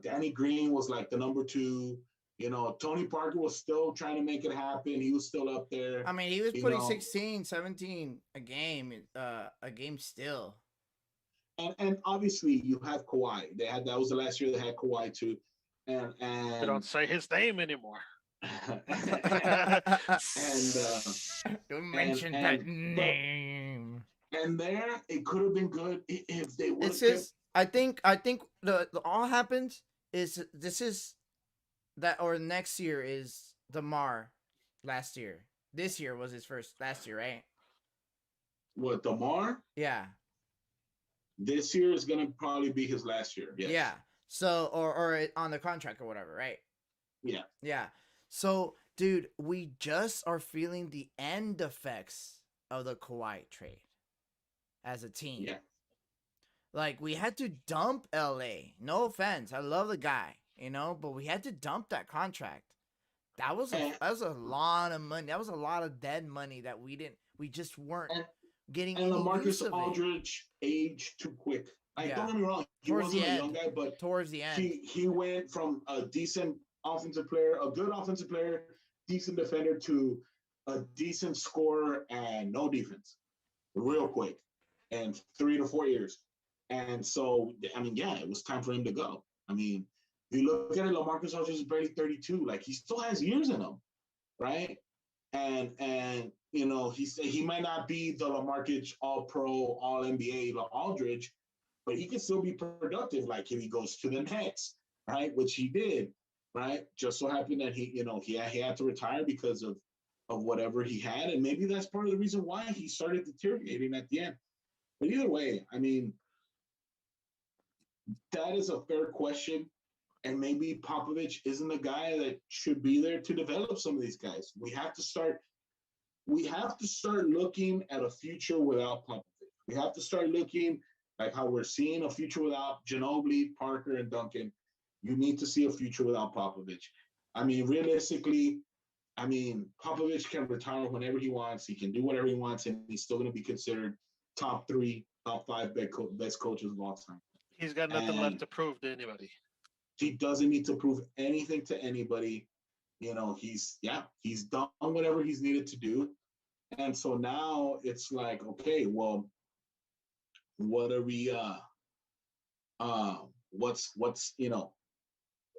Danny Green was like the number 2. You know, Tony Parker was still trying to make it happen. He was still up there. I mean, he was putting 16, 17 a game still. And obviously you have Kawhi. That was the last year they had Kawhi too. And They don't say his name anymore. Don't mention that name. And there, it could have been good if they would. It's just, I think the all happened is this is that or next year is DeMar last year. This year was his first last year, right? What, DeMar? Yeah. This year is gonna probably be his last year. Yes. Yeah. So or on the contract or whatever, right? Yeah. Yeah. So, dude, we just are feeling the end effects of the Kawhi trade as a team. Yeah. Like, we had to dump LA. No offense. I love the guy, you know, but we had to dump that contract. That was a lot of money. That was a lot of dead money that we just weren't getting and any LaMarcus use of Aldridge aged too quick. Yeah. Don't get me wrong, he Towards wasn't the a end. young guy, but towards the end. he went from a decent offensive player, a good offensive player, decent defender, to a decent scorer and no defense, real quick, and 3 to 4 years. And so, I mean, yeah, it was time for him to go. I mean, if you look at it, LaMarcus Aldridge is barely 32. Like, he still has years in him, right? And you know, he might not be the LaMarcus All-Pro, All-NBA Aldridge, but he can still be productive. Like if he goes to the Nets, right, which he did, right? Just so happened that he had to retire because of whatever he had, and maybe that's part of the reason why he started deteriorating at the end. But either way, I mean, that is a fair question. And maybe Popovich isn't the guy that should be there to develop some of these guys. We have to start looking at a future without Popovich. We have to start looking like how we're seeing a future without Ginobili, Parker, and Duncan. You need to see a future without Popovich. I mean, realistically, Popovich can retire whenever he wants. He can do whatever he wants, and he's still going to be considered top 3, top 5 best coaches of all time. He's got nothing left to prove to anybody. He doesn't need to prove anything to anybody. You know, he's done whatever he's needed to do. And so now it's like, okay, well, what are we what's you know,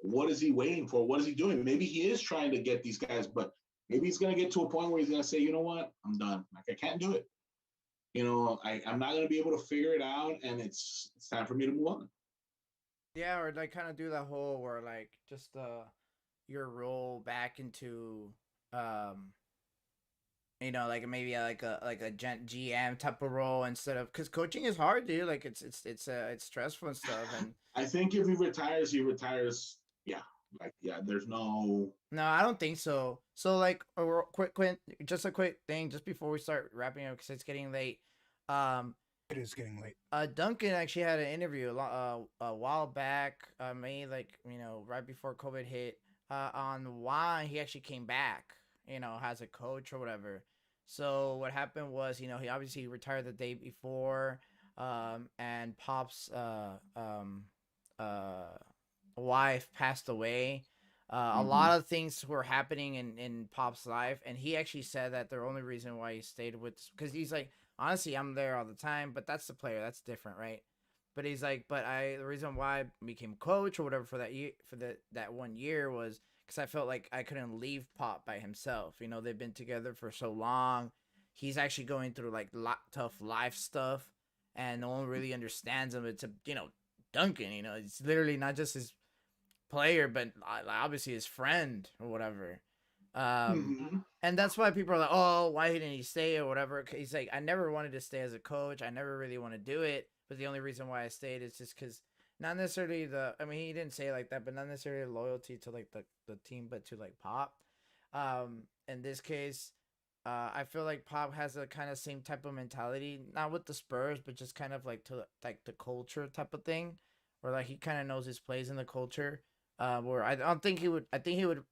what is he waiting for? What is he doing? Maybe he is trying to get these guys, but maybe he's gonna get to a point where he's gonna say, you know what, I'm done. Like, I can't do it. You know, I'm not gonna be able to figure it out, and it's time for me to move on. Yeah, or like kind of do that whole where like just your role back into you know, like maybe like a GM type of role instead of, because coaching is hard, dude. Like it's stressful and stuff. And I think if he retires, yeah. Like, yeah, there's no. No, I don't think so. So like just a quick thing just before we start wrapping up because it's getting late. It is getting late. Duncan actually had an interview a while back, maybe like, you know, right before COVID hit, on why he actually came back, as a coach or whatever. So what happened was, he obviously retired the day before, and Pop's uh, wife passed away. A lot of things were happening in Pop's life, and he actually said that the only reason why he stayed with, because he's like, honestly, I'm there all the time, but that's the player, that's different, right? But he's like, the reason why I became coach or whatever for that year, for that 1 year, was because I felt like I couldn't leave Pop by himself. They've been together for so long. He's actually going through like tough life stuff, and no one really understands him. It's Duncan. It's literally not just his player, but obviously his friend or whatever. And that's why people are like, oh, why didn't he stay or whatever? He's like, I never wanted to stay as a coach. I never really want to do it. But the only reason why I stayed is just because not necessarily he didn't say it like that, but not necessarily loyalty to like the team, but to like Pop. In this case, I feel like Pop has a kind of same type of mentality, not with the Spurs, but just kind of like to like the culture type of thing, where like he kind of knows his place in the culture. Where I don't think he would. I think he would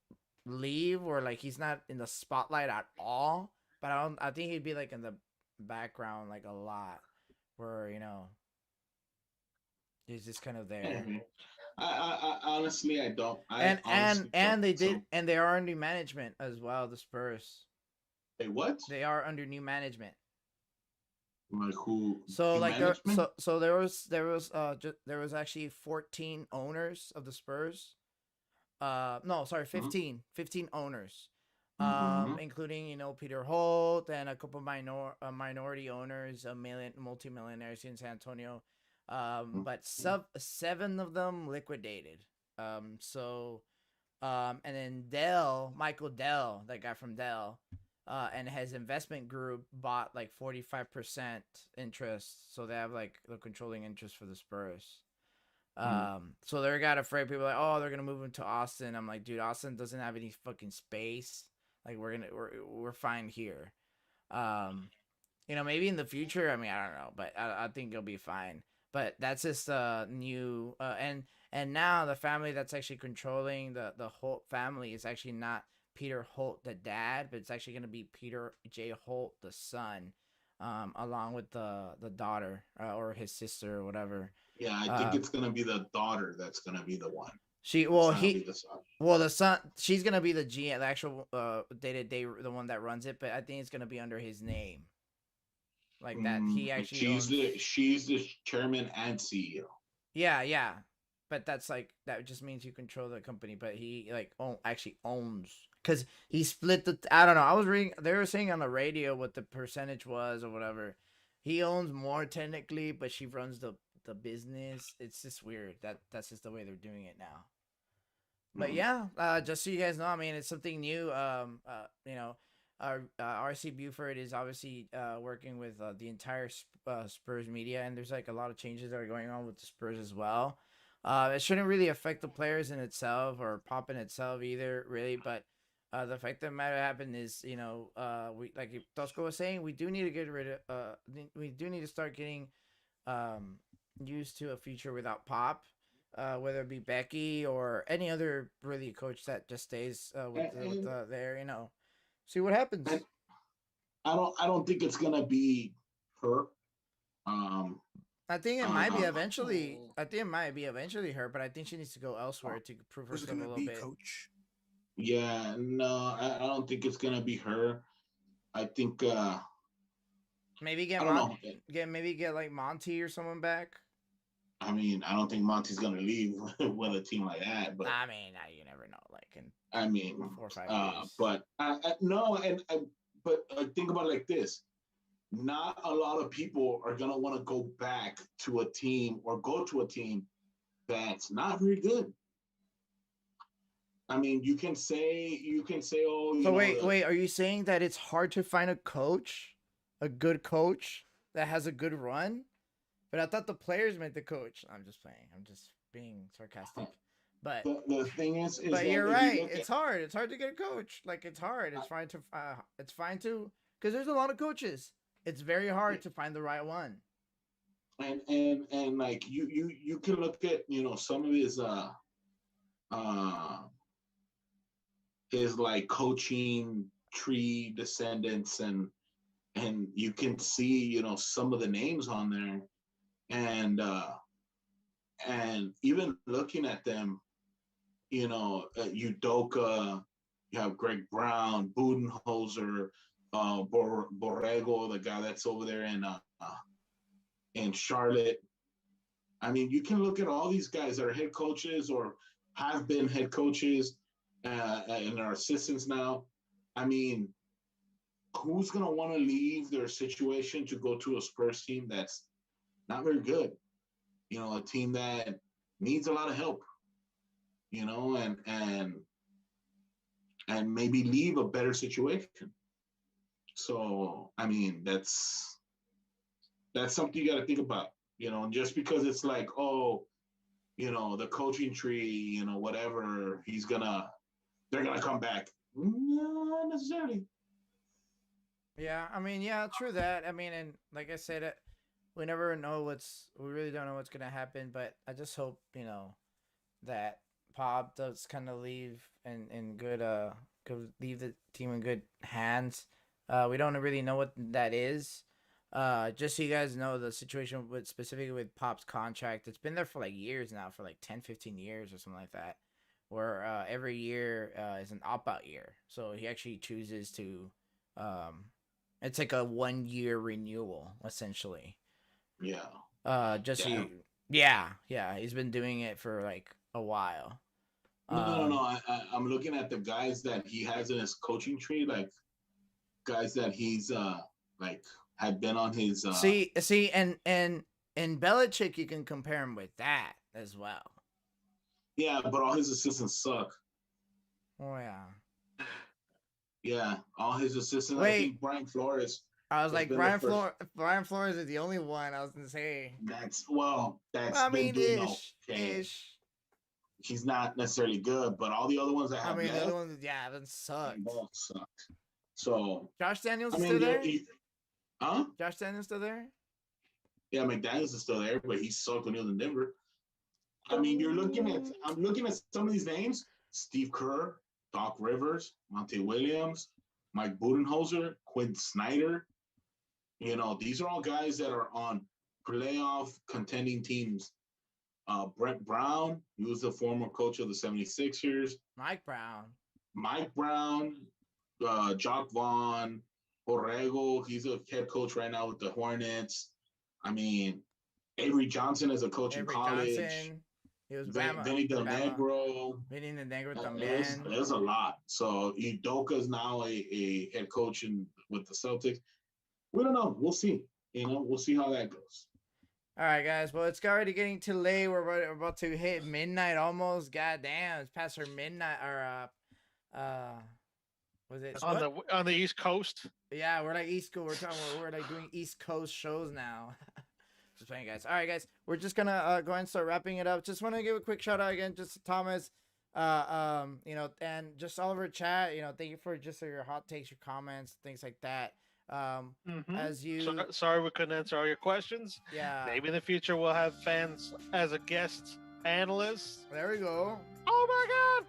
leave, or like he's not in the spotlight at all. But I think he'd be like in the background like a lot, where he's just kind of there. I honestly, I don't. And they did, and they are under management as well. The Spurs. Hey, what? They are under new management. Like who? So like there was actually 14 owners of the Spurs. No, sorry, 15. 15 owners. Including Peter Holt and a couple minority owners, multimillionaires in San Antonio. But 7 of them liquidated. And then Michael Dell, that guy from Dell, and his investment group bought like 45% interest, so they have like the controlling interest for the Spurs. So they got afraid. People are like, oh, they're gonna move him to Austin. I'm like, dude, Austin doesn't have any fucking space. Like we're fine here. Maybe in the future. I mean, I don't know, but I think it'll be fine. But that's just new. And now the family that's actually controlling the Holt family is actually not Peter Holt, the dad, but it's actually going to be Peter J. Holt, the son, along with the daughter or his sister or whatever. Yeah, I think it's going to be the daughter that's going to be the one. The son. She's going to be the GM, the actual day-to-day, the one that runs it, but I think it's going to be under his name. Like that, he actually. She's the chairman and CEO. Yeah. But that's like, that just means you control the company, but he like actually owns, because he split I don't know. I was reading, they were saying on the radio what the percentage was or whatever. He owns more technically, but she runs the business. It's just weird. That's just the way they're doing it now. But yeah, just so you guys know, I mean, it's something new. RC Buford is obviously working with the entire Spurs media, and there's like a lot of changes that are going on with the Spurs as well. It shouldn't really affect the players in itself or Pop in itself either, really. But the fact that matter happened is, we, like Tosco was saying, we do need to get rid of. We do need to start getting used to a future without Pop, whether it be Becky or any other really coach that just stays there. See what happens. I don't think it's gonna be her. I think it might be eventually. I think it might be eventually her, but I think she needs to go elsewhere to prove herself a little bit. Coach? Yeah, no, I don't think it's gonna be her. I think maybe get like Monty or someone back. I mean, I don't think Monty's gonna leave with a team like that. But I mean, you never know. Like in 4 or 5 years. But think about it like this: not a lot of people are gonna want to go back to a team or go to a team that's not very good. I mean, you can say, oh. So wait, are you saying that it's hard to find a good coach that has a good run? But I thought the players meant the coach. I'm just playing. I'm just being sarcastic. But the thing is but you're right. It's hard. It's hard to get a coach. Like it's hard. It's fine to because there's a lot of coaches. It's very hard to find the right one. And like you can look at some of his his like coaching tree descendants, and you can see, you know, some of the names on there, and even looking at them, you know, Udoka, you have Greg Brown, Budenholzer, Borrego, the guy that's over there in Charlotte. I mean, you can look at all these guys that are head coaches or have been head coaches and are assistants now. I mean, who's going to want to leave their situation to go to a Spurs team that's not very good? You know, a team that needs a lot of help, you know, and maybe leave a better situation. So, I mean, that's something you got to think about, you know, and just because it's like, oh, you know, the coaching tree, you know, whatever, they're going to come back. No, not necessarily. Yeah, I mean, yeah, true that. I mean, and like I said, we never know we really don't know what's going to happen, but I just hope, you know, that Pop does kind of leave in good, leave the team in good hands. We don't really know what that is. Just so you guys know, the situation specifically with Pop's contract, it's been there for like years now, for like 10, 15 years or something like that, where every year is an opt-out year. So he actually chooses to, it's like a 1-year renewal, essentially. Yeah. Yeah, he's been doing it for like a while. No. I'm looking at the guys that he has in his coaching tree, like guys that he's like had been on his. See, and Belichick, you can compare him with that as well. Yeah, but all his assistants suck. Oh yeah. Yeah, all his assistants. Wait. I think Brian Flores. I was like, Brian Flores is the only one I was gonna say. That's I mean, doing okay. He's not necessarily good, but all the other ones that have the other ones, yeah, that sucked. Both sucked. So Josh Daniels is still there? Huh? Josh Daniels still there? Yeah, McDaniels is still there, but he sucked when he was in Denver. I mean, I'm looking at some of these names: Steve Kerr, Doc Rivers, Monte Williams, Mike Budenholzer, Quinn Snyder. You know, these are all guys that are on playoff contending teams. Brett Brown, he was the former coach of the 76ers. Mike Brown, Jock Vaughn, Borrego, he's a head coach right now with the Hornets. I mean, Avery Johnson is a coach in college. Johnson. He was Vinny Del Negro. también. There's a lot. So Udoka is now a head coach with the Celtics. We don't know. We'll see. You know, we'll see how that goes. All right, guys. Well, it's already getting too late. We're about to hit midnight almost. God damn, it's past our midnight. Or was it on the East Coast? Yeah, we're like East Coast. We're like doing East Coast shows now. Just playing, guys. All right, guys. We're just gonna go and start wrapping it up. Just want to give a quick shout out again, just to Thomas, you know, and just all of our chat. You know, thank you for just your hot takes, your comments, things like that. As you sorry we couldn't answer all your questions. Yeah, maybe in the future we'll have fans as a guest analyst. There we go. Oh my god,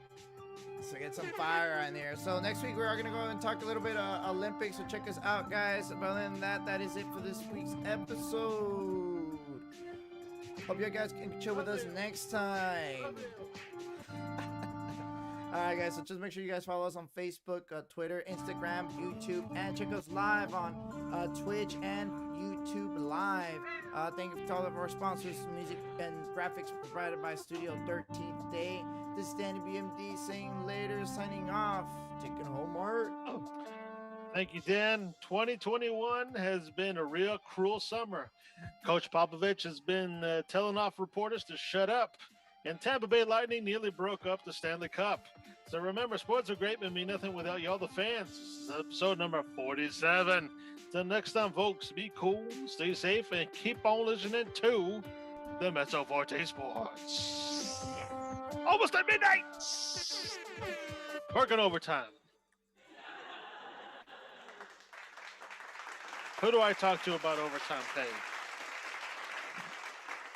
so get some fire on there. So next week we're gonna go and talk a little bit Olympics, so check us out, guys. But other than that, that is it for this week's episode. Hope you guys can chill with us next time. Alright, guys, so just make sure you guys follow us on Facebook, Twitter, Instagram, YouTube, and check us live on Twitch and YouTube Live. Thank you to all of our sponsors. Music and graphics provided by Studio 13th Day. This is Danny BMD saying later, signing off. Taking home, Mark. Thank you, Dan. 2021 has been a real cruel summer. Coach Popovich has been telling off reporters to shut up. And Tampa Bay Lightning nearly broke up the Stanley Cup. So remember, sports are great, but mean nothing without y'all, the fans. This is episode number 47. Till next time, folks, be cool, stay safe, and keep on listening to the Mezzo Forte Sportz. Almost at midnight. Working overtime. Who do I talk to about overtime pay?